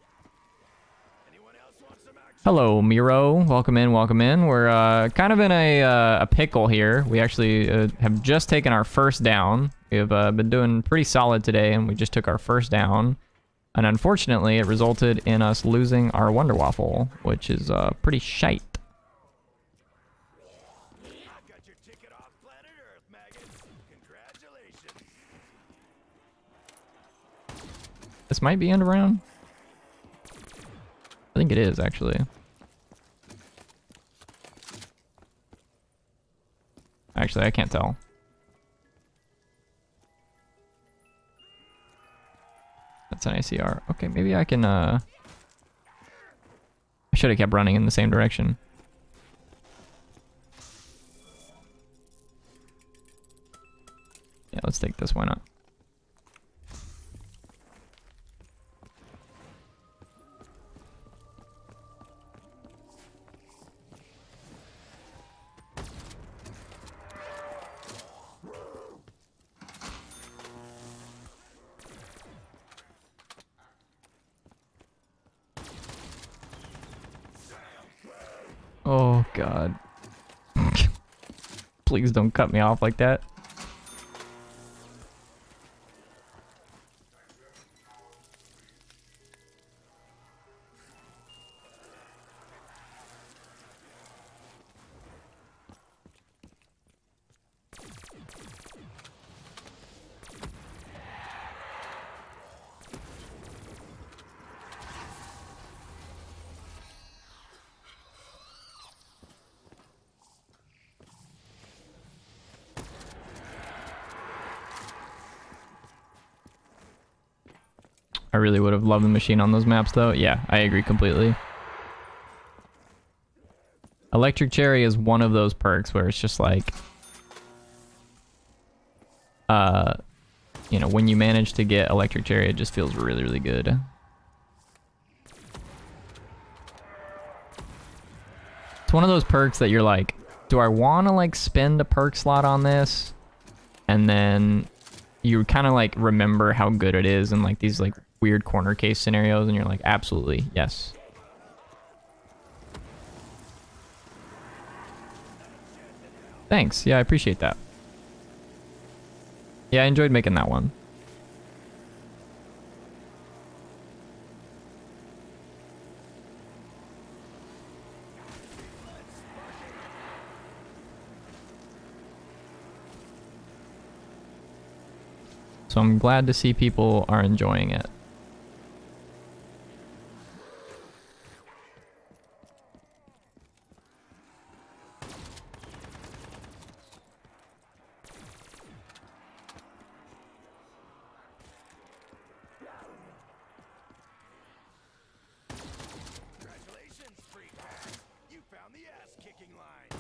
Hello, Miro. Welcome in, welcome in. We're kind of in a pickle here. We actually have just taken our first down. We've been doing pretty solid today, and we just took our first down. And unfortunately, it resulted in us losing our Wonder Waffle, which is pretty shite. This might be end around. I think it is, actually. Actually, I can't tell. That's an ACR. Okay, maybe I can, I should have kept running in the same direction. Yeah, let's take this, why not? Oh, God. Please don't cut me off like that. I really would have loved the machine on those maps, though. Yeah, I agree completely. Electric Cherry is one of those perks where it's just like... you know, when you manage to get Electric Cherry, it just feels really, really good. It's one of those perks that you're like, do I want to like spend a perk slot on this? And then you kind of like remember how good it is in like these like weird corner case scenarios, and you're like, absolutely, yes. Thanks. Yeah, I appreciate that. Yeah, I enjoyed making that one. So I'm glad to see people are enjoying it. Congratulations, freak. You found the ass-kicking line.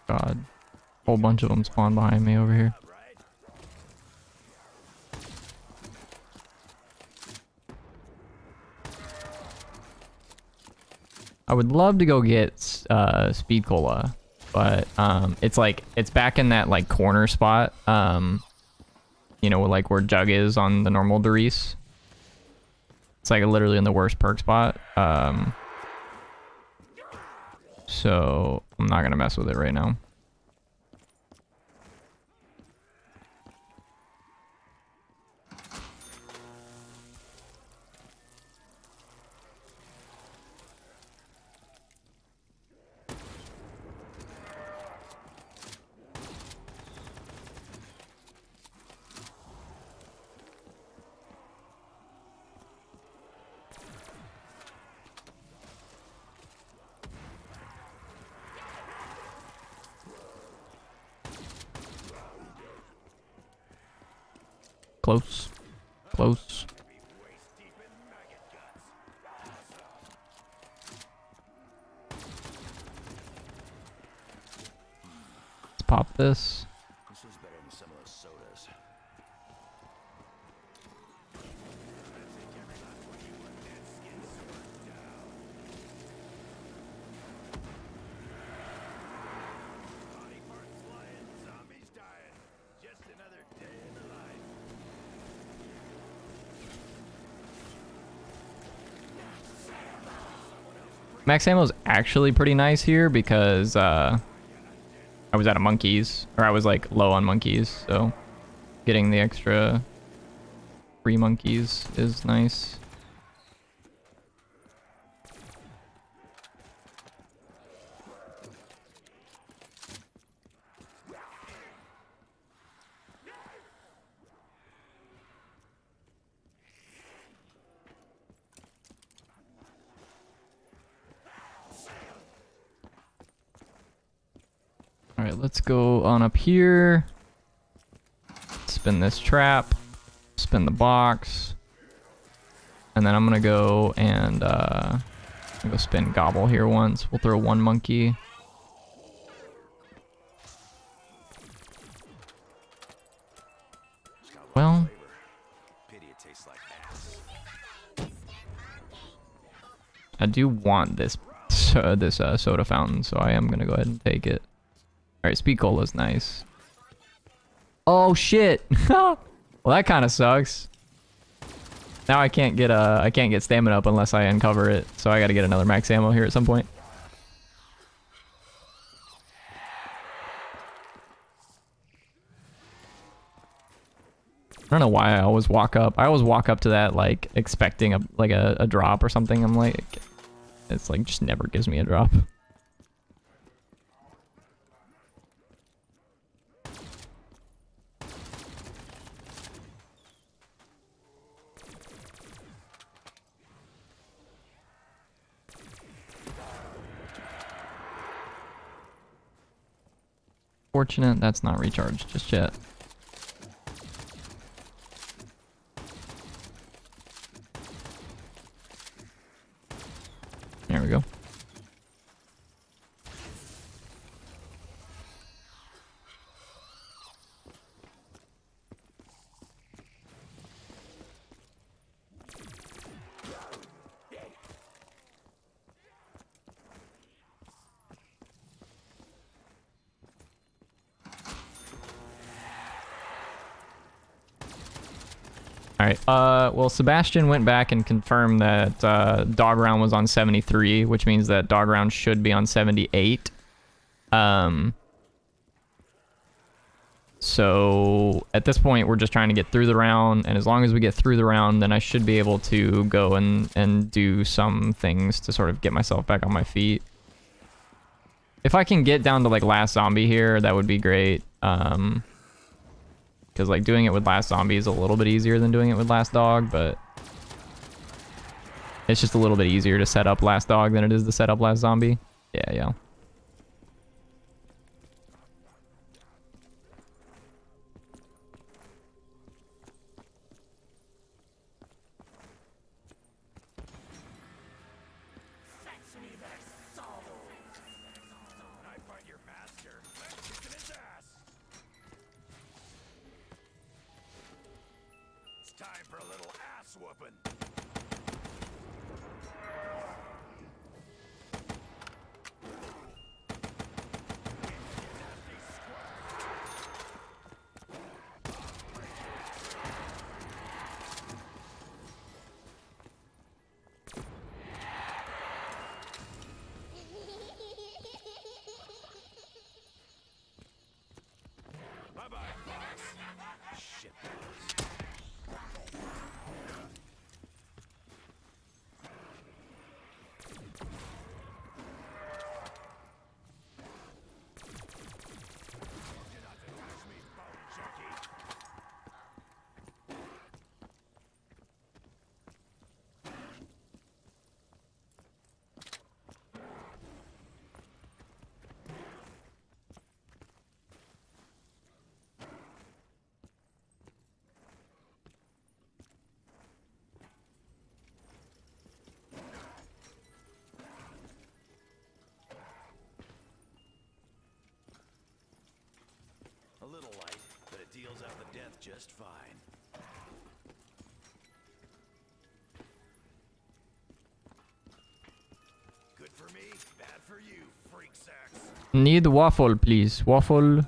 God. Whole bunch of them spawn behind me over here. I would love to go get Speed Cola, but it's like it's back in that like corner spot, you know, like where Jug is on the normal Doris. It's like literally in the worst perk spot. So I'm not gonna mess with it right now. Close. Close. Let's pop this. This is better than some of those sodas. Body parts flying, zombies dying. Just another day in the life. Max ammo is actually pretty nice here because I was out of monkeys, or I was like low on monkeys, so getting the extra free monkeys is nice. All right, let's go on up here. Spin this trap. Spin the box. And then I'm gonna go and go spin gobble here once. We'll throw one monkey. Well, Pity it tastes like ass. I do want this soda fountain, so I am gonna go ahead and take it. All right, Speed Cola's nice. Oh shit! Well, that kind of sucks. Now I can't get stamina up unless I uncover it, so I got to get another max ammo here at some point. I don't know why I always walk up. I always walk up to that like expecting a drop or something. I'm like, it's like just never gives me a drop. unfortunate. That's not recharged just yet. There we go. Alright, well, Sebastian went back and confirmed that dog round was on 73, which means that dog round should be on 78. So at this point, we're just trying to get through the round, and as long as we get through the round, then I should be able to go and do some things to sort of get myself back on my feet. If I can get down to, like, last zombie here, that would be great. Because, like, doing it with last zombie is a little bit easier than doing it with last dog, but it's just a little bit easier to set up last dog than it is to set up last zombie. Yeah. Time for a little ass whooping. Bye-bye, boss. Shit. A little light, but it deals out the death just fine. Good for me, bad for you, freak sacks. Need waffle, please. Waffle.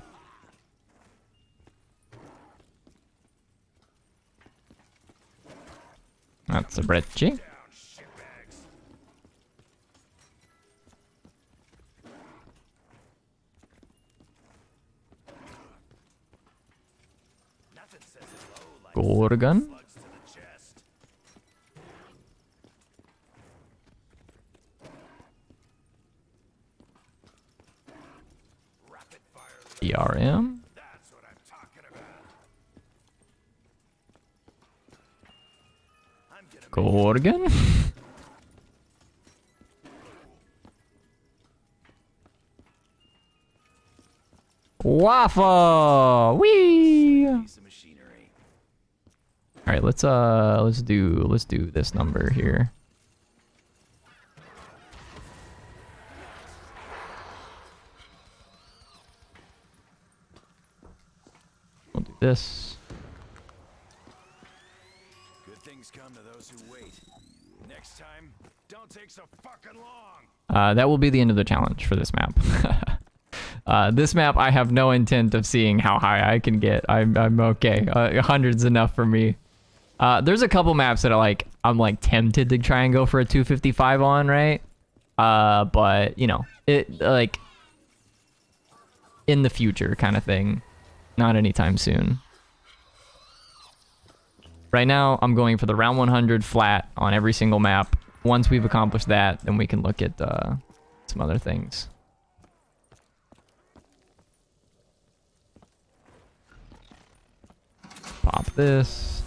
That's a brecci. Gorgon. ERM. That's what I'm talking about. Gorgon. Waffle. Wee. All right, let's do this number here. We'll do this. Good things come to those who wait. Next time, don't take so fucking long. That will be the end of the challenge for this map. This map, I have no intent of seeing how high I can get. I'm okay. 100's enough for me. There's a couple maps that I'm like tempted to try and go for a 255 on, right? But you know, it like in the future kind of thing, not anytime soon. Right now, I'm going for the round 100 flat on every single map. Once we've accomplished that, then we can look at some other things. Pop this.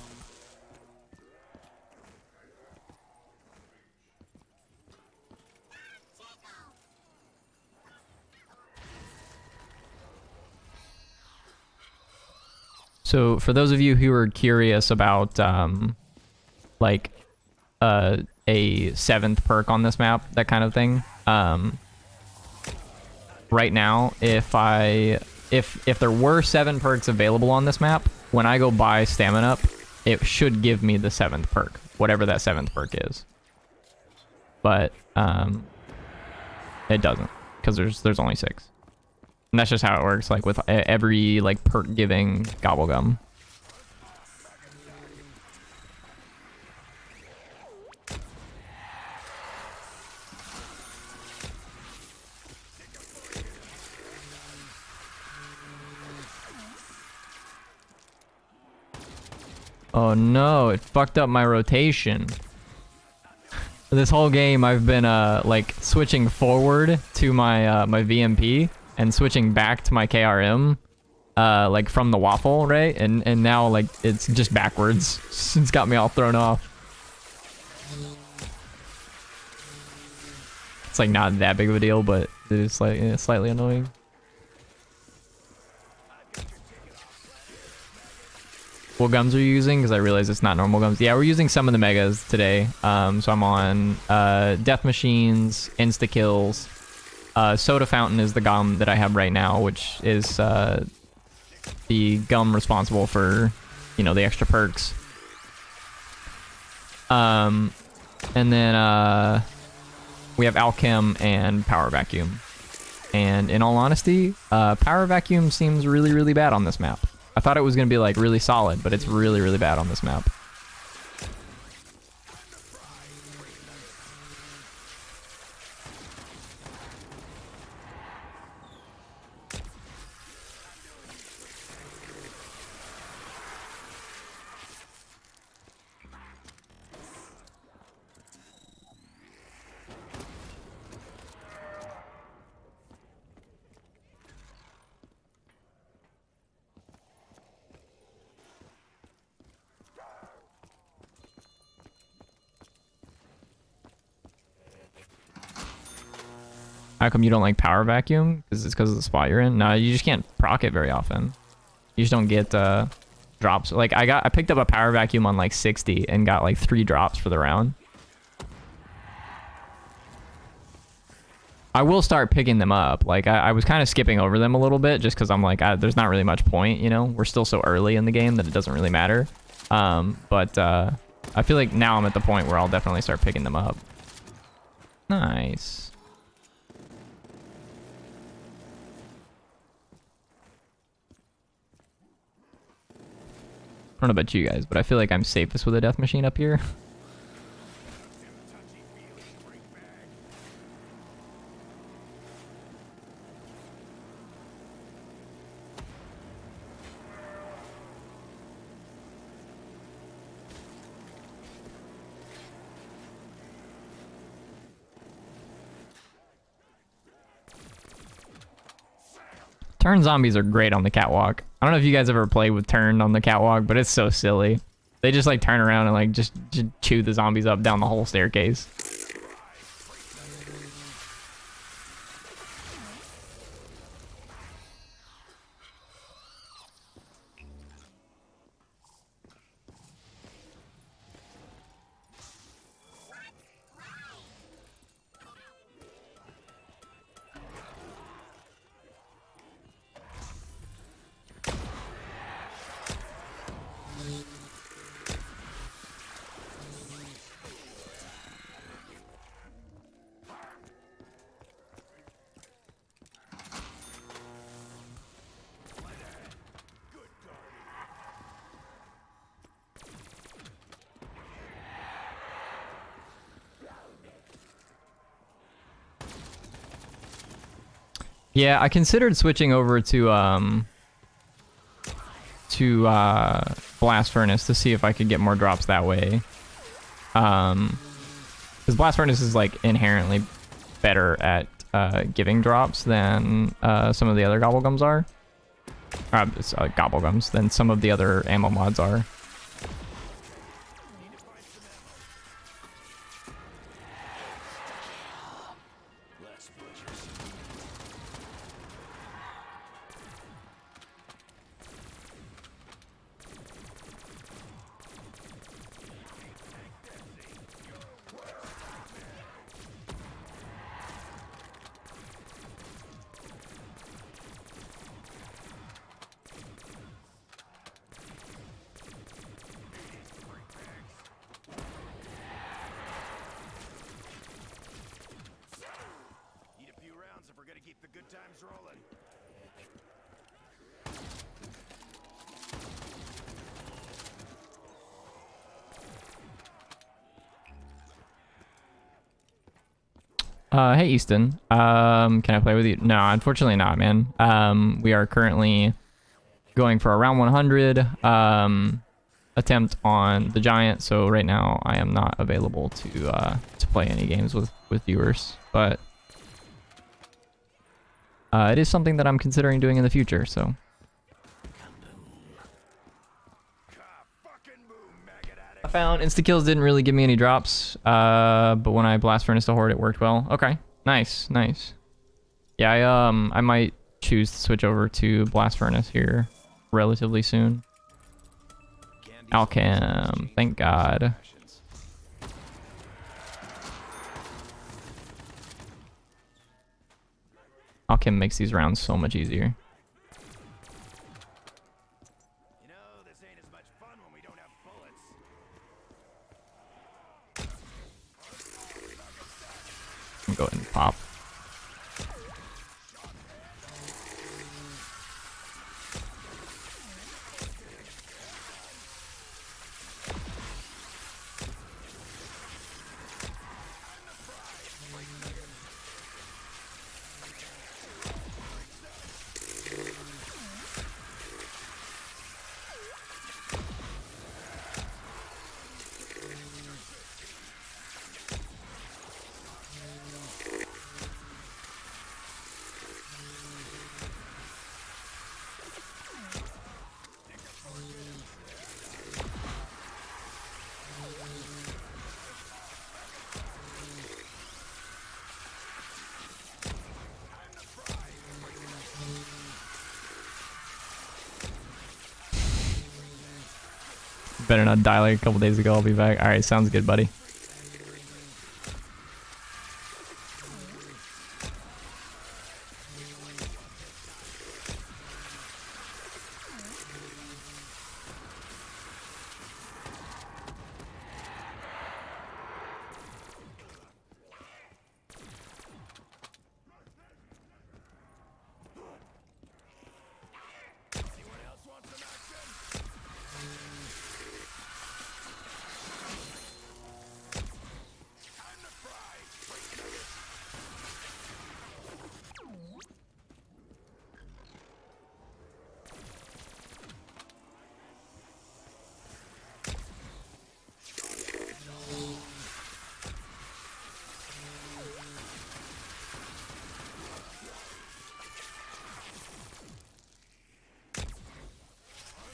So for those of you who are curious about like a 7th perk on this map, that kind of thing, right now, if there were 7 perks available on this map, when I go buy Stamina Up, it should give me the 7th perk, whatever that 7th perk is. But it doesn't, because there's only 6. And that's just how it works, like with every like perk giving gobblegum. Oh no, it fucked up my rotation. This whole game I've been like switching forward to my my VMP and switching back to my KRM like from the waffle, right? And now like it's just backwards. It's got me all thrown off. It's like not that big of a deal, but it is like slightly annoying. What gums are you using? Because I realize it's not normal gums. Yeah, we're using some of the megas today. So I'm on Death Machines, Insta Kills. Soda Fountain is the gum that I have right now, which is the gum responsible for, you know, the extra perks. And then we have Alchem and Power Vacuum. And in all honesty, Power Vacuum seems really, really bad on this map. I thought it was going to be like really solid, but it's really, really bad on this map. How come you don't like Power Vacuum? Because it's because of the spot you're in? No, you just can't proc it very often. You just don't get drops. Like I picked up a Power Vacuum on like 60 and got like 3 drops for the round. I will start picking them up. Like I was kind of skipping over them a little bit just because I'm like, there's not really much point, you know? We're still so early in the game that it doesn't really matter. But I feel like now I'm at the point where I'll definitely start picking them up. Nice. I don't know about you guys, but I feel like I'm safest with a death machine up here. Turn zombies are great on the catwalk. I don't know if you guys ever played with turn on the catwalk, but it's so silly. They just like turn around and like just chew the zombies up down the whole staircase. Yeah, I considered switching over to Blast Furnace to see if I could get more drops that way. Because Blast Furnace is like inherently better at giving drops than some of the other Gobblegums are. Gobblegums than some of the other ammo mods are. the good times rolling. Hey Easton. Can I play with you? No, unfortunately not, man. We are currently going for a round 100 attempt on the Giant, so right now I am not available to play any games with viewers, but it is something that I'm considering doing in the future, so. I found insta-kills didn't really give me any drops, but when I blast furnace the horde, it worked well. Okay, nice, nice. Yeah, I might choose to switch over to blast furnace here relatively soon. Alchem, thank God. Alchem makes these rounds so much easier. You know, this ain't as much fun when we don't have bullets. I'm going to pop. Better not die like a couple days ago. I'll be back. All right, sounds good, buddy.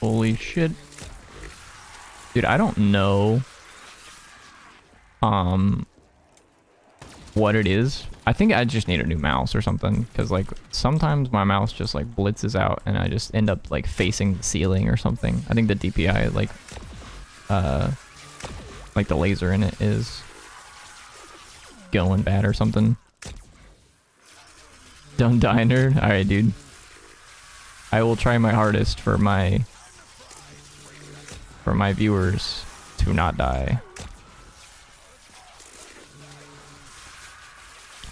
Holy shit. Dude, I don't know what it is. I think I just need a new mouse or something, because like sometimes my mouse just like blitzes out and I just end up like facing the ceiling or something. I think the DPI like the laser in it is going bad or something. Don't die, nerd. All right, dude. I will try my hardest for my viewers to not die.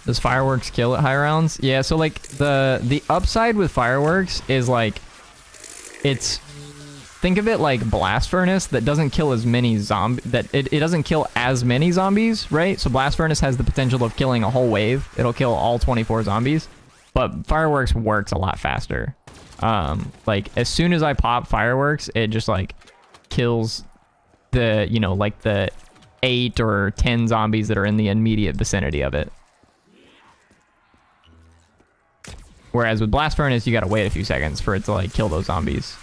Does fireworks kill at high rounds? Yeah, so like the upside with fireworks is like think of it like blast furnace that doesn't kill as many it doesn't kill as many zombies, right? So blast furnace has the potential of killing a whole wave. It'll kill all 24 zombies, but fireworks works a lot faster. Like as soon as I pop fireworks, it just like kills the, you know, like the 8 or 10 zombies that are in the immediate vicinity of it. Whereas with blast furnace, you gotta wait a few seconds for it to like kill those zombies.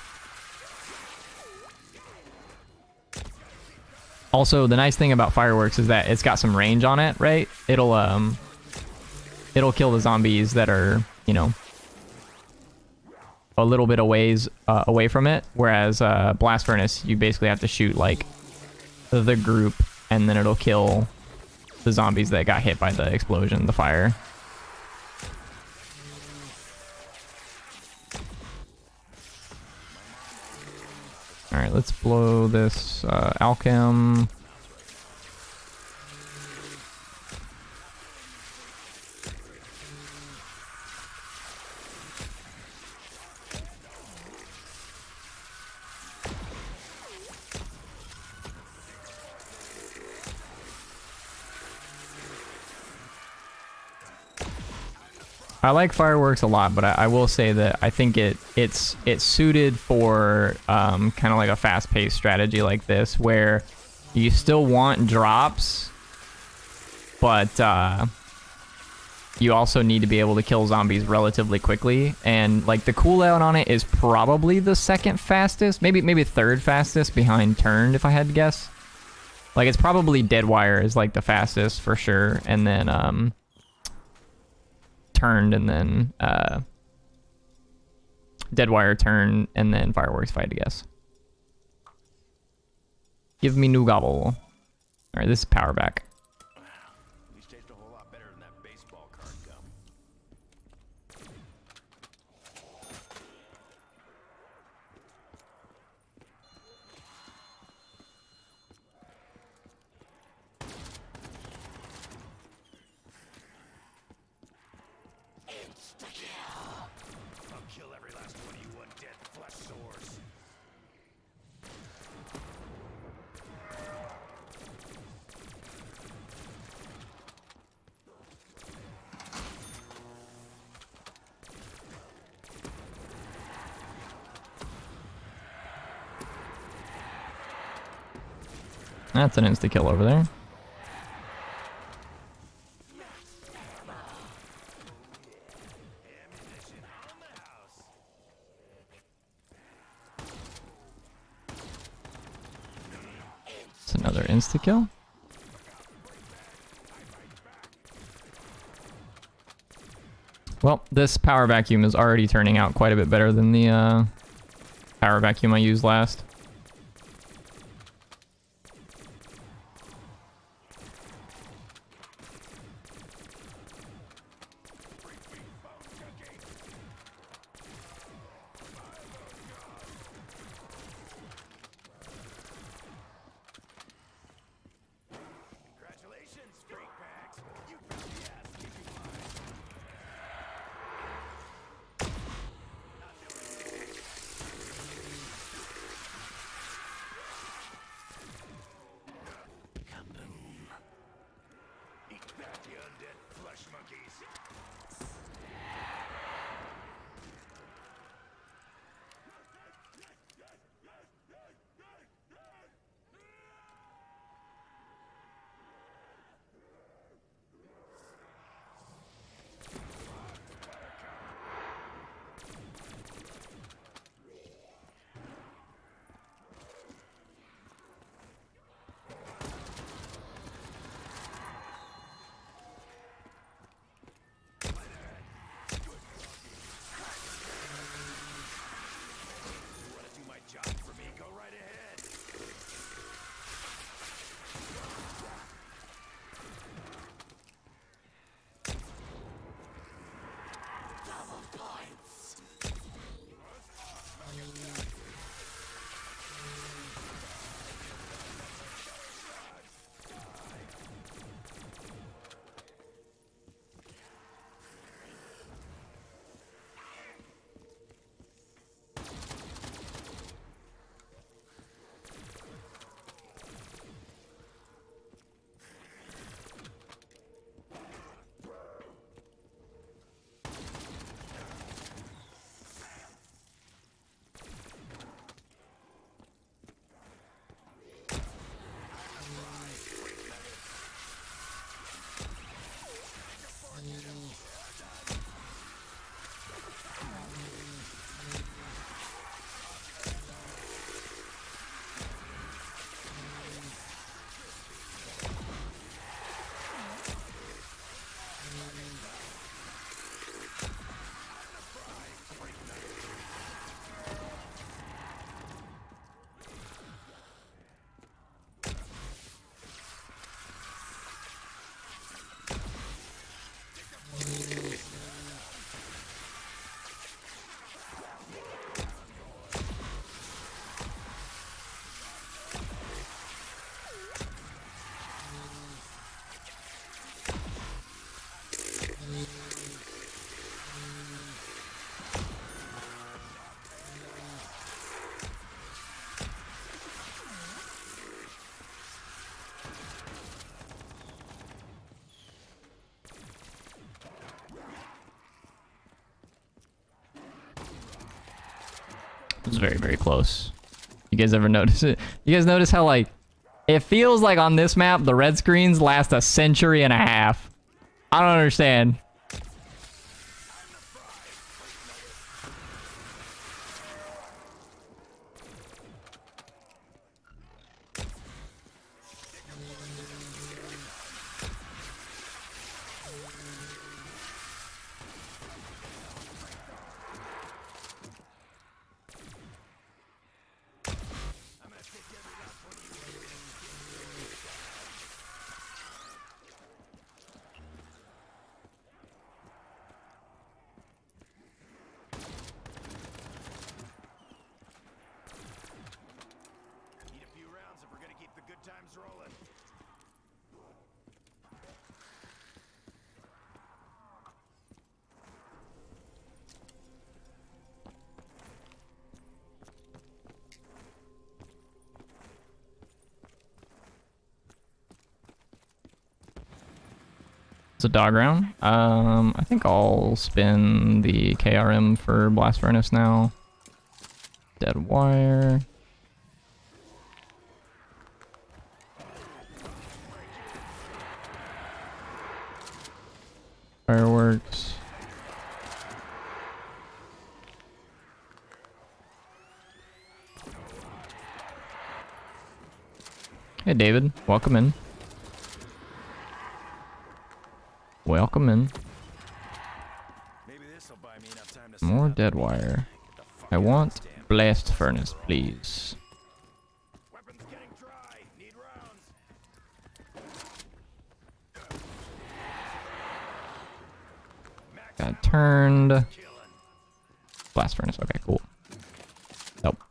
Also, the nice thing about fireworks is that it's got some range on it, right? It'll kill the zombies that are, you know, a little bit away from it. Whereas blast furnace, you basically have to shoot like the group, and then it'll kill the zombies that got hit by the explosion, the fire. All right, let's blow this Alchem. I like fireworks a lot, but I will say that I think it's suited for kind of like a fast-paced strategy like this, where you still want drops, but you also need to be able to kill zombies relatively quickly. And like the cooldown on it is probably the second fastest, maybe third fastest behind turned, if I had to guess. Like it's probably Deadwire is like the fastest for sure, and then turned, and then Deadwire, turn, and then fireworks, if I had to guess. Give me new gobble. All right, this is power back. These taste a whole lot better than that baseball card gum. I'll kill every last one of you undead flesh sores. That's an insta kill over there. Ammunition on the house. It's another insta kill. Well, this power vacuum is already turning out quite a bit better than the power vacuum I used last. Congratulations, freak bags. You got the ass kicking mine. It was very, very close. You guys ever notice it? You guys notice how, like, it feels like on this map, the red screens last a century and a half. I don't understand. Need a few rounds if we're gonna keep the good times rolling. It's a dog round. I think I'll spin the KRM for Blast Furnace now. Dead wire. Fireworks. Hey David, welcome in. Welcome in. Maybe this'll buy me enough time to More dead wire. I want Blast Furnace, please. Weapons getting dry. Need rounds. Got turned. Killing. Blast Furnace, okay, cool. Nope.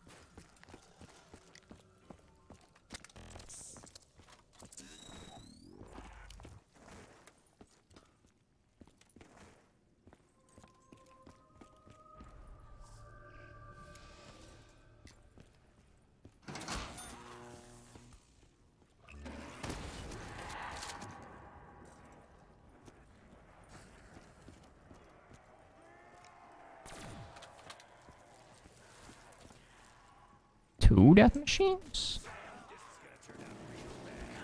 Two death machines?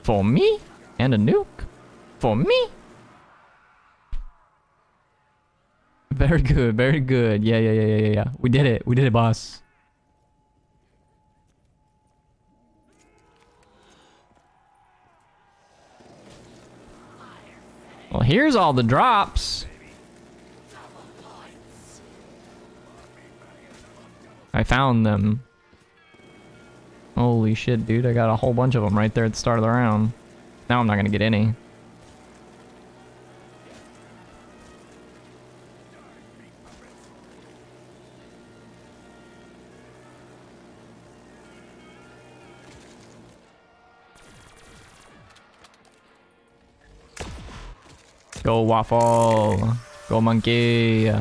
For me? And a nuke? For me? Very good, very good. Yeah. We did it, boss. Well, here's all the drops. I found them. Holy shit, dude. I got a whole bunch of them right there at the start of the round. Now I'm not gonna get any. Go waffle. Go monkey.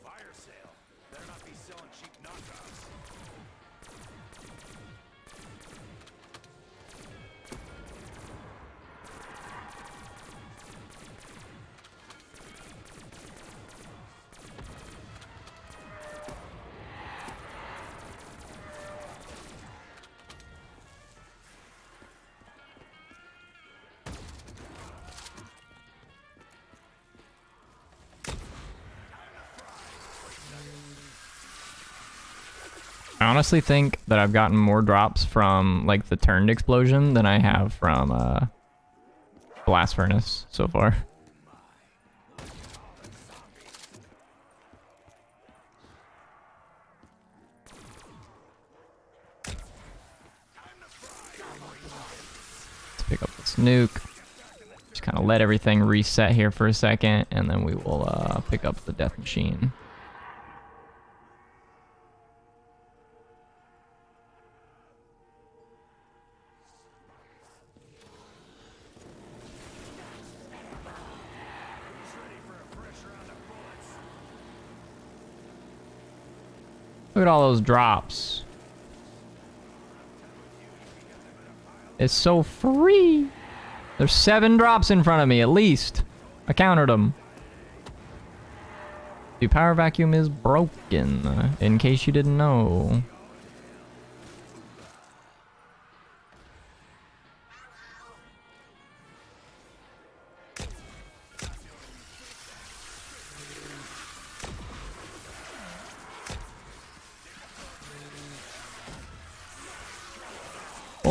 Fire sale. Better not be selling cheap knockoffs. I honestly think that I've gotten more drops from like the turned explosion than I have from Blast Furnace so far. nuke. Just kind of let everything reset here for a second, and then we will pick up the death machine. Look at all those drops. It's so free. There's 7 drops in front of me, at least. I counted them. The power vacuum is broken, in case you didn't know.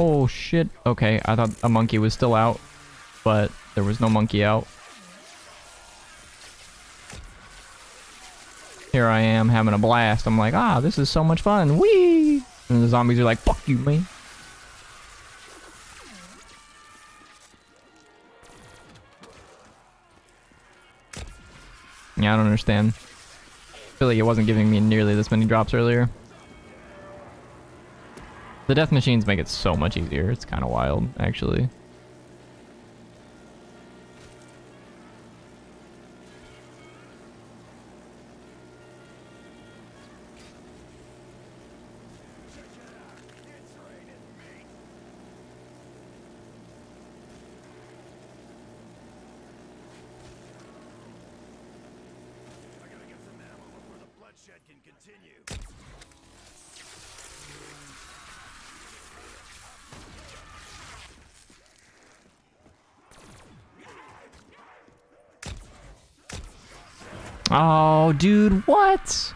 Oh shit. Okay, I thought a monkey was still out, but there was no monkey out. Here I am having a blast. I'm like, ah, this is so much fun. Whee! And the zombies are like, fuck you, man. Yeah, I don't understand. I feel like it wasn't giving me nearly this many drops earlier. The death machines make it so much easier. It's kind of wild, actually. Oh, dude, what?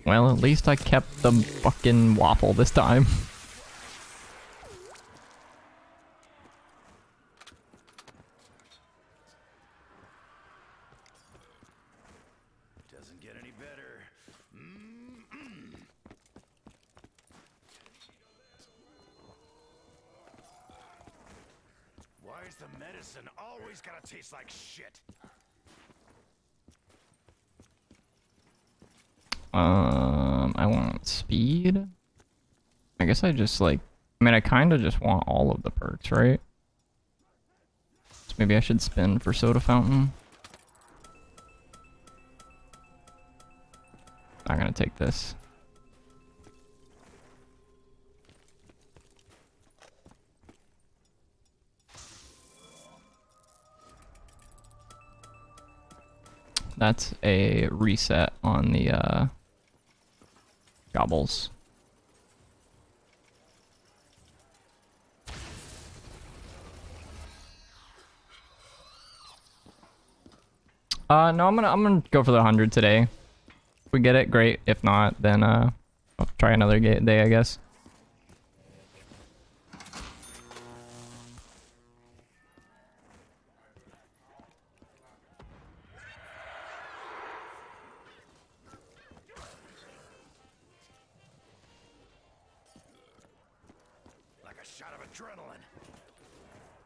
Well, at least I kept the fucking waffle this time. Doesn't get any better. Why is the medicine always gotta taste like shit? I want speed. I guess I just like, I mean, I kind of just want all of the perks, right? So maybe I should spin for soda fountain. Not gonna take this. That's a reset on the gobbles. No, I'm gonna go for the 100 today. If we get it, great. If not, then I'll try another day, I guess.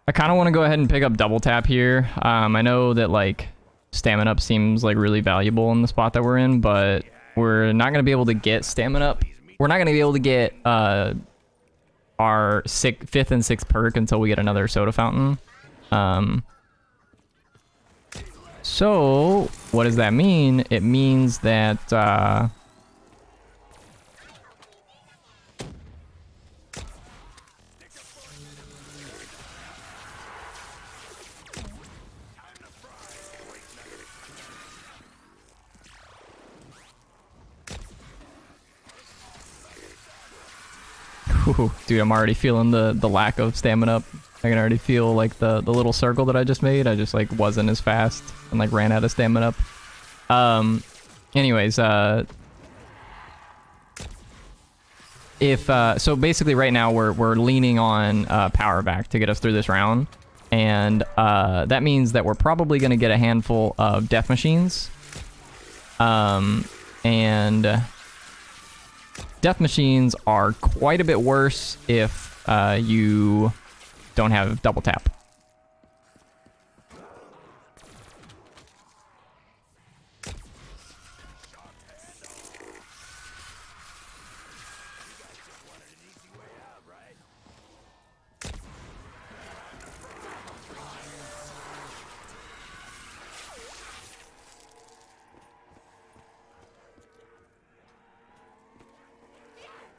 I kind of want to go ahead and pick up double tap here. I know that like stamina up seems like really valuable in the spot that we're in, but we're not going to be able to get stamina up. We're not going to be able to get our 5th and 6th perk until we get another soda fountain. So what does that mean? It means that Ooh, dude, I'm already feeling the lack of stamina up. I can already feel like the little circle that I just made. I just like wasn't as fast and like ran out of stamina up. Anyways, so basically right now we're leaning on power back to get us through this round, and that means that we're probably gonna get a handful of death machines. And death machines are quite a bit worse if you don't have double tap.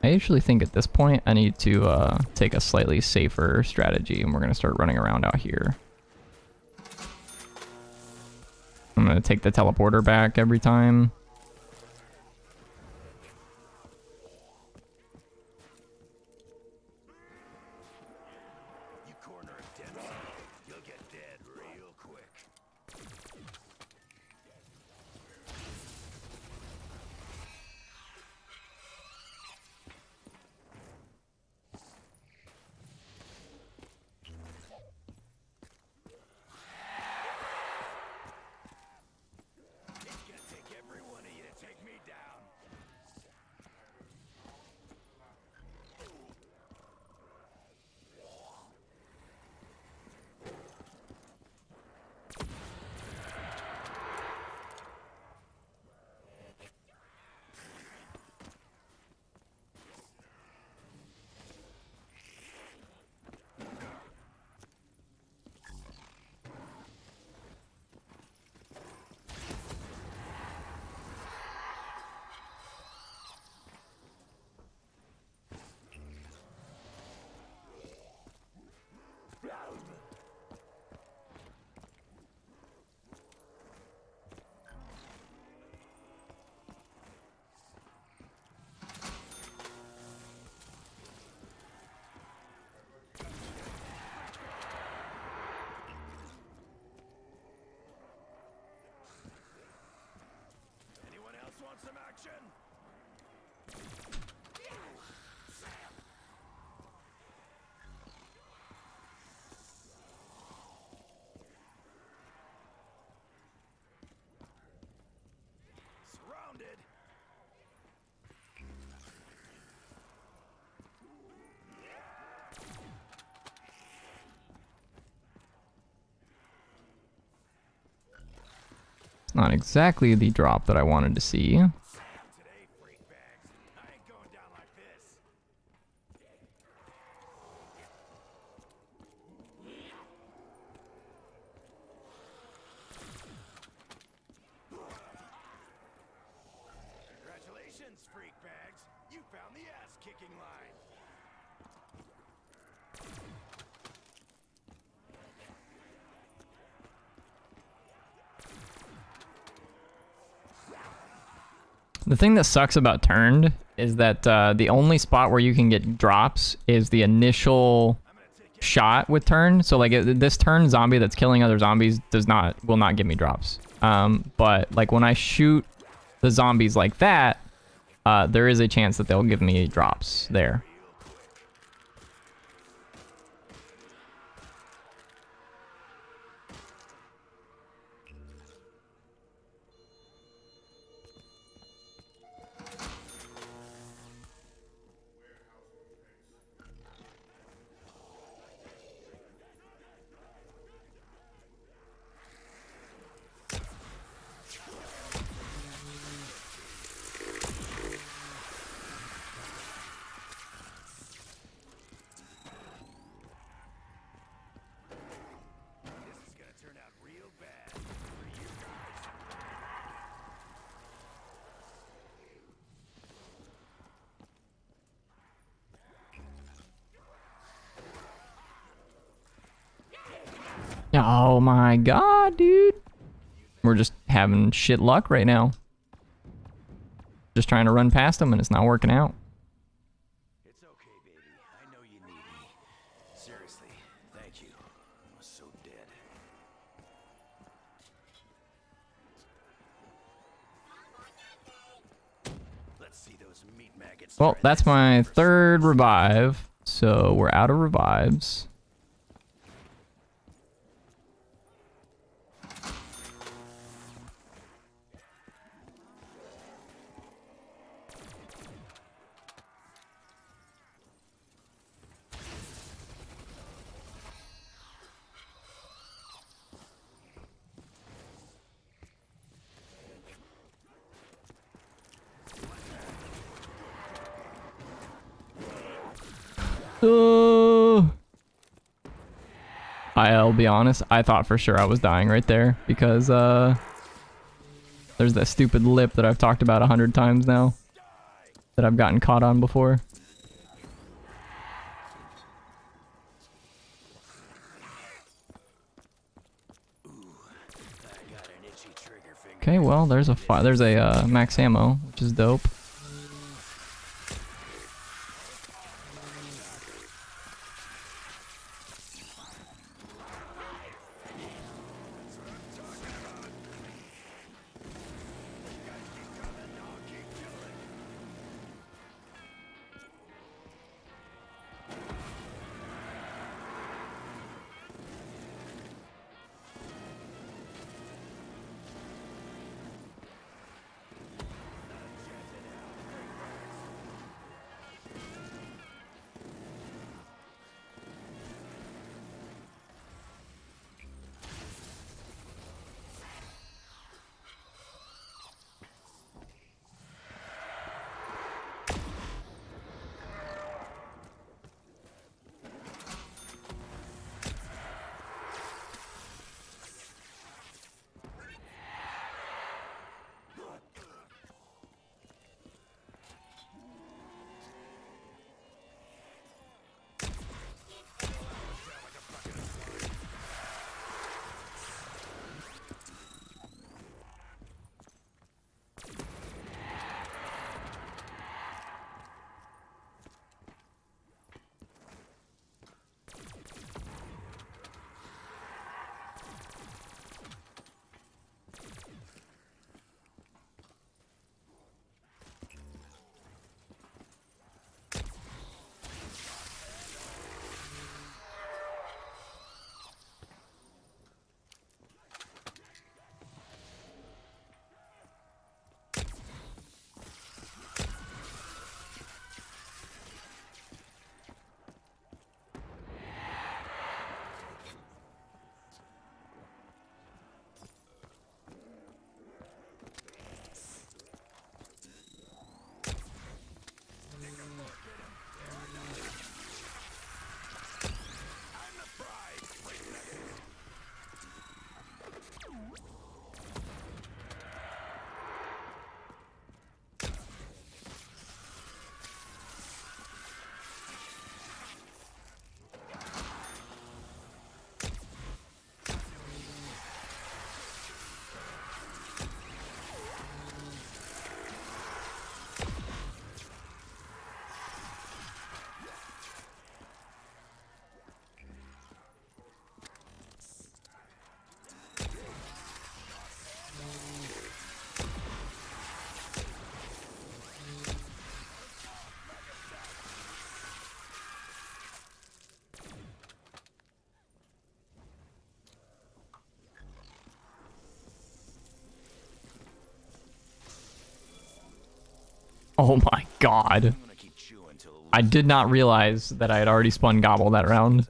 I usually think at this point I need to take a slightly safer strategy, and we're going to start running around out here. I'm going to take the teleporter back every time. You corner a Dempsey, you'll get dead real quick. It's gonna take every one of you to take me down. Anyone else want some action? Surrounded. It's not exactly the drop that I wanted to see. Today, freak bags. I ain't going down like this. Congratulations, freak bags. You found the ass-kicking line. The thing that sucks about turned is that the only spot where you can get drops is the initial shot with turn. So like this turn zombie that's killing other zombies will not give me drops. But like when I shoot the zombies like that, there is a chance that they'll give me drops there. This is gonna turn out real bad for you guys. Oh my god, dude. We're just having shit luck right now. Just trying to run past them and it's not working out. It's okay, baby. I know you need me. Seriously, thank you. I was so dead. Let's see those meat maggots. Well, try that's this my for third size. revive. So we're out of revives. I'll be honest, I thought for sure I was dying right there because there's that stupid lip that I've talked about 100 times now that I've gotten caught on before. Okay, well, there's a max ammo, which is dope. Oh my god. I did not realize that I had already spun Gobble that round.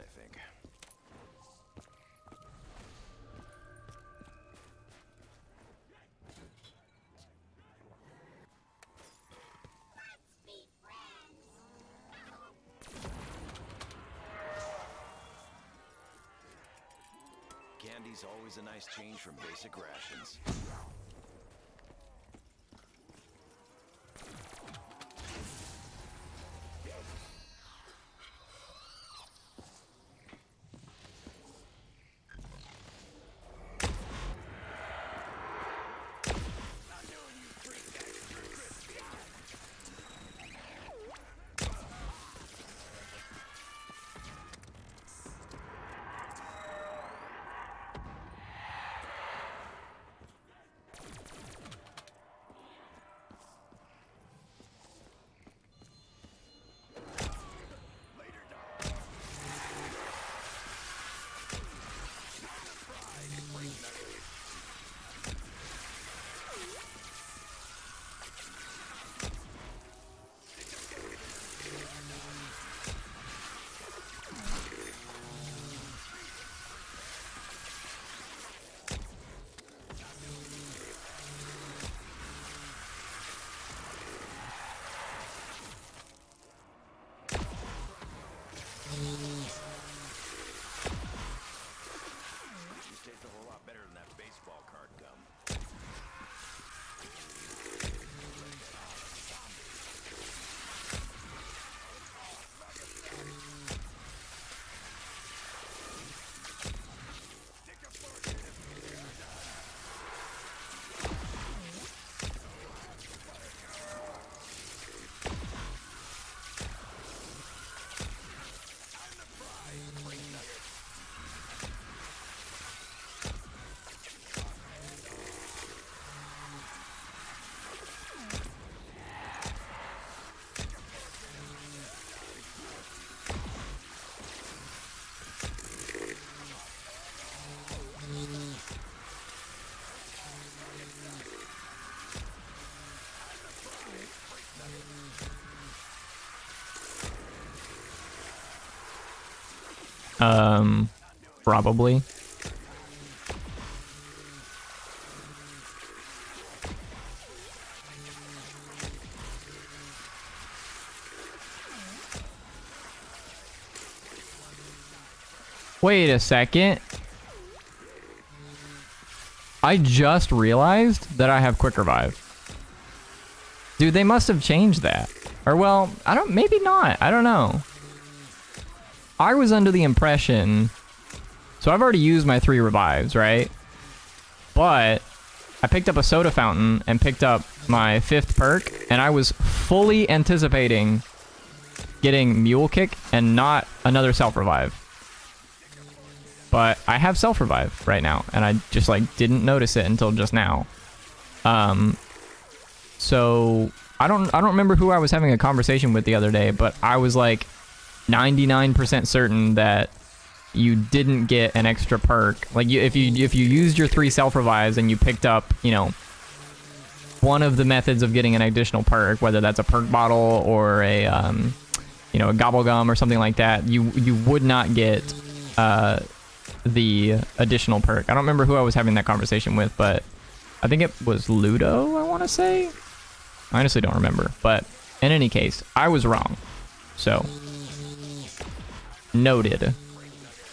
Candy's always a nice change from basic rations. Probably. Wait a second. I just realized that I have quick revive. Dude, they must have changed that. Or well, maybe not. I don't know. I was under the impression, so I've already used my 3 revives, right? But I picked up a soda fountain and picked up my 5th perk, and I was fully anticipating getting mule kick and not another self revive. But I have self revive right now, and I just like didn't notice it until just now. So I don't remember who I was having a conversation with the other day, but I was like 99% certain that you didn't get an extra perk. Like if you used your 3 self revives and you picked up, you know, one of the methods of getting an additional perk, whether that's a perk bottle or a you know, a gobble gum or something like that, you would not get the additional perk. I don't remember who I was having that conversation with, but I think it was Ludo, I want to say. I honestly don't remember, but in any case, I was wrong. So, noted.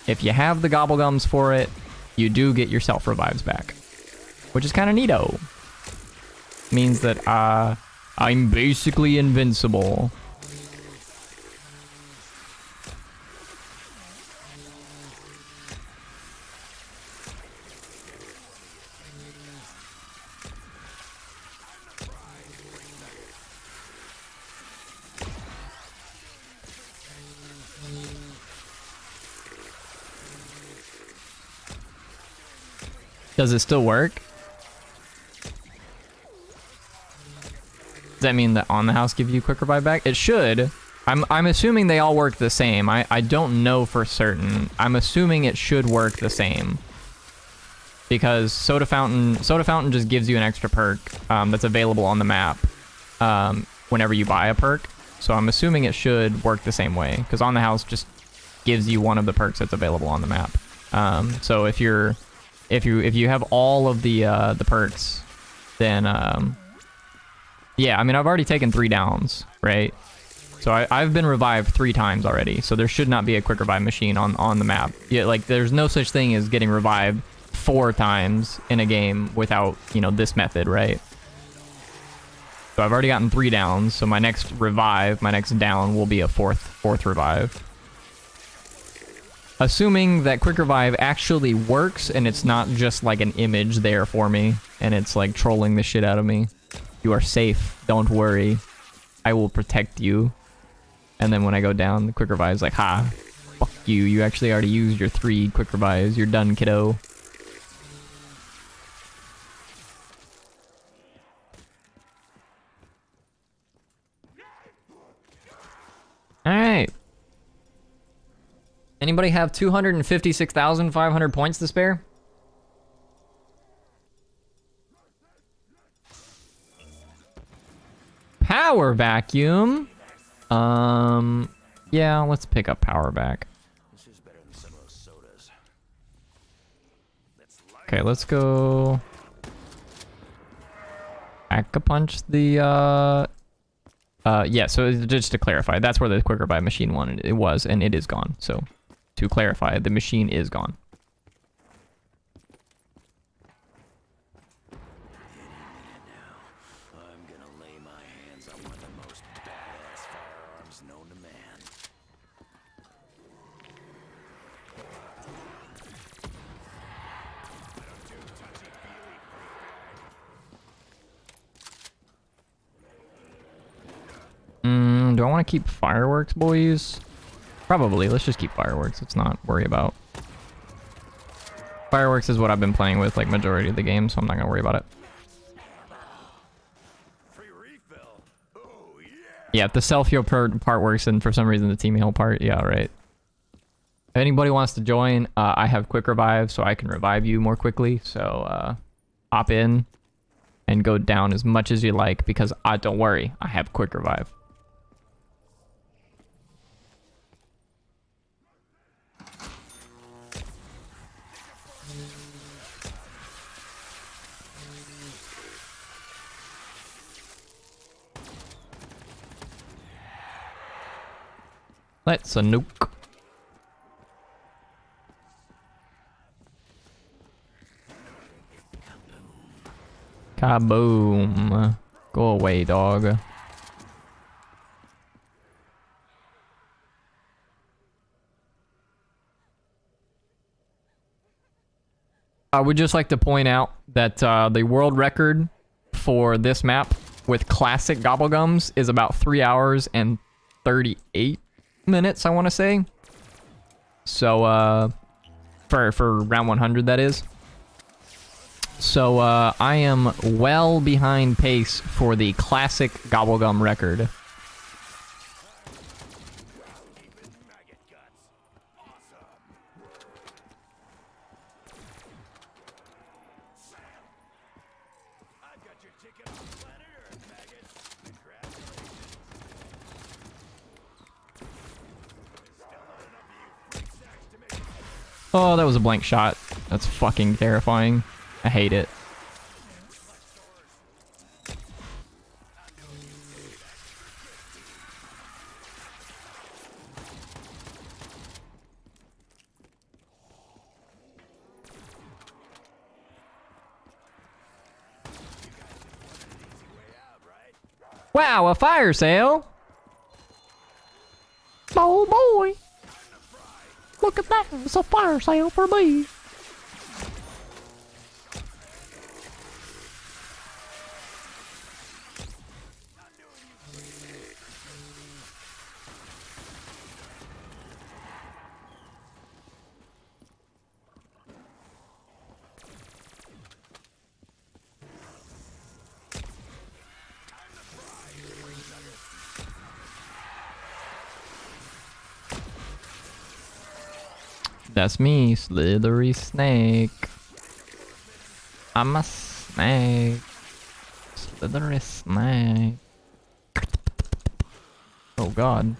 If you have the gobble gums for it, you do get your self revives back, which is kind of neato. Means that I'm basically invincible. Does it still work? Does that mean that on the house give you quick revive back? It should. I'm assuming they all work the same. I don't know for certain. I'm assuming it should work the same. Because soda fountain just gives you an extra perk that's available on the map whenever you buy a perk. So I'm assuming it should work the same way, because on the house just gives you one of the perks that's available on the map. So if you have all of the perks, then yeah, I mean, I've already taken 3 downs, right? So I've been revived 3 times already, so there should not be a quick revive machine on the map. Yeah, like there's no such thing as getting revived 4 times in a game without, you know, this method, right? So I've already gotten 3 downs, so my next revive, my next down will be a fourth revive. Assuming that quick revive actually works and it's not just like an image there for me and it's like trolling the shit out of me. You are safe, don't worry. I will protect you. And then when I go down, the quick revive's like, ha, fuck you. You actually already used your 3 quick revives. You're done, kiddo. Alright. Anybody have 256,500 points to spare? Power vacuum. Yeah, let's pick up power back. Okay, let's go. Pack-a-punch the yeah, so just to clarify, that's where the quick revive machine wanted it was, and it is gone. So to clarify, the machine is gone. Do I want to keep fireworks, boys? Probably. Let's just keep fireworks. Let's not worry about. Fireworks is what I've been playing with like majority of the game, so I'm not gonna worry about it. Yeah, if the self-heal part works and for some reason the team heal part, yeah, right. If anybody wants to join, I have quick revive, so I can revive you more quickly. So hop in and go down as much as you like, because don't worry, I have quick revive. Let's a nuke. Kaboom. Go away, dog. I would just like to point out that the world record for this map with classic gobblegums is about 3 hours and 38 minutes, I want to say. So, for round 100, that is. So, I am well behind pace for the classic gobblegum record. Oh, that was a blank shot. That's fucking terrifying. I hate it. Wow, a fire sale! Oh boy! Look at that, it's a fire sale for me! That's me, slithery snake. I'm a snake. Slithery snake. Oh god.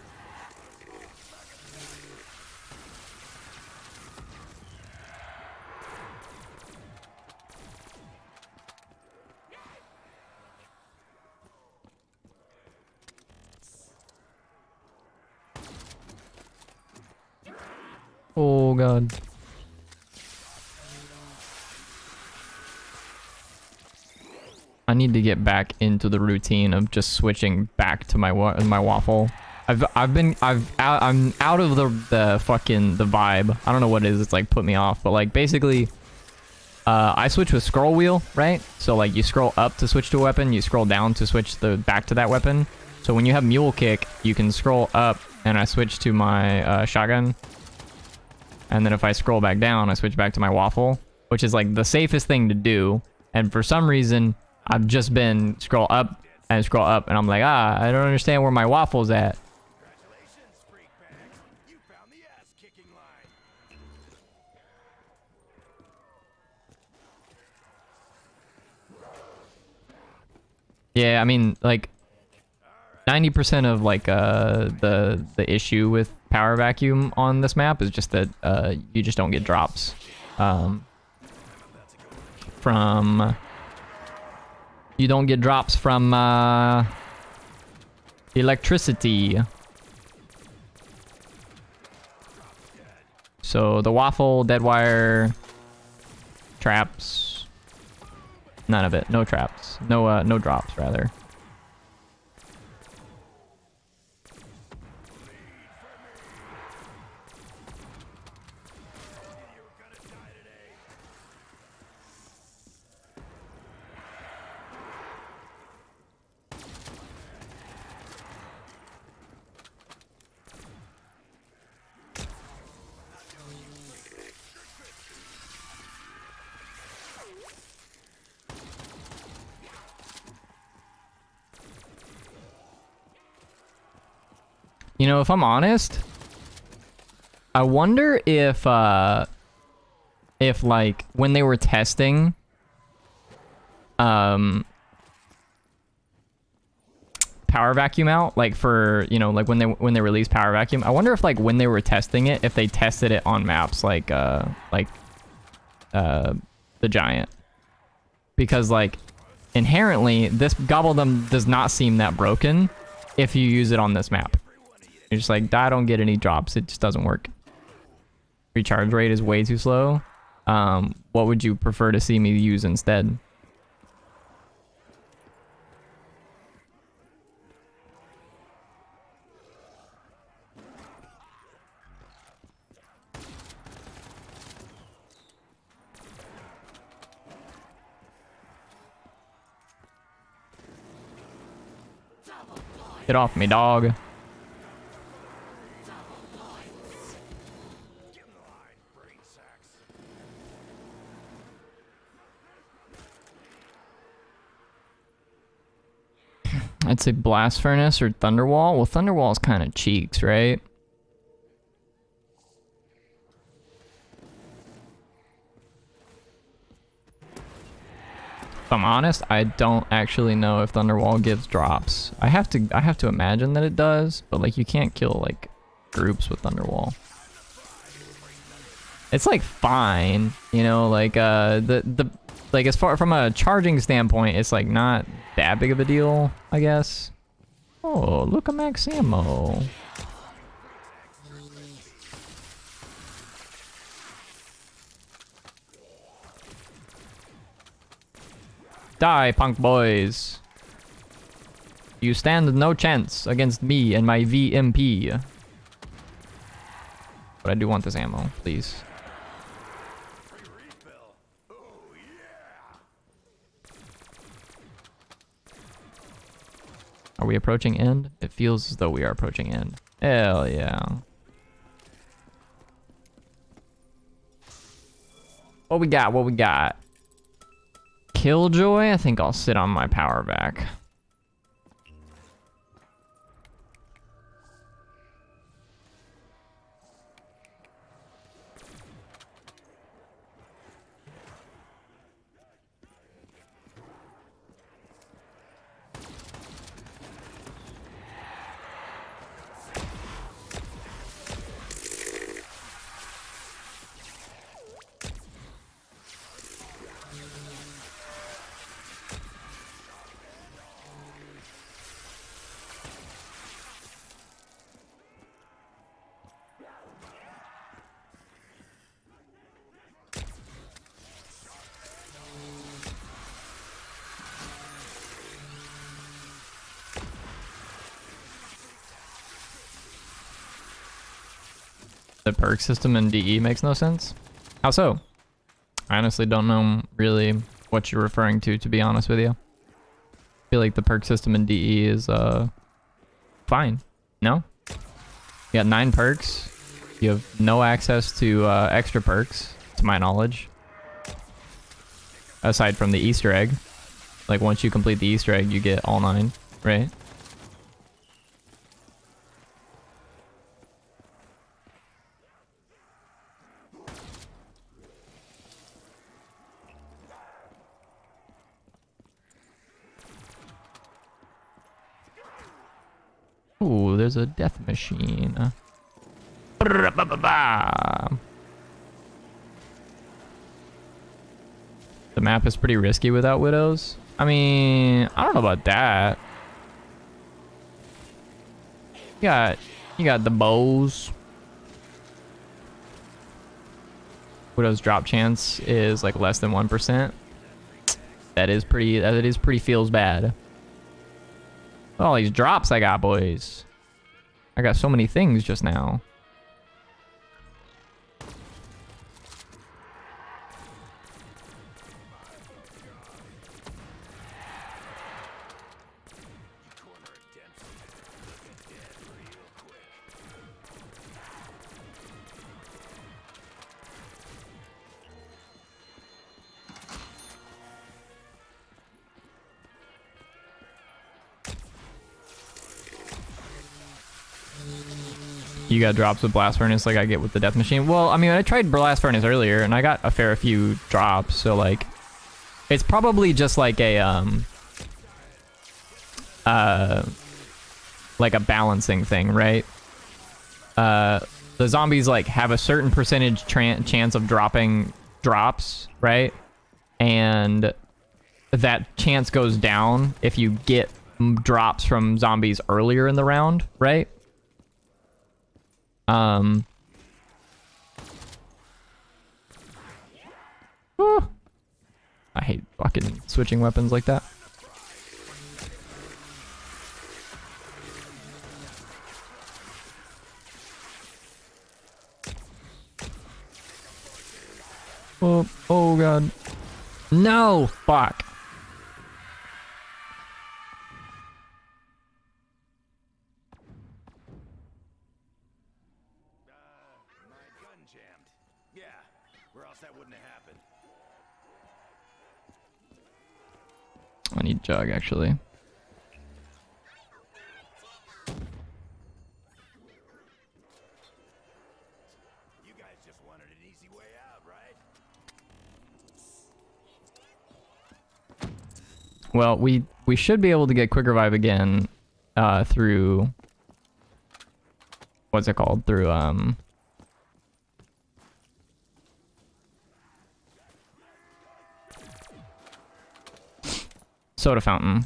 Oh god. I need to get back into the routine of just switching back to my waffle. I'm out of the fucking vibe. I don't know what it is. It's like put me off, but like basically, I switch with scroll wheel, right? So like you scroll up to switch to a weapon, you scroll down to switch back to that weapon. So when you have mule kick, you can scroll up, and I switch to my shotgun. And then if I scroll back down, I switch back to my waffle, which is like the safest thing to do. And for some reason, I've just been scroll up, and I'm like, I don't understand where my waffle's at. Congratulations, freak bags. You found the ass-kicking line. Yeah, I mean, like 90% of like the issue with power vacuum on this map is just that you just don't get drops from electricity. So the waffle, dead wire, traps, none of it. No traps. No drops rather. You know, if I'm honest, I wonder if like when they were testing power vacuum out, like for, you know, like when they released power vacuum, I wonder if like when they were testing it, if they tested it on maps like the Giant, because like inherently this gobbledom does not seem that broken if you use it on this map. You're just like, I don't get any drops. It just doesn't work. Recharge rate is way too slow. What would you prefer to see me use instead? Get off me, dog. I'd say Blast Furnace or Thunderwall. Well, Thunderwall's kind of cheeks, right? If I'm honest, I don't actually know if Thunderwall gives drops. I have to imagine that it does, but like you can't kill like groups with Thunderwall. It's like fine, you know, like like as far from a charging standpoint, it's like not that big of a deal, I guess. Oh, look at max ammo. Die, punk boys. You stand no chance against me and my VMP. But I do want this ammo, please. Are we approaching end? It feels as though we are approaching end. Hell yeah. What we got? What we got? Killjoy? I think I'll sit on my power back. The perk system in DE makes no sense. How so? I honestly don't know really what you're referring to be honest with you. I feel like the perk system in DE is fine. No? You got 9 perks. You have no access to extra perks, to my knowledge. Aside from the Easter egg. Like once you complete the Easter egg, you get all 9, right? Ooh, there's a death machine. The map is pretty risky without widows. I mean, I don't know about that. You got the bows. Widow's drop chance is like less than 1%. That is pretty feels bad. All these drops I got, boys. I got so many things just now. You got drops with Blast Furnace like I get with the Death Machine. Well, I mean, I tried Blast Furnace earlier and I got a fair few drops, so like it's probably just like a balancing thing, right? The zombies like have a certain percentage chance of dropping drops, right? And that chance goes down if you get drops from zombies earlier in the round, right? Whew. I hate fucking switching weapons like that. Oh, oh god. No! Fuck. My gun jammed. Yeah, or else that wouldn't have happened. I need jug, actually. You guys just wanted an easy way out, right? Well, we should be able to get quick revive again through what's it called? Through soda fountain.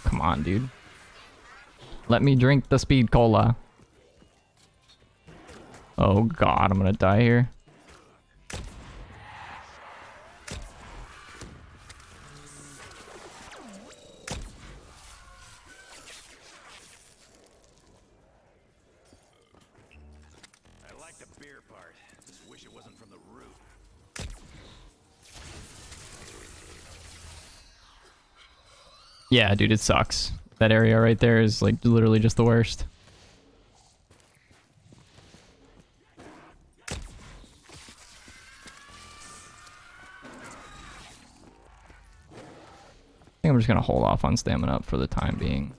Come on, dude. Let me drink the speed cola. Oh god, I'm gonna die here. I like the beer part. Just wish it wasn't from the root. Yeah, dude, it sucks. That area right there is like literally just the worst. I think I'm just gonna hold off on stamina up for the time being.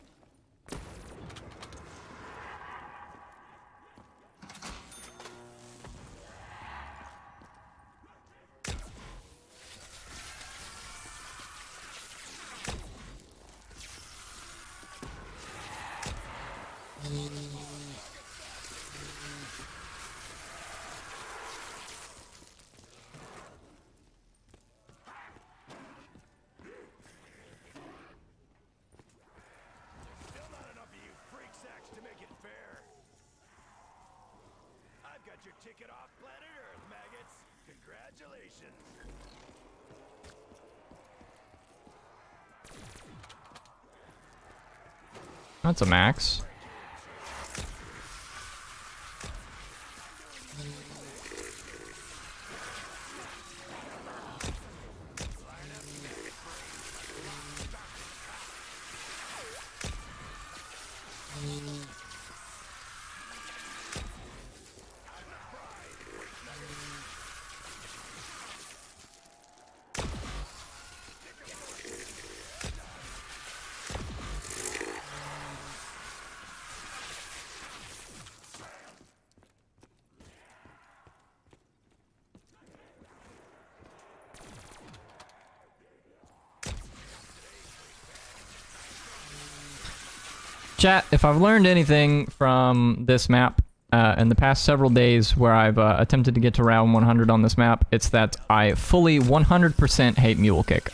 Still not enough of you freak sacks to make it fair. I've got your ticket off planet Earth, maggots. Congratulations. That's a max. Chat, if I've learned anything from this map in the past several days where I've attempted to get to round 100 on this map, it's that I fully 100% hate Mule Kick.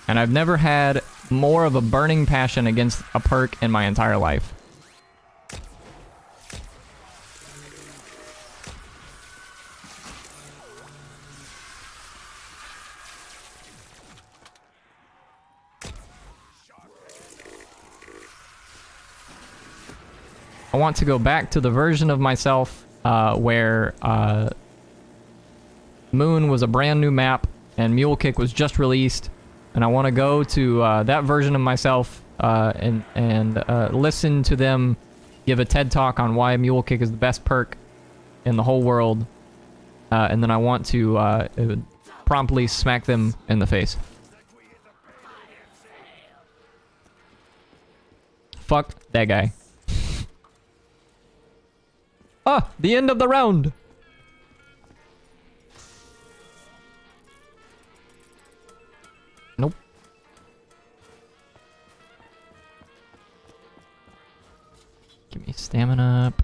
And I've never had more of a burning passion against a perk in my entire life. I want to go back to the version of myself where Moon was a brand new map and Mule Kick was just released, and I want to go to that version of myself and listen to them give a TED talk on why Mule Kick is the best perk in the whole world, and then I want to promptly smack them in the face. Fuck that guy. Ah, the end of the round. Nope. Give me stamina up.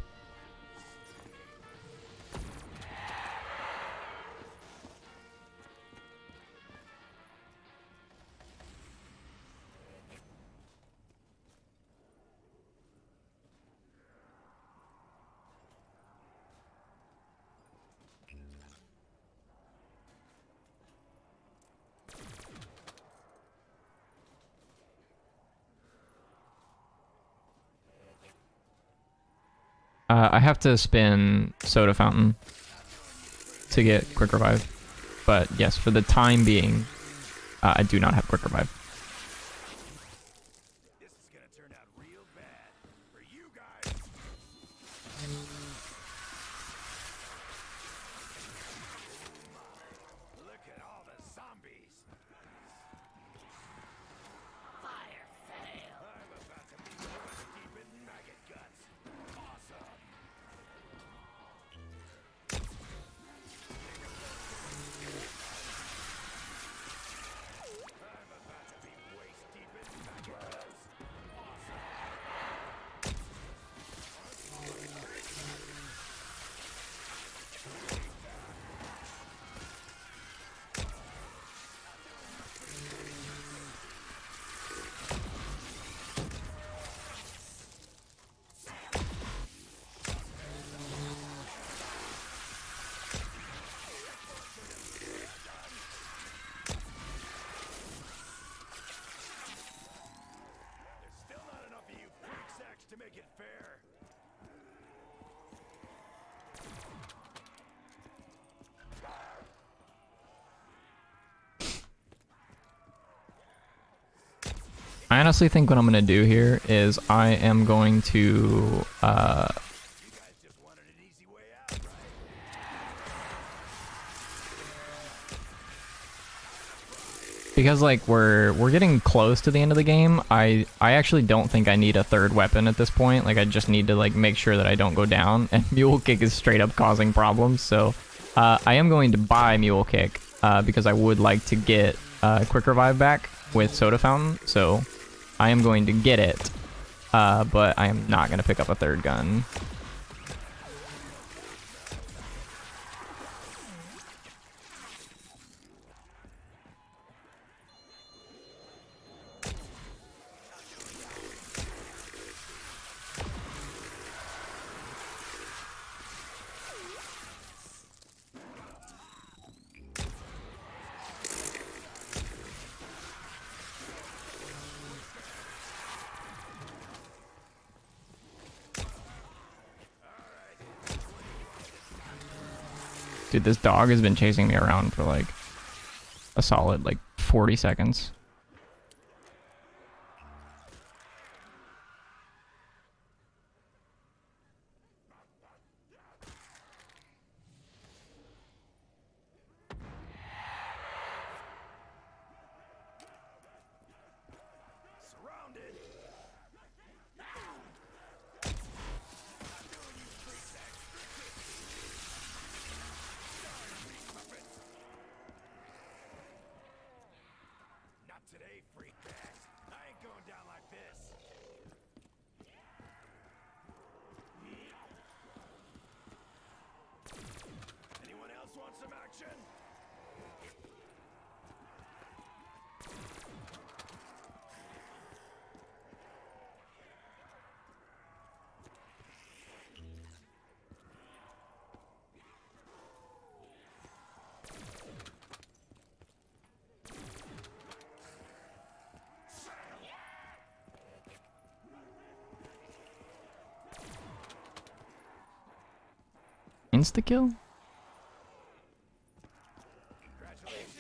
I have to spin Soda Fountain to get Quick Revive. But yes, for the time being, I do not have Quick Revive. This is gonna turn out real bad for you guys. Look at all the zombies. Fire fail. I'm about to be deep in maggot guts. Awesome. I'm about to be waist deep in maggot guts. There's still not enough of you freak sacks to make it fair. I honestly think what I'm gonna do here is I am going to You guys just wanted an easy way out, right? because like we're getting close to the end of the game. I actually don't think I need a third weapon at this point. Like I just need to like make sure that I don't go down, and Mule Kick is straight up causing problems. So I am going to buy Mule Kick because I would like to get Quick Revive back with Soda Fountain. So I am going to get it, but I am not going to pick up a third gun. Dude, this dog has been chasing me around for like a solid like 40 seconds. Surrounded. Not today, freak bags. I ain't going down like this. Anyone else want some action? Insta kill? Congratulations.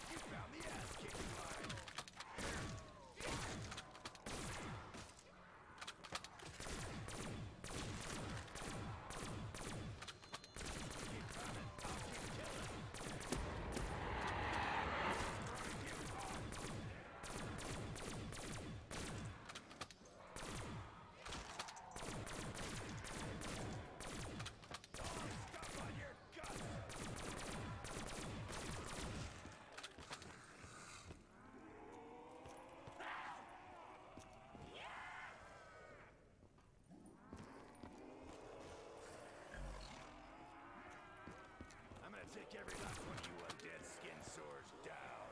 You found the ass kicking line. every last one of you undead skin sores down.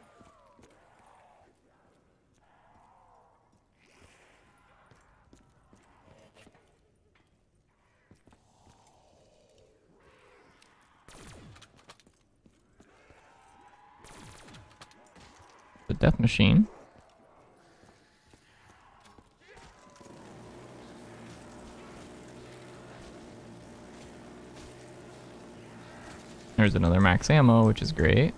The death machine. There's another max ammo, which is great.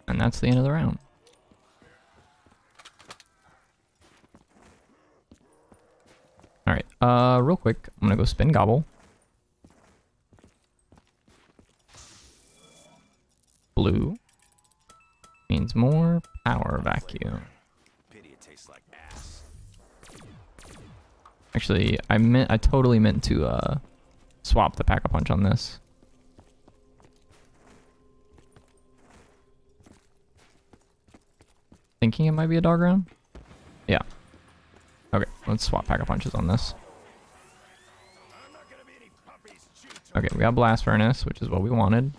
And that's the end of the round. Alright, real quick, I'm gonna go spin gobble. Blue means more power vacuum. Pity it tastes like ass. Actually, I totally meant to swap the pack-a-punch on this. Thinking it might be a dog round? Yeah. Okay, let's swap pack-a-punches on this. Okay, we got Blast Furnace, which is what we wanted.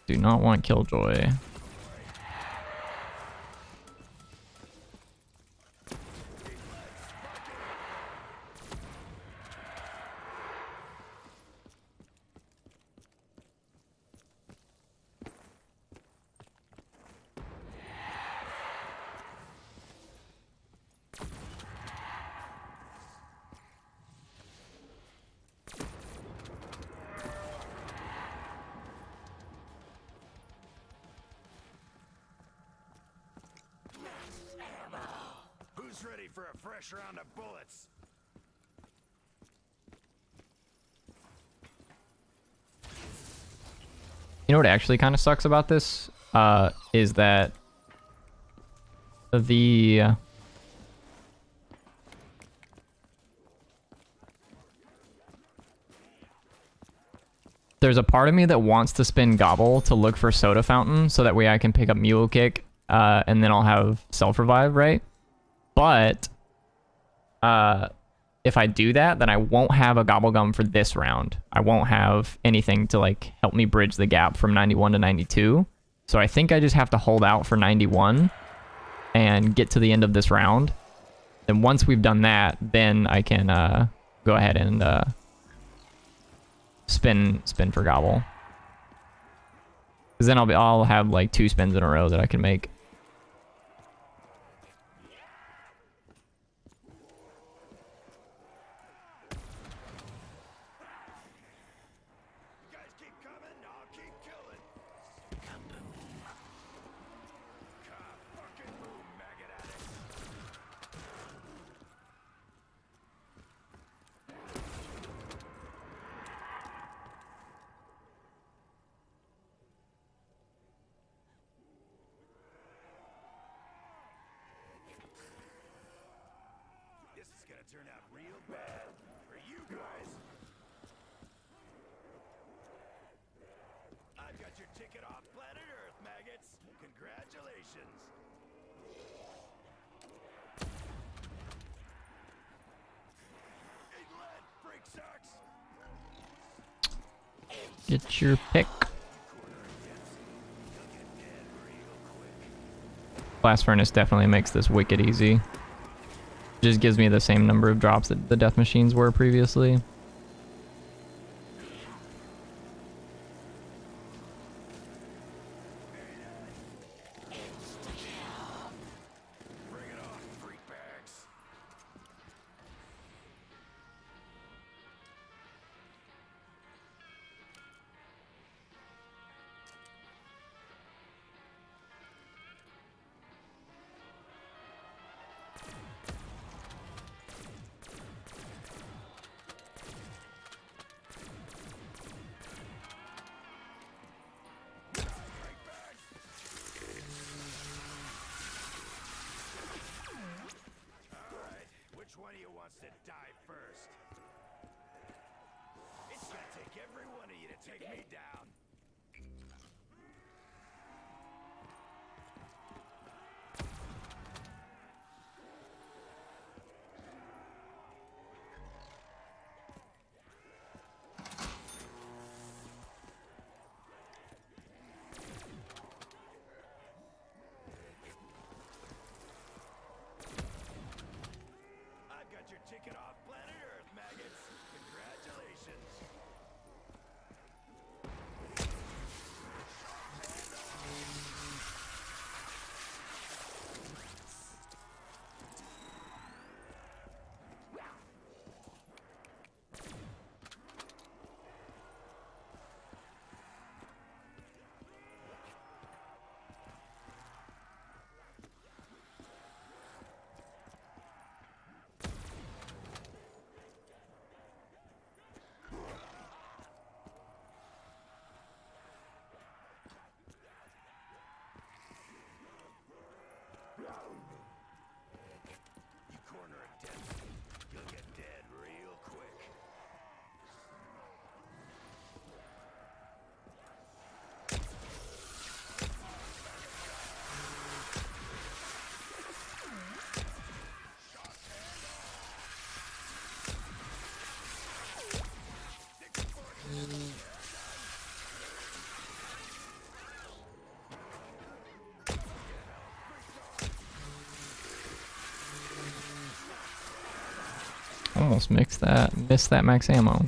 Do not want Killjoy. Who's ready for a fresh round of bullets? You know what actually kind of sucks about this? Is that there's a part of me that wants to spin Gobble to look for Soda Fountain so that way I can pick up Mule Kick and then I'll have Self-Revive, right? But if I do that, then I won't have a Gobble Gum for this round. I won't have anything to like help me bridge the gap from 91 to 92. So I think I just have to hold out for 91 and get to the end of this round. And once we've done that, then I can go ahead and spin for Gobble. Because then I'll have like 2 spins in a row that I can make. Turn out real bad for you guys. I've got your ticket off planet Earth, maggots. Congratulations. Hey, lad, freak sucks. Get your pick. Blast Furnace definitely makes this wicked easy. Just gives me the same number of drops that the death machines were previously. Bring it on, freak bags. Which one of you wants to die first? It's gonna take every one of you to take me down. Got your ticket off planet Earth, maggots. Congratulations. You corner a death, you'll get dead real quick. Almost missed that max ammo.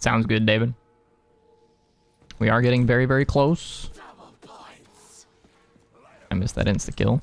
Sounds good, David. We are getting very, very close. I missed that insta-kill.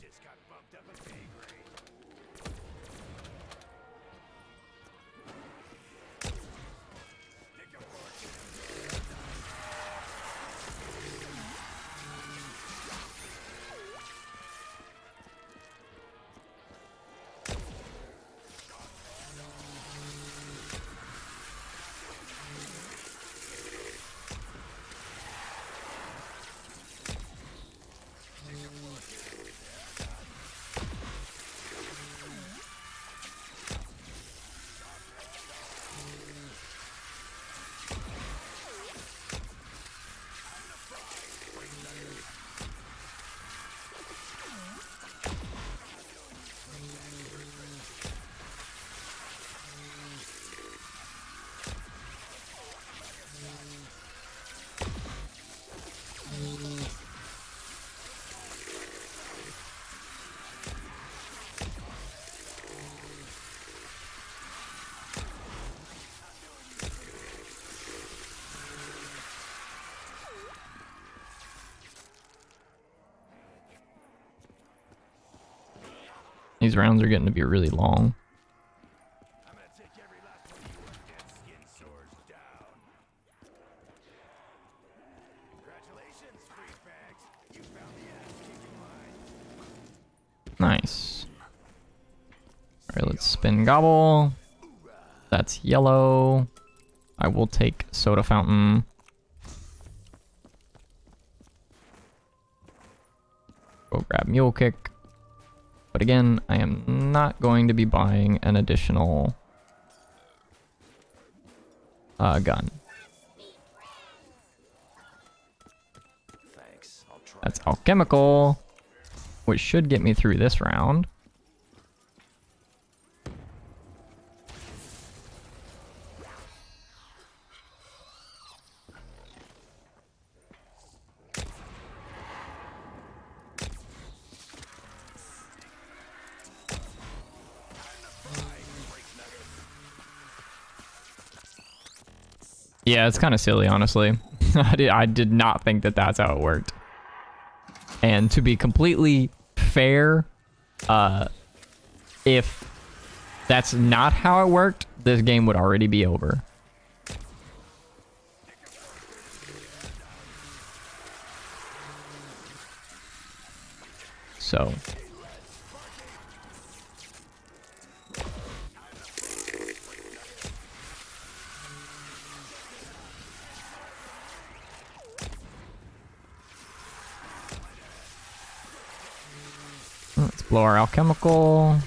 These rounds are getting to be really long. I'm gonna take every last one of your dead skin sores down. Congratulations, freak bags. You found the ass-kicking line. Nice. Alright, let's spin gobble. That's yellow. I will take soda fountain. Go grab mule kick. But again, I am not going to be buying an additional gun. Thanks. I'll try. That's alchemical, which should get me through this round. Yeah, it's kind of silly, honestly. I did not think that that's how it worked. And to be completely fair, if that's not how it worked, this game would already be over. So... let's blow our alchemical.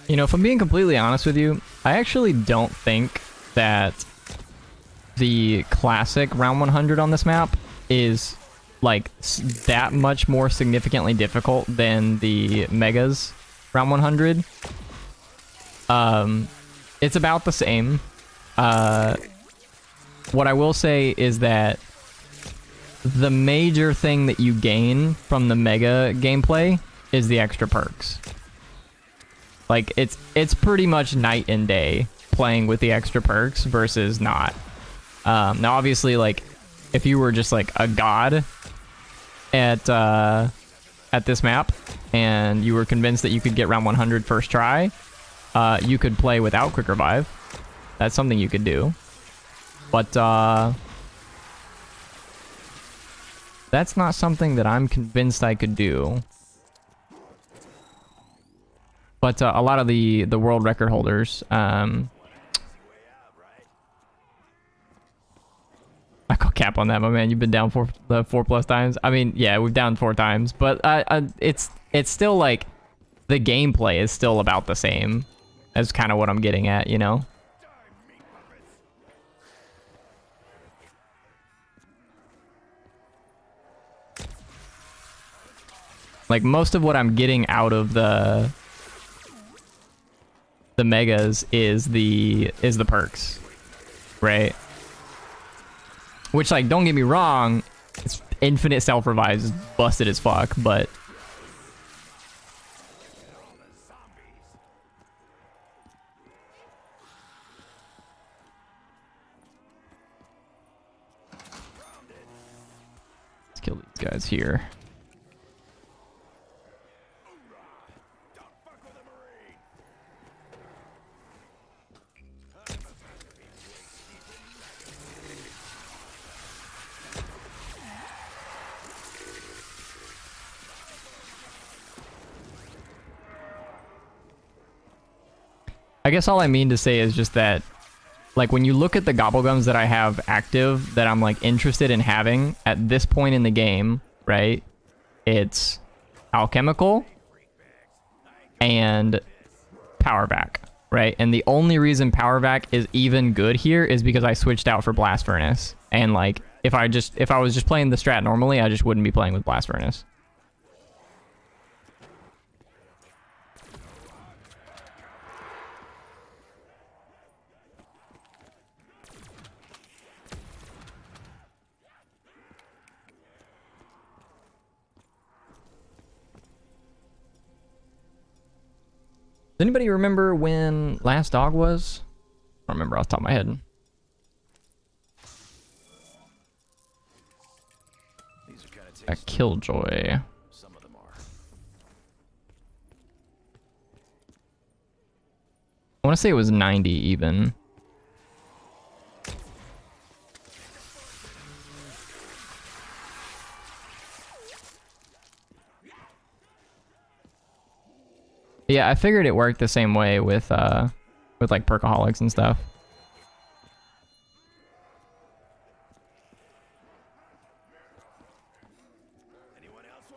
You know, if I'm being completely honest with you, I actually don't think that the classic round 100 on this map is like that much more significantly difficult than the megas round 100. It's about the same. What I will say is that the major thing that you gain from the mega gameplay is the extra perks. Like, it's pretty much night and day playing with the extra perks versus not. Now, obviously, like, if you were just, like, a god at this map, and you were convinced that you could get round 100 first try, you could play without Quick Revive. That's something you could do. But, that's not something that I'm convinced I could do. But a lot of the world record holders, I call cap on that, my man. You've been down 4+ times. I mean, yeah, we've down 4 times, but it's still like the gameplay is still about the same. That's kind of what I'm getting at, you know. Like most of what I'm getting out of the megas is the perks, right? Which, like, don't get me wrong, it's infinite self-revives is busted as fuck, but let's kill these guys here. I guess all I mean to say is just that, like, when you look at the gobblegums that I have active that I'm, like, interested in having at this point in the game, right? It's Alchemical and Power Vac, right? And the only reason Power Vac is even good here is because I switched out for Blast Furnace. And, like, if I was just playing the strat normally, I just wouldn't be playing with Blast Furnace. Does anybody remember when Last Dog was? I don't remember off the top of my head. A Killjoy. Some of them are. I want to say it was 90 even. Yeah, I figured it worked the same way with like Perkaholics and stuff.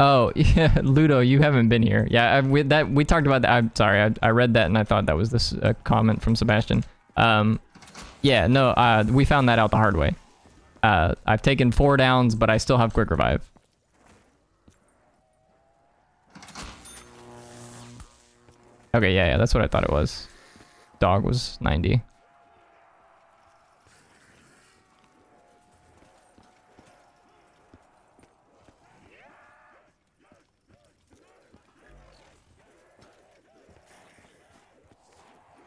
Oh, yeah, Ludo, you haven't been here. Yeah, we talked about that. I'm sorry, I read that and I thought that was this comment from Sebastian. Yeah, no, we found that out the hard way. I've taken 4 downs, but I still have Quick Revive. Okay, yeah, that's what I thought it was. Dog was 90.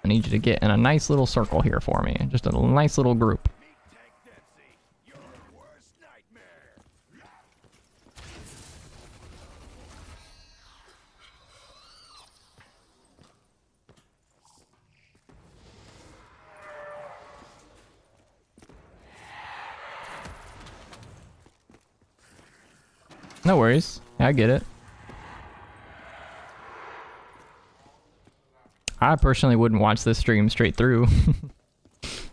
I need you to get in a nice little circle here for me. Just a nice little group. No worries. Yeah, I get it. I personally wouldn't watch this stream straight through. It's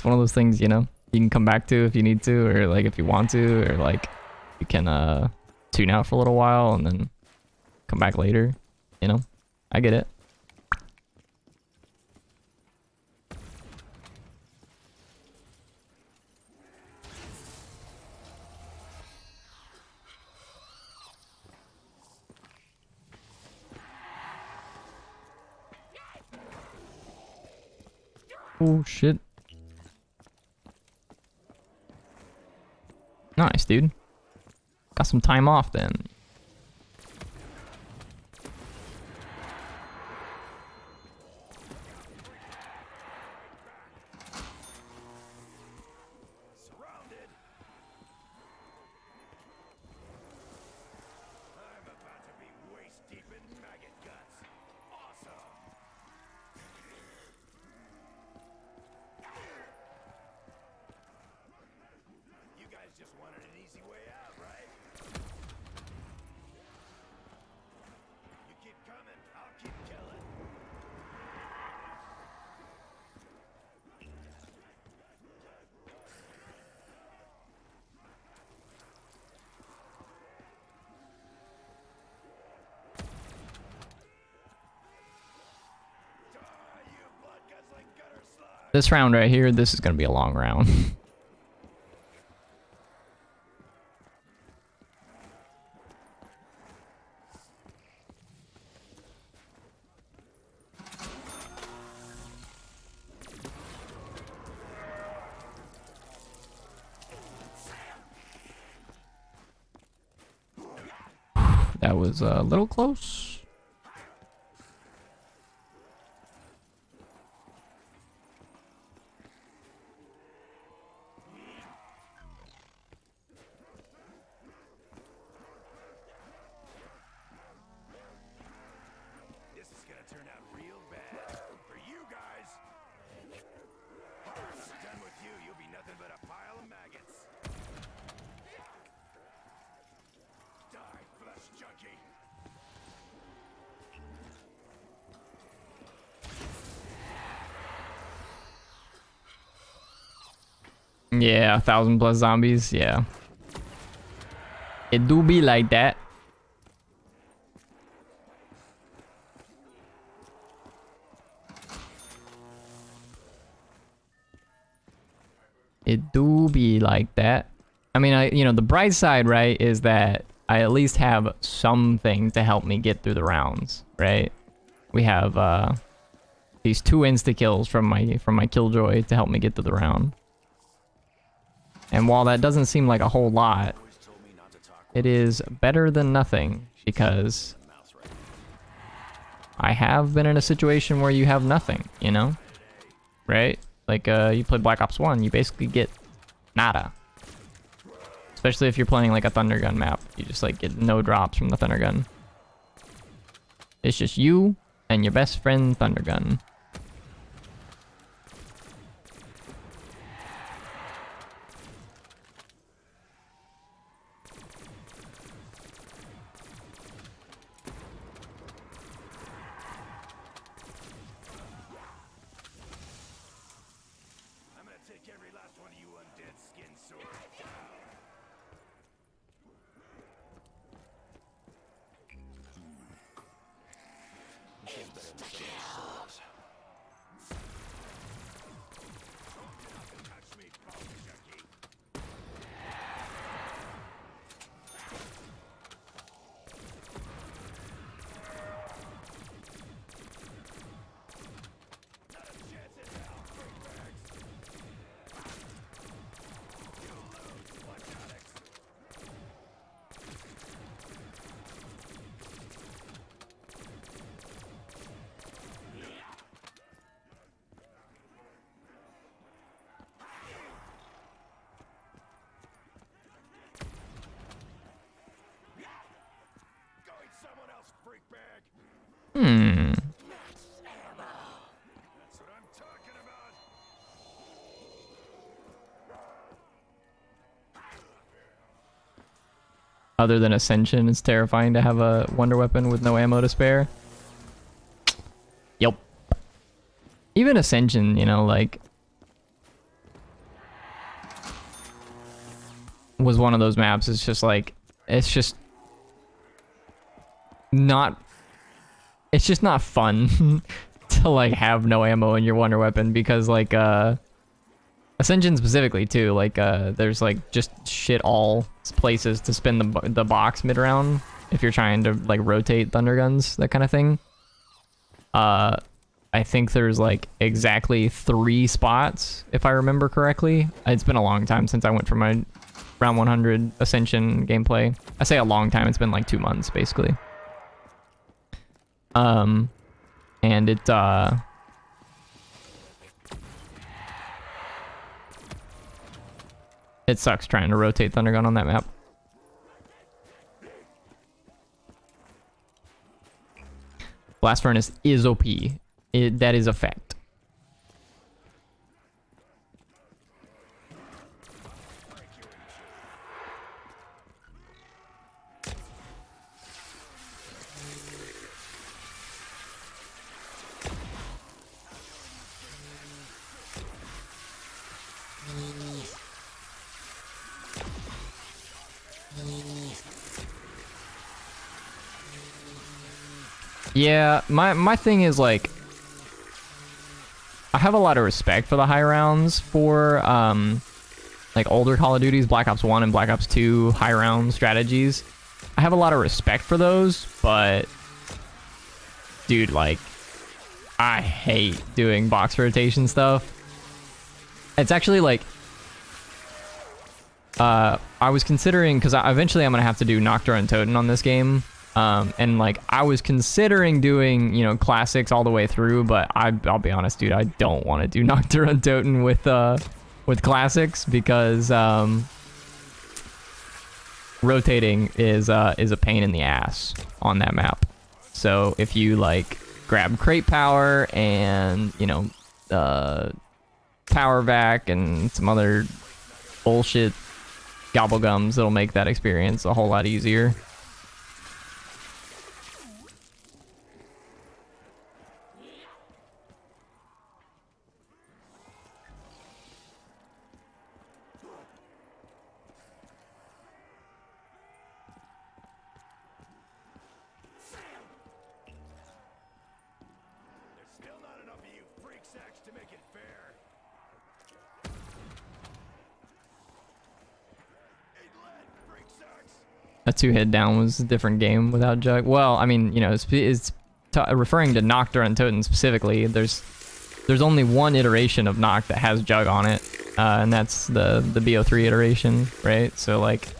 one of those things, you know, you can come back to if you need to, or like if you want to, or like you can tune out for a little while and then come back later, you know? I get it. Oh shit. Nice, dude. Got some time off then. Surrounded. I'm about to be waist deep in maggot guts. Awesome. You guys just wanted an easy way out, right? You keep coming, I'll keep killing. You blood guzzling gutter slime. This round right here, this is gonna be a long round. That was a little close. This is gonna turn out real bad for you guys. Once I'm done with you, you'll be nothing but a pile of maggots. Die, flesh junkie. Yeah, 1,000+ zombies, yeah. It do be like that. It do be like that. I mean, you know, the bright side, right, is that I at least have something to help me get through the rounds, right? We have these 2 insta kills from my killjoy to help me get through the round. And while that doesn't seem like a whole lot, it is better than nothing because I have been in a situation where you have nothing, you know? Right? Like, you play Black Ops 1, you basically get nada. Especially if you're playing like a Thunder Gun map. You just like get no drops from the Thunder Gun. It's just you and your best friend Thunder Gun. I'm gonna take every last one of you undead skin swords down. Touch me, bone junkie. Not a chance in hell, freakbags. You lose, Platonics. Go eat someone else, freakbag. That's what I'm talking about. Other than Ascension, it's terrifying to have a wonder weapon with no ammo to spare. even Ascension, you know, like, was one of those maps. It's just like, it's just not fun to like have no ammo in your wonder weapon, because like Ascension specifically too, like there's like just shit all places to spin the box mid round if you're trying to like rotate thunder guns, that kind of thing. I think there's like exactly 3 spots if I remember correctly. It's been a long time since I went for my round 100 Ascension gameplay. I say a long time, it's been like 2 months basically. And it sucks trying to rotate thunder gun on that map. Blast Furnace is OP. That is a fact. Yeah, my thing is like, I have a lot of respect for the high rounds for like older Call of Duties, Black Ops 1 and Black Ops 2 high round strategies. I have a lot of respect for those, but dude, like, I hate doing box rotation stuff. It's actually like, I was considering, because eventually I'm gonna have to do Nocturne and Toten on this game. And like, I was considering doing, you know, classics all the way through, but I'll be honest, dude, I don't want to do Nocturne and Toten with classics, because rotating is a pain in the ass on that map. So if you like grab crate power and, you know, power vac and some other bullshit gobblegums, it'll make that experience a whole lot easier. A 2-hit down was a different game without Jug. Well, I mean, you know, it's referring to Nocturne and Toten specifically. There's only one iteration of Noct that has Jug on it, and that's the BO3 iteration, right? So like,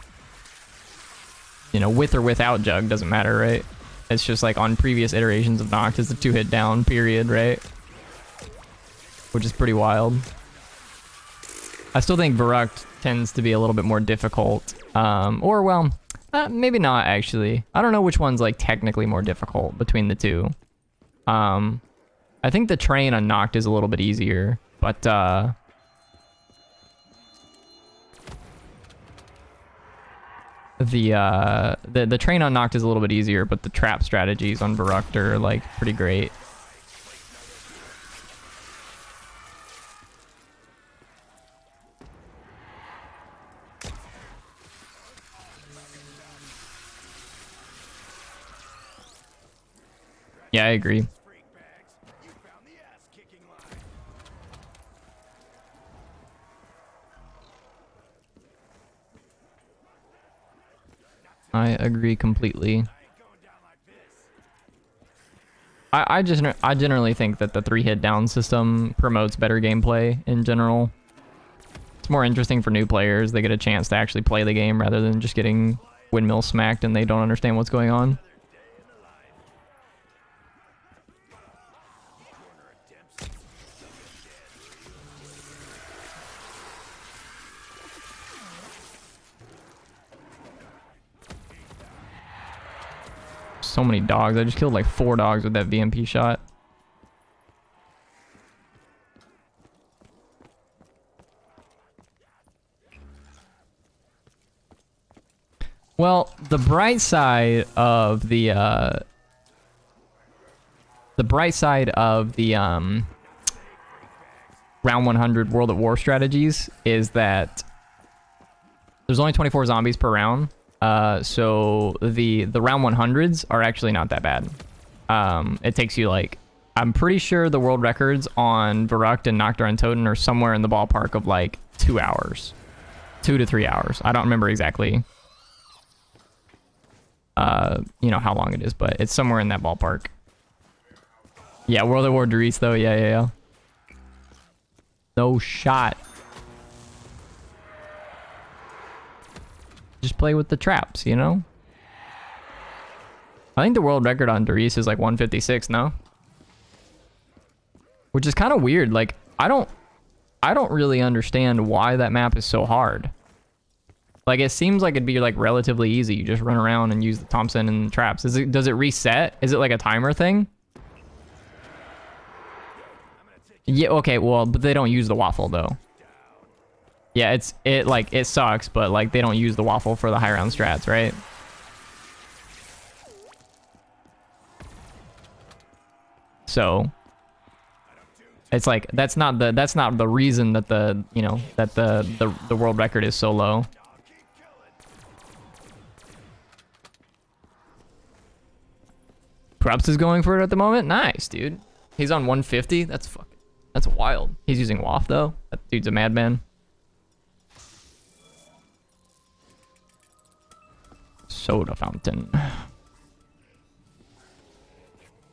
you know, with or without Jug doesn't matter, right? It's just like on previous iterations of Noct, it's a 2-hit down, period, right? Which is pretty wild. I still think Verrucht tends to be a little bit more difficult, or well, maybe not actually. I don't know which one's like technically more difficult between the two. I think the train on Noct is a little bit easier, but the train on Noct is a little bit easier, but the trap strategies on Verrucht are like pretty great. Yeah, I agree. I agree completely. I generally think that the 3-hit down system promotes better gameplay in general. It's more interesting for new players. They get a chance to actually play the game rather than just getting windmill smacked and they don't understand what's going on. So many dogs. I just killed like 4 dogs with that VMP shot. Well, the bright side of round 100 World at War strategies is that there's only 24 zombies per round. So the round 100s are actually not that bad. It takes you like, I'm pretty sure the world records on Verrucht and Noctur and Toten are somewhere in the ballpark of like 2 hours. 2 to 3 hours. I don't remember exactly, you know, how long it is, but it's somewhere in that ballpark. Yeah, World at War Dries though. Yeah. No shot. Just play with the traps, you know? I think the world record on Dries is like 156, no? Which is kind of weird. Like, I don't really understand why that map is so hard. Like, it seems like it'd be like relatively easy. You just run around and use the Thompson and the traps. Does it reset? Is it like a timer thing? Yeah, okay, well, but they don't use the waffle though. Yeah, it sucks, but like they don't use the waffle for the high round strats, right? So it's like that's not the reason that the, you know, that the world record is so low. Props is going for it at the moment. Nice, dude. He's on 150. That's wild. He's using WAF though. That dude's a madman. Soda fountain.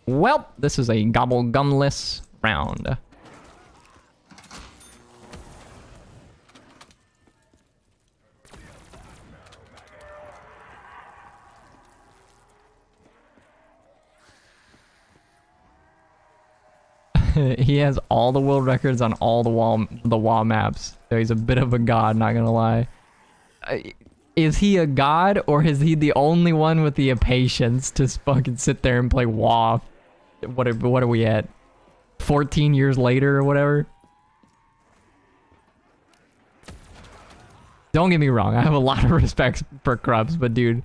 Well, this is a gobble gumless round. He has all the world records on all the wall maps. So he's a bit of a god, not gonna lie. Is he a god, or is he the only one with the patience to fucking sit there and play WoW? What are we at? 14 years later or whatever? Don't get me wrong, I have a lot of respect for Krups, but dude,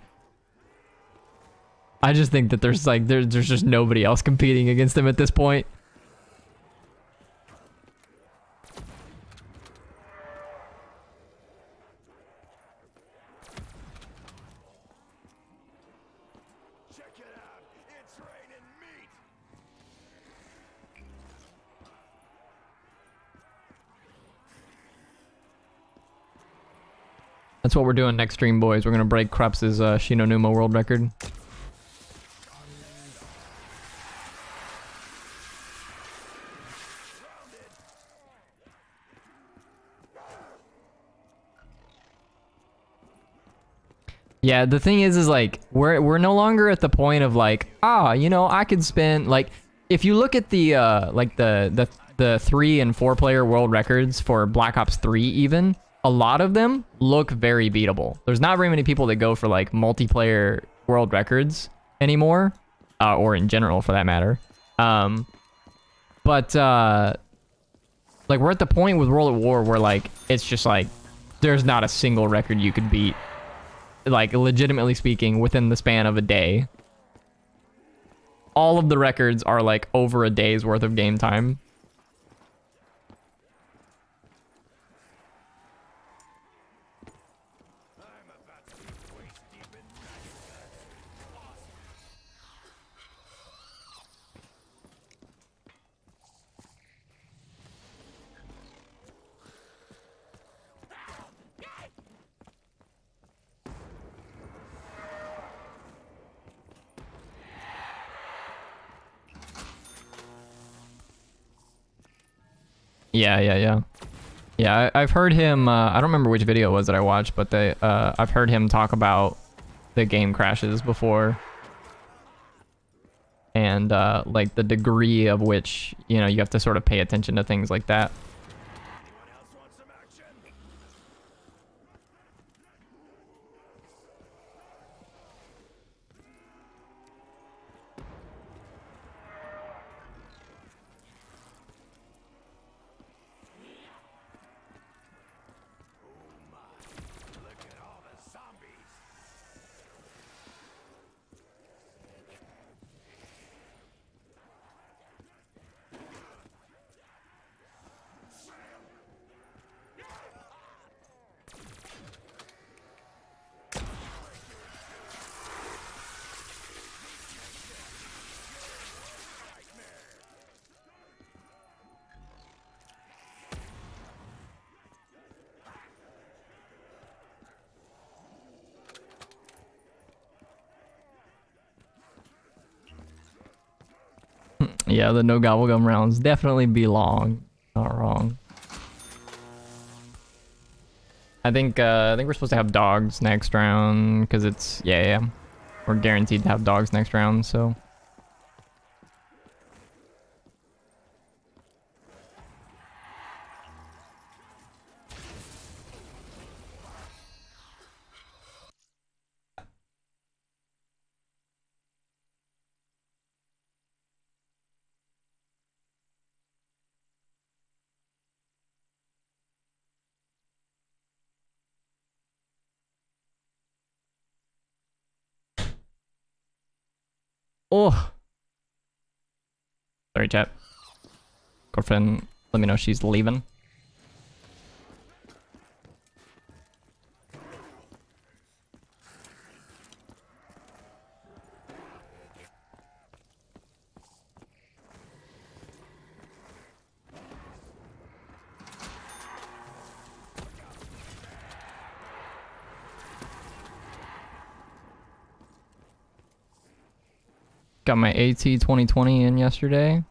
I just think that there's just nobody else competing against him at this point. That's what we're doing next stream, boys. We're gonna break Krups' Shinonuma world record. Yeah, the thing is like we're no longer at the point of like, you know, I could spend like, if you look at the like the 3 and 4 player world records for Black Ops 3 even, a lot of them look very beatable. There's not very many people that go for like multiplayer world records anymore, or in general for that matter. But like we're at the point with World at War where like it's just like there's not a single record you could beat, like legitimately speaking, within the span of a day. All of the records are like over a day's worth of game time. Yeah, I've heard him, I don't remember which video it was that I watched, but I've heard him talk about the game crashes before. And, like, the degree of which, you know, you have to sort of pay attention to things like that. Yeah, the no gobblegum rounds definitely belong. Not wrong. I think we're supposed to have dogs next round because it's yeah. We're guaranteed to have dogs next round, so. Oh. Sorry, chat. Girlfriend, let me know she's leaving. Got my AT 2020 in yesterday.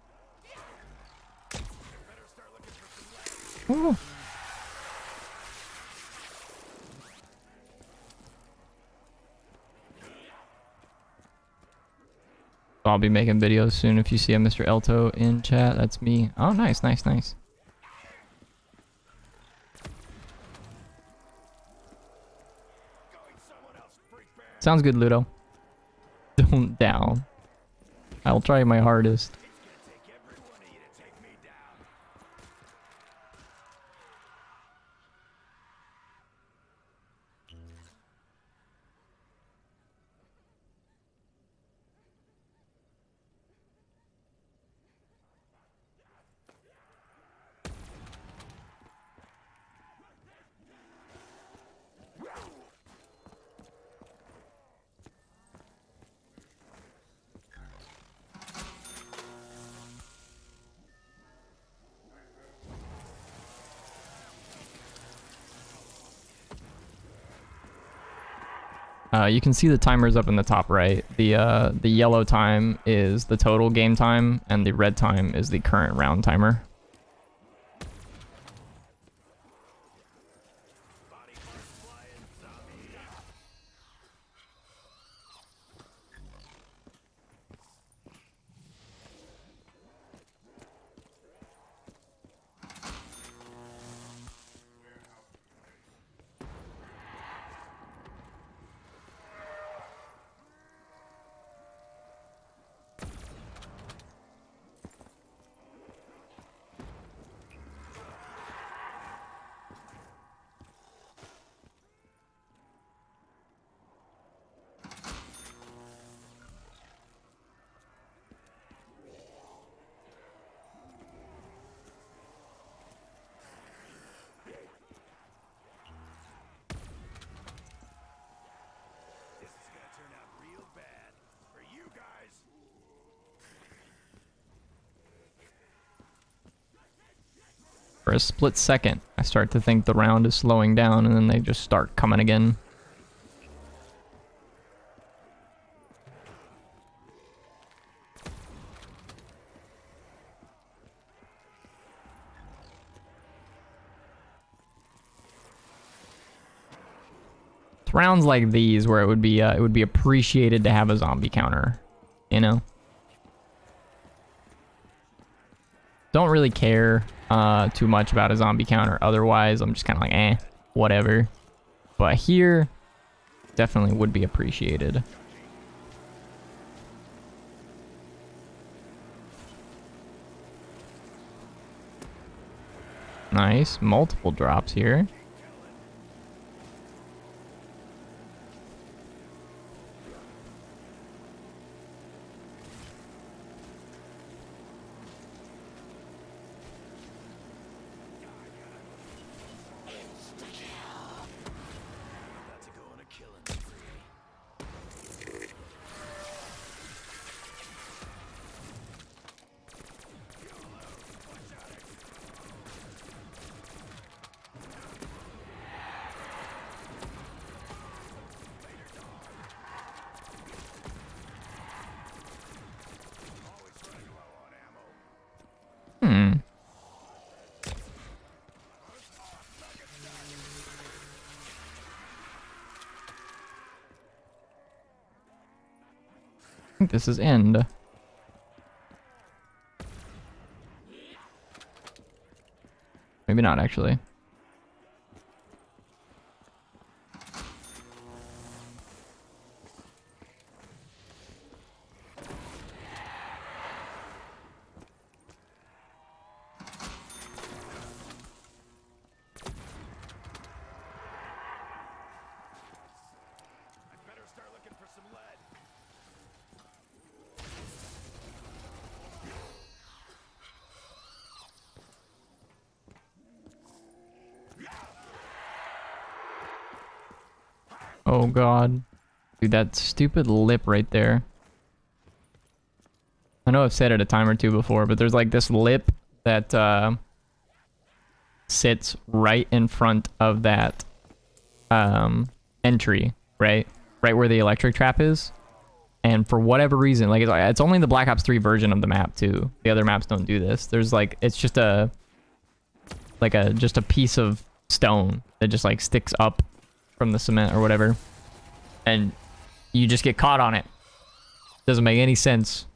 Ooh. I'll be making videos soon. If you see a Mr. Elto in chat, that's me. Oh, nice. Sounds good, Ludo. Don't down. I'll try my hardest. You can see the timers up in the top right. The yellow time is the total game time, and the red time is the current round timer. For a split second, I start to think the round is slowing down, and then they just start coming again. It's rounds like these where it would be appreciated to have a zombie counter, you know? Don't really care too much about a zombie counter. Otherwise, I'm just kind of like, eh, whatever. But here, definitely would be appreciated. Nice, multiple drops here. think this is end. Maybe not, actually. Oh god. Dude, that stupid lip right there. I know I've said it a time or two before, but there's like this lip that sits right in front of that entry, right? Right where the electric trap is. And for whatever reason, like it's only the Black Ops 3 version of the map too. The other maps don't do this. There's like it's just a piece of stone that just like sticks up from the cement or whatever, and you just get caught on it. Doesn't make any sense.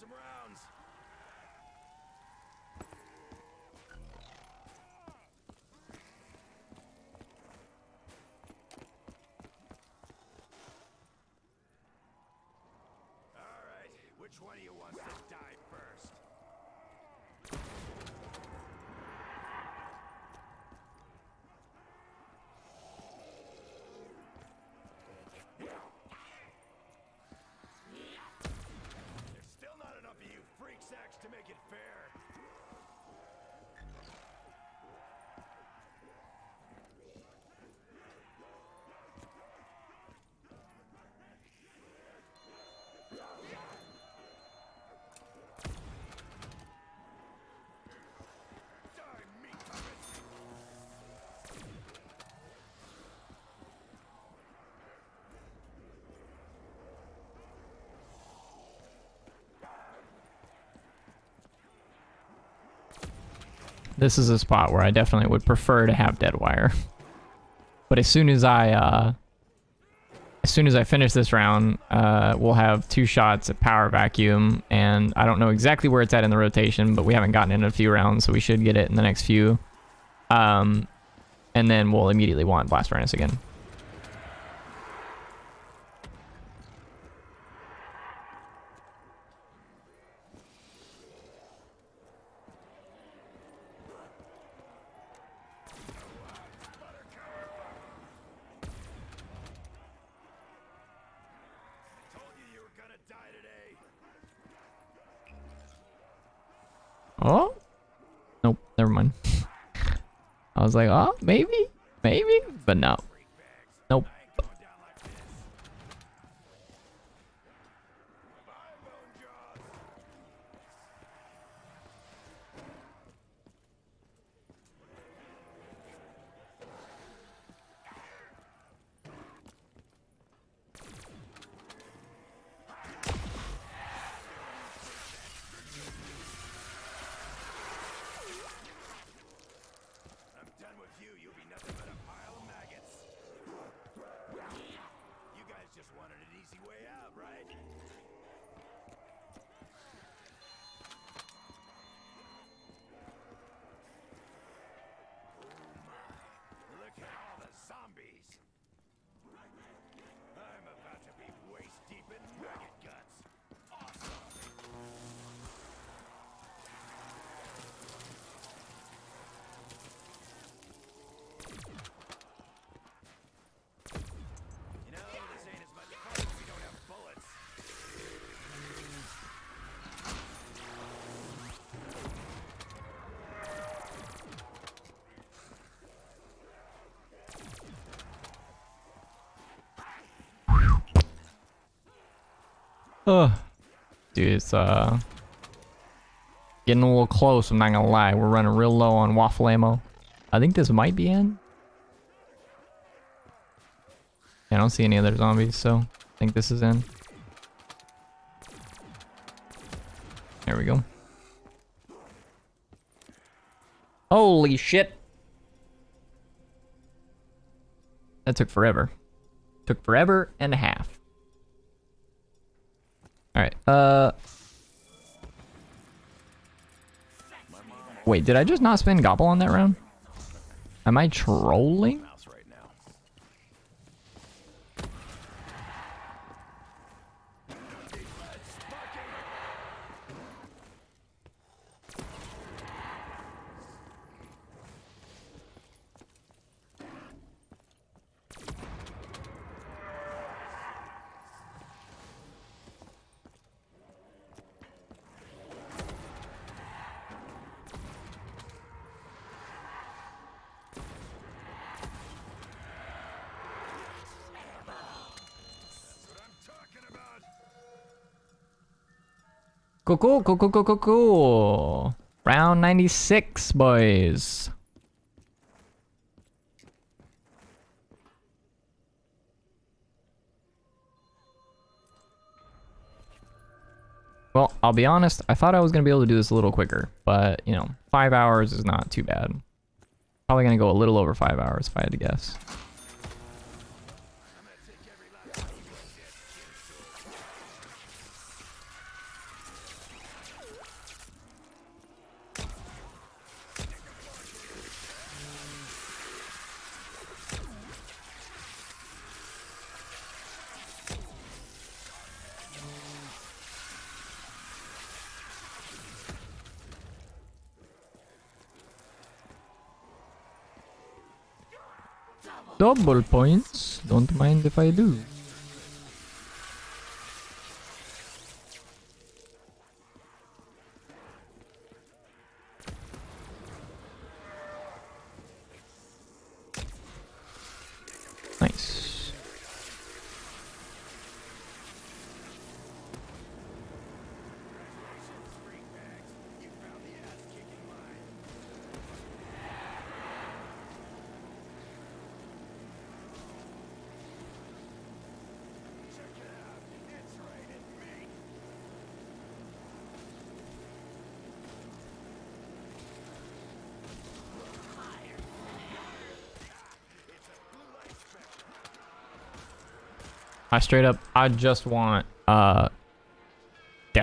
Some rounds. All right, which one of you wants to die first? To make it fair. This is a spot where I definitely would prefer to have dead wire. But as soon as I finish this round, we'll have 2 shots at power vacuum, and I don't know exactly where it's at in the rotation, but we haven't gotten it in a few rounds, so we should get it in the next few. And then we'll immediately want blast furnace again. Oh? Nope, never mind. I was like, oh, maybe, but no. Nope. Ugh. Dude, it's getting a little close, I'm not gonna lie. We're running real low on waffle ammo. I think this might be in. I don't see any other zombies, so I think this is in. There we go. Holy shit. That took forever. Took forever and a half. Alright, wait, did I just not spend gobble on that round? Am I trolling? Mouse right now. Cool, cool, cool, cool, cool, cool, cool. Round 96, boys. Well, I'll be honest, I thought I was going to be able to do this a little quicker, but, you know, 5 hours is not too bad. Probably going to go a little over 5 hours if I had to guess. Double points. Don't mind if I do. Nice. I straight up, I just want death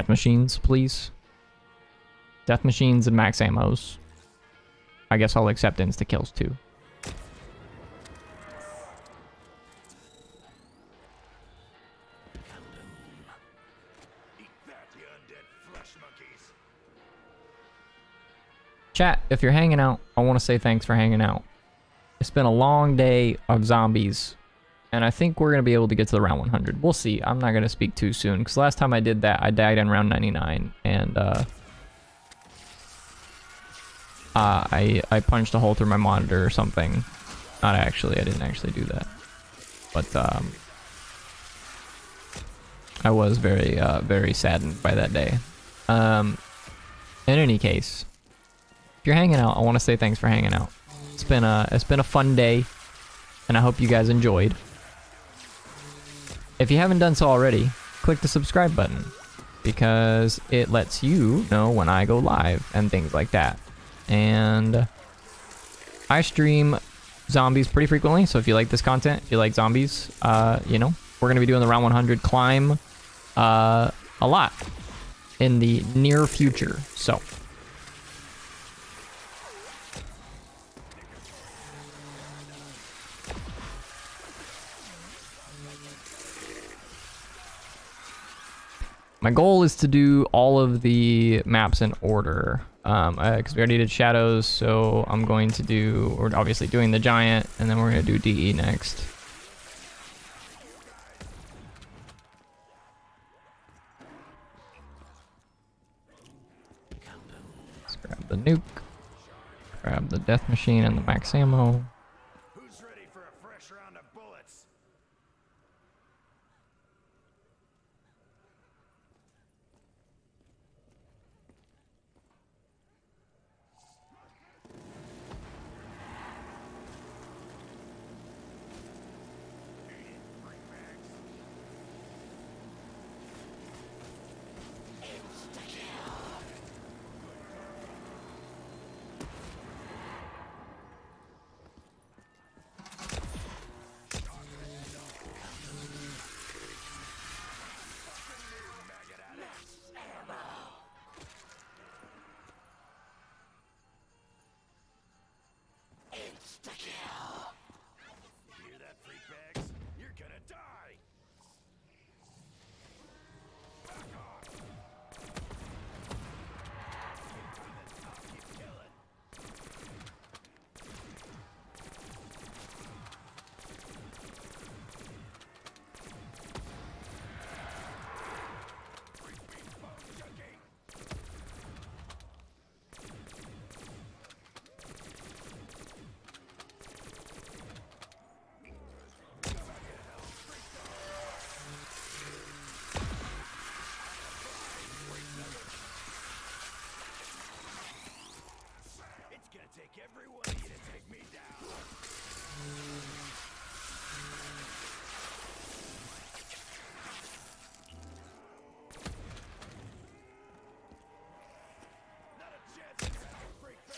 machines, please. Death machines and max ammos. I guess I'll accept insta kills too. Chat, if you're hanging out, I want to say thanks for hanging out. It's been a long day of zombies. And I think we're going to be able to get to the round 100. We'll see. I'm not going to speak too soon. Because last time I did that, I died in round 99. And I punched a hole through my monitor or something. Not actually. I didn't actually do that. But I was very, very saddened by that day. In any case, if you're hanging out, I want to say thanks for hanging out. It's been a fun day. And I hope you guys enjoyed. If you haven't done so already, click the subscribe button because it lets you know when I go live and things like that. And I stream zombies pretty frequently, so if you like this content, if you like zombies, you know, we're going to be doing the round 100 climb a lot in the near future. So my goal is to do all of the maps in order, because we already did Shadows, so I'm going to do, we're obviously doing the Giant, and then we're going to do DE next. Let's grab the nuke, grab the death machine and the max ammo. Who's ready for a fresh round of bullets? like every one of you to take me down. Not a chance in hell, freak bag.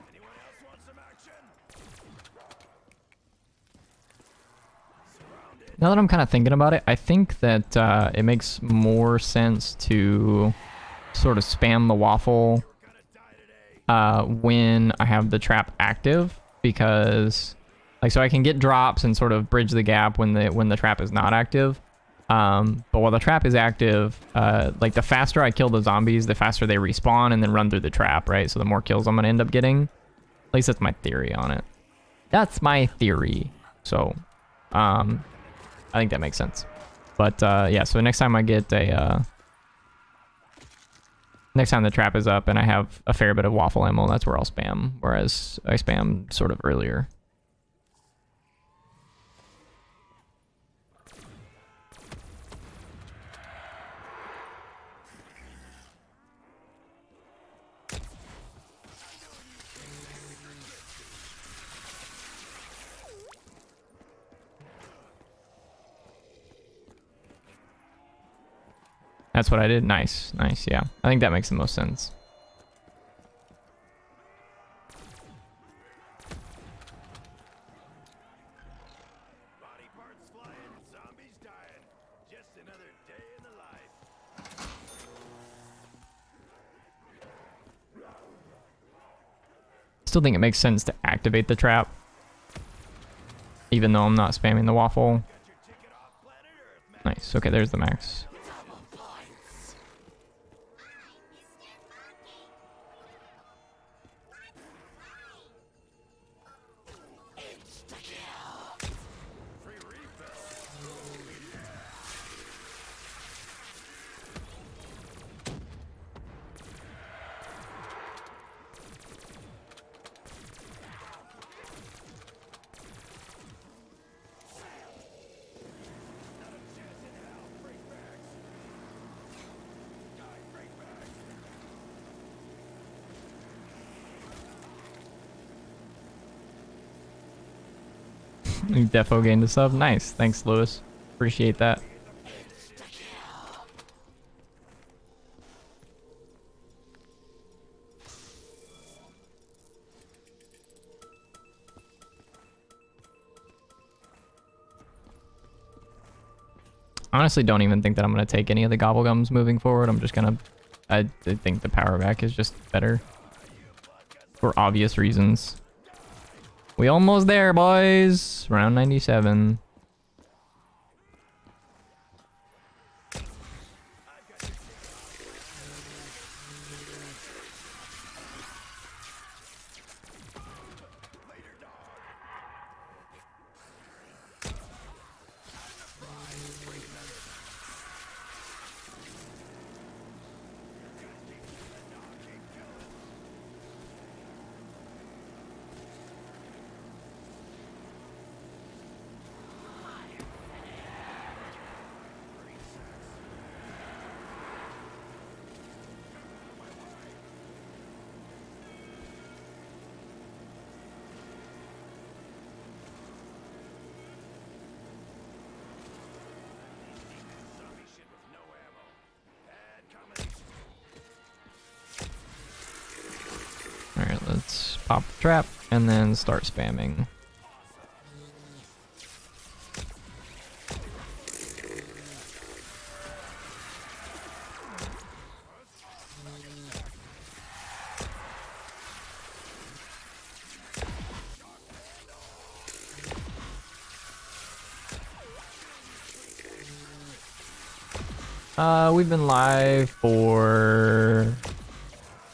Anyone else want some action? Surrounded. Now that I'm kind of thinking about it, I think that it makes more sense to sort of spam the waffle You're gonna die today. when I have the trap active, because like so I can get drops and sort of bridge the gap when the trap is not active. But while the trap is active, like the faster I kill the zombies, the faster they respawn and then run through the trap, right? So the more kills I'm gonna end up getting. At least that's my theory on it. That's my theory. So, I think that makes sense. But yeah, so next time I get a next time the trap is up and I have a fair bit of waffle ammo, that's where I'll spam. Whereas I spam sort of earlier. That's what I did. Nice, nice, yeah. I think that makes the most sense. Body parts flying, zombies dying. Just another day in the life. Still think it makes sense to activate the trap, even though I'm not spamming the waffle. Got your ticket off planet Earth, man. Nice. Okay, there's the max. Free refill. Not a chance in hell, freak bags. Die, freak bags. You defo gained a sub. Nice. Thanks, Lewis. Appreciate that. Honestly, don't even think that I'm going to take any of the gobblegums moving forward. I'm just going to... I think the power back is just better. For obvious reasons. We almost there, boys. Round 97. pop the trap, and then start spamming. We've been live for,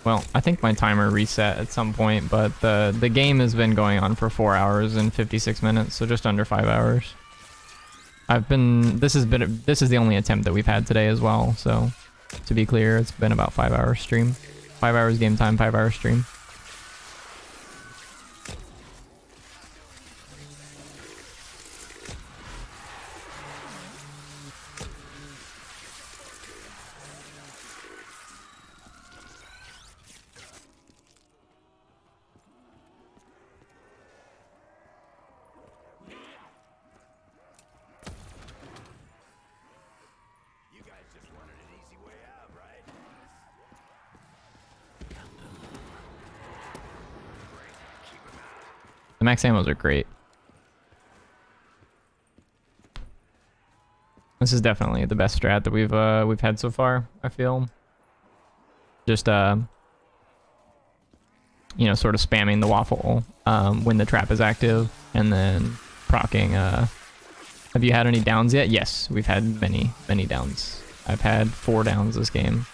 well, I think my timer reset at some point, but the game has been going on for 4 hours and 56 minutes, so just under 5 hours. This is the only attempt that we've had today as well, so to be clear, it's been about 5 hours stream. 5 hours game time, 5 hours stream. The max ammos are great. This is definitely the best strat that we've had so far, I feel. Just you know, sort of spamming the waffle when the trap is active, and then proccing. Have you had any downs yet? Yes, we've had many downs. I've had 4 downs this game,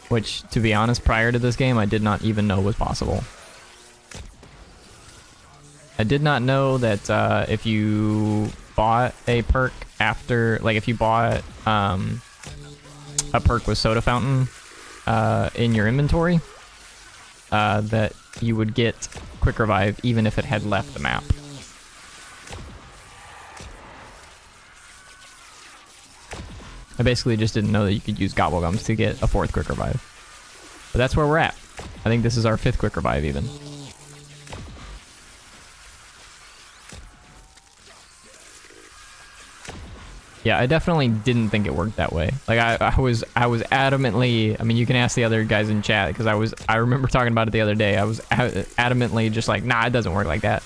which, to be honest, prior to this game, I did not even know was possible. I did not know that if you bought a perk after, like if you bought a perk with soda fountain in your inventory, that you would get quick revive even if it had left the map. I basically just didn't know that you could use gobblegums to get a 4th quick revive. But that's where we're at. I think this is our 5th quick revive even. Yeah, I definitely didn't think it worked that way. Like I was adamantly, I mean, you can ask the other guys in chat, because I remember talking about it the other day. I was adamantly just like, nah, it doesn't work like that.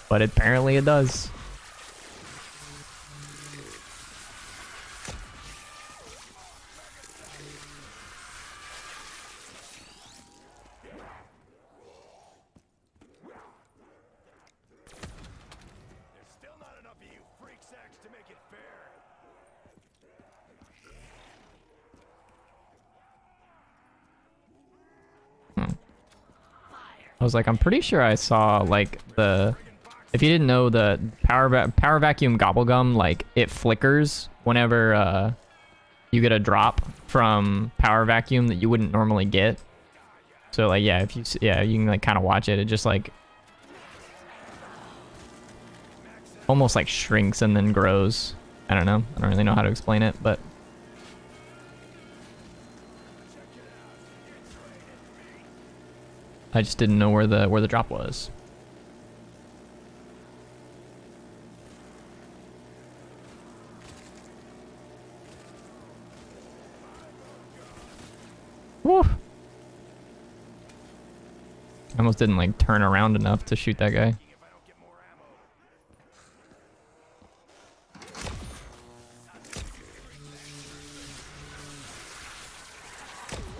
But apparently it does. I was like, I'm pretty sure I saw like if you didn't know, the power vacuum gobblegum, like it flickers whenever you get a drop from power vacuum that you wouldn't normally get. So like, yeah, if you you can like kind of watch it. It just like almost like shrinks and then grows. I don't know. I don't really know how to explain it, but I just didn't know where the drop was. Woo! I almost didn't like turn around enough to shoot that guy.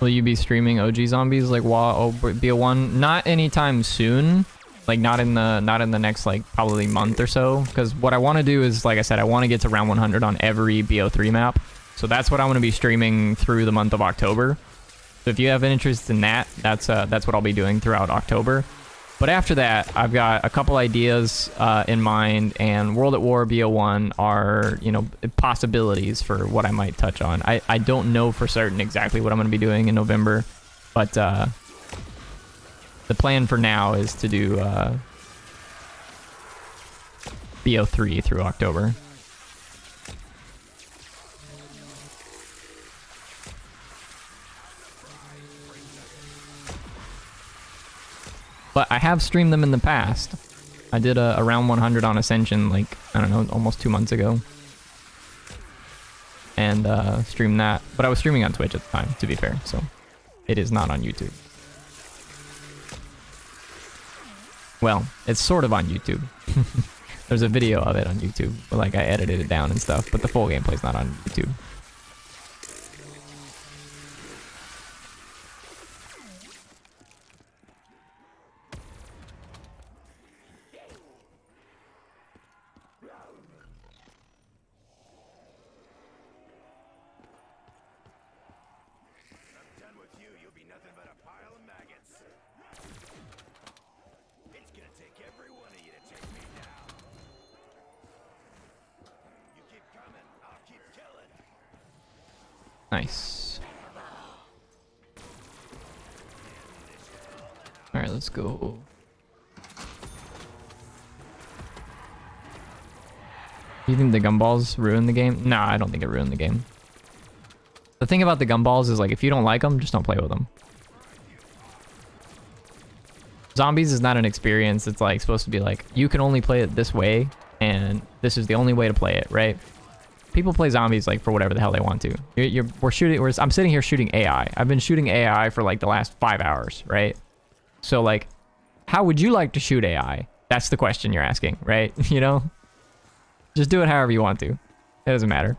Will you be streaming OG Zombies like WoW BO1? Not anytime soon. Like not in the next like probably month or so. Because what I want to do is, like I said, I want to get to round 100 on every BO3 map. So that's what I'm going to be streaming through the month of October. So if you have an interest in that, that's what I'll be doing throughout October. But after that, I've got a couple ideas in mind, and World at War BO1 are, you know, possibilities for what I might touch on. I don't know for certain exactly what I'm going to be doing in November, but the plan for now is to do BO3 through October. But I have streamed them in the past. I did a round 100 on Ascension, like, I don't know, almost 2 months ago. And streamed that. But I was streaming on Twitch at the time, to be fair, so it is not on YouTube. Well, it's sort of on YouTube. There's a video of it on YouTube, but like I edited it down and stuff, but the full gameplay's not on YouTube. Nice. Alright, let's go. You think the gumballs ruined the game? Nah, I don't think it ruined the game. The thing about the gumballs is like, if you don't like them, just don't play with them. Zombies is not an experience. It's like supposed to be like, you can only play it this way, and this is the only way to play it, right? People play zombies like for whatever the hell they want to. I'm sitting here shooting AI. I've been shooting AI for like the last 5 hours, right? So like, how would you like to shoot AI? That's the question you're asking, right? You know? Just do it however you want to. It doesn't matter.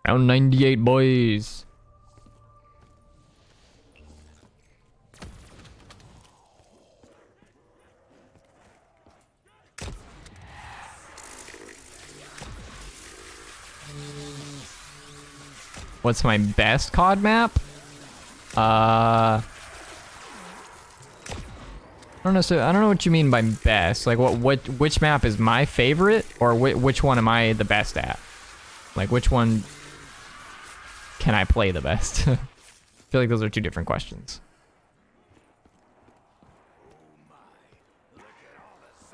Round 98, boys. What's my best COD map? I don't know. So I don't know what you mean by best. Like, which map is my favorite, or which one am I the best at? Like, which one can I play the best? I feel like those are two different questions.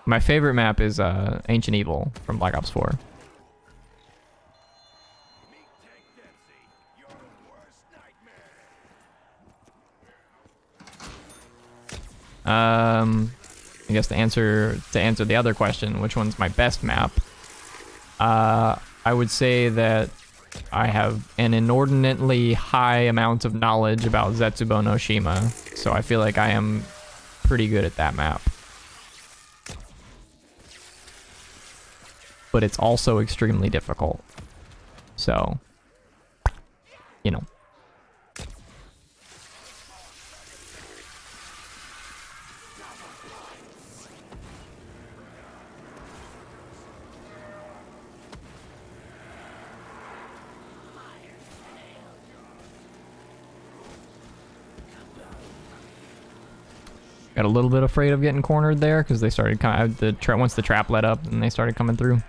My favorite map is Ancient Evil from Black Ops 4. I guess to answer the other question, which one's my best map? I would say that I have an inordinately high amount of knowledge about Zetsubo no Shima, so I feel like I am pretty good at that map. But it's also extremely difficult. So, you know. Got a little bit afraid of getting cornered there because they started kind of once the trap let up and they started coming through.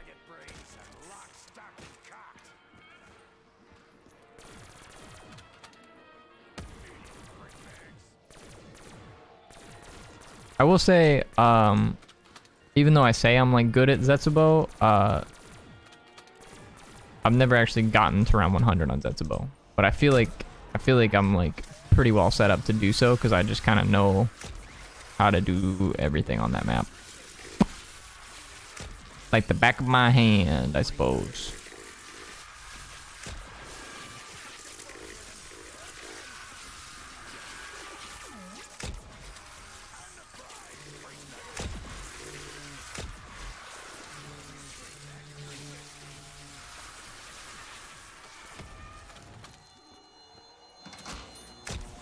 I will say, even though I say I'm like good at Zetsubo, I've never actually gotten to round 100 on Zetsubo, but I feel like I'm like pretty well set up to do so because I just kind of know how to do everything on that map. Like the back of my hand, I suppose.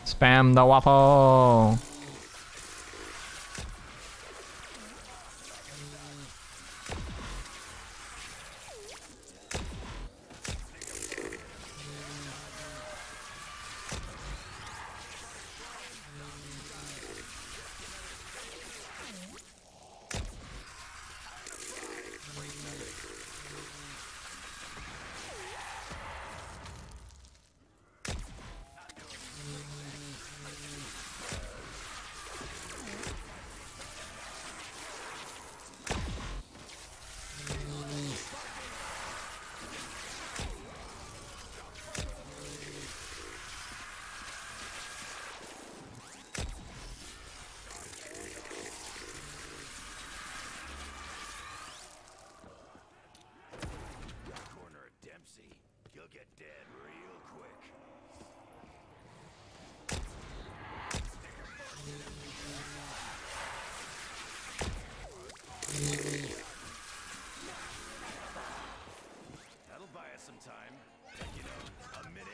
Spam the waffle. You'll get dead real quick. That'll buy us some time. Like, you know, a minute.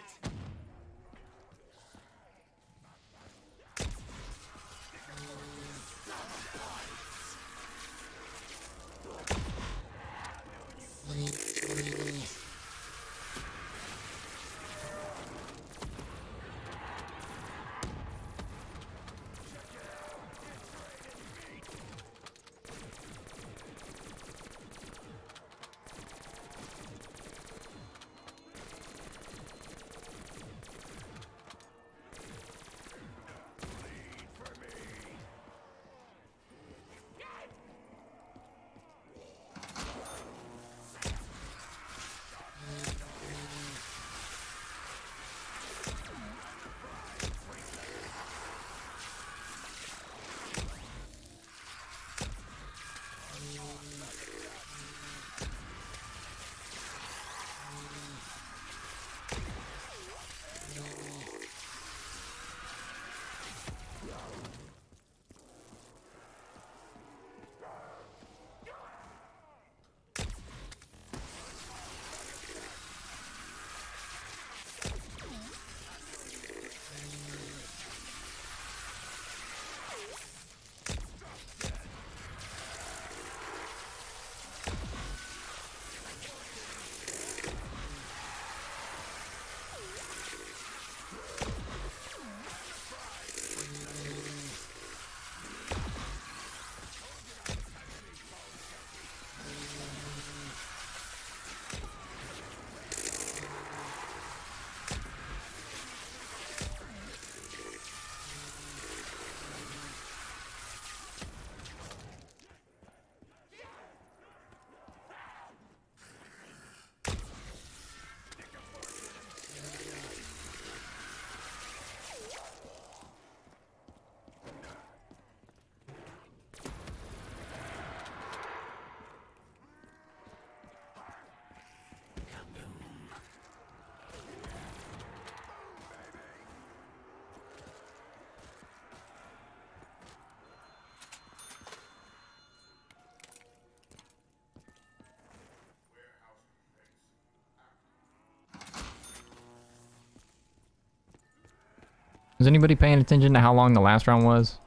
Was anybody paying attention to how long the last round was?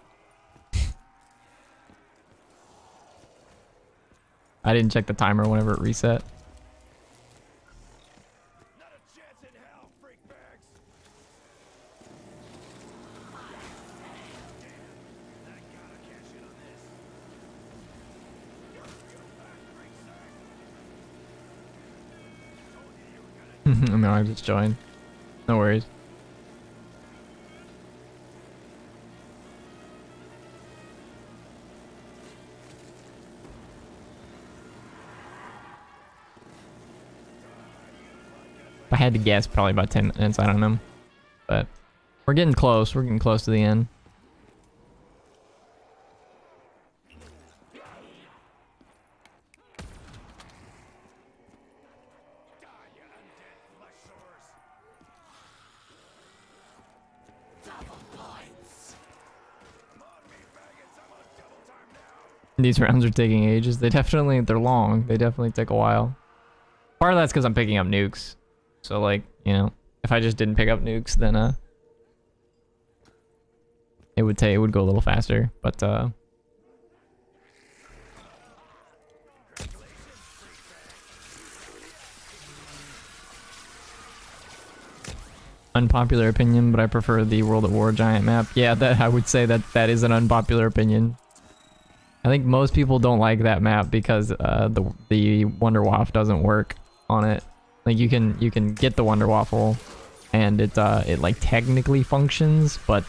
I didn't check the timer whenever it reset. Not a chance in hell, freak bags. Damn, I gotta cash in on this. I mean, I just joined. No worries. If I had to guess, probably about 10 minutes. I don't know. But we're getting close. We're getting close to the end. These rounds are taking ages. They're long. They definitely take a while. Part of that's because I'm picking up nukes. So like, you know, if I just didn't pick up nukes, then it would go a little faster. But unpopular opinion, but I prefer the World at War giant map. Yeah, that I would say that is an unpopular opinion. I think most people don't like that map because the Wonder Waff doesn't work on it. Like you can get the Wonder Waffle, and it like technically functions, but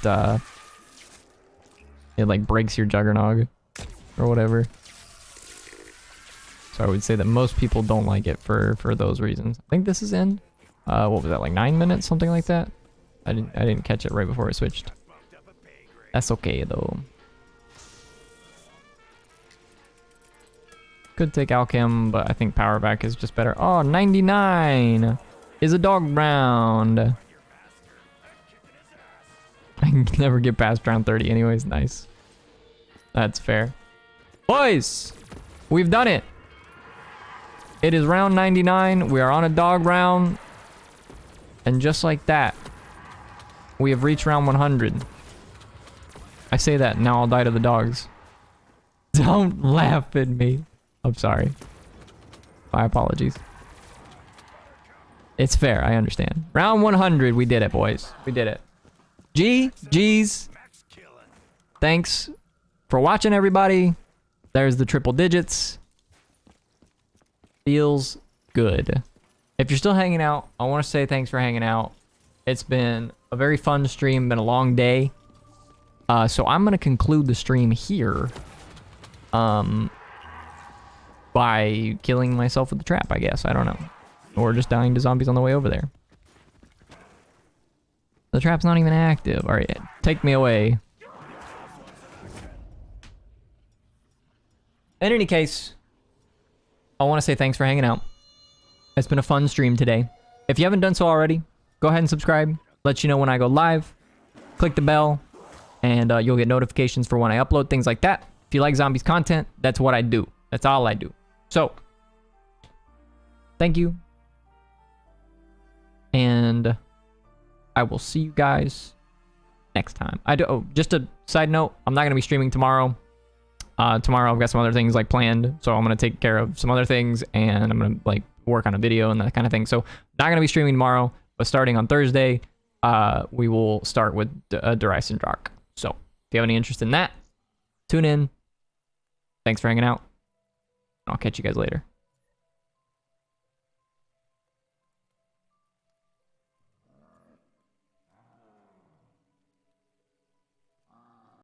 it like breaks your Juggernog or whatever. So I would say that most people don't like it for those reasons. I think this is in what was that, like 9 minutes, something like that. I didn't catch it right before I switched. That's okay though. Could take Alchem, but I think Power Back is just better. Oh, 99! is a dog round. I can never get past round 30 anyways. Nice. That's fair. Boys, we've done it. It is round 99. We are on a dog round. And just like that, we have reached round 100. I say that, now I'll die to the dogs. Don't laugh at me. I'm sorry. My apologies. It's fair, I understand. Round 100, we did it, boys. We did it. G's. Thanks for watching, everybody. There's the triple digits. Feels good. If you're still hanging out, I want to say thanks for hanging out. It's been a very fun stream, been a long day. So I'm going to conclude the stream here. By killing myself with the trap, I guess. I don't know. Or just dying to zombies on the way over there. The trap's not even active. Alright, take me away. In any case, I want to say thanks for hanging out. It's been a fun stream today. If you haven't done so already, go ahead and subscribe. Let you know when I go live. Click the bell, and you'll get notifications for when I upload, things like that. If you like zombies content, that's what I do. That's all I do. So, thank you. And I will see you guys next time. Oh, just a side note, I'm not going to be streaming tomorrow. Tomorrow I've got some other things like planned, so I'm going to take care of some other things, and I'm going to like work on a video and that kind of thing. So, not going to be streaming tomorrow, but starting on Thursday, we will start with Darius and Drak. So, if you have any interest in that, tune in. Thanks for hanging out. I'll catch you guys later.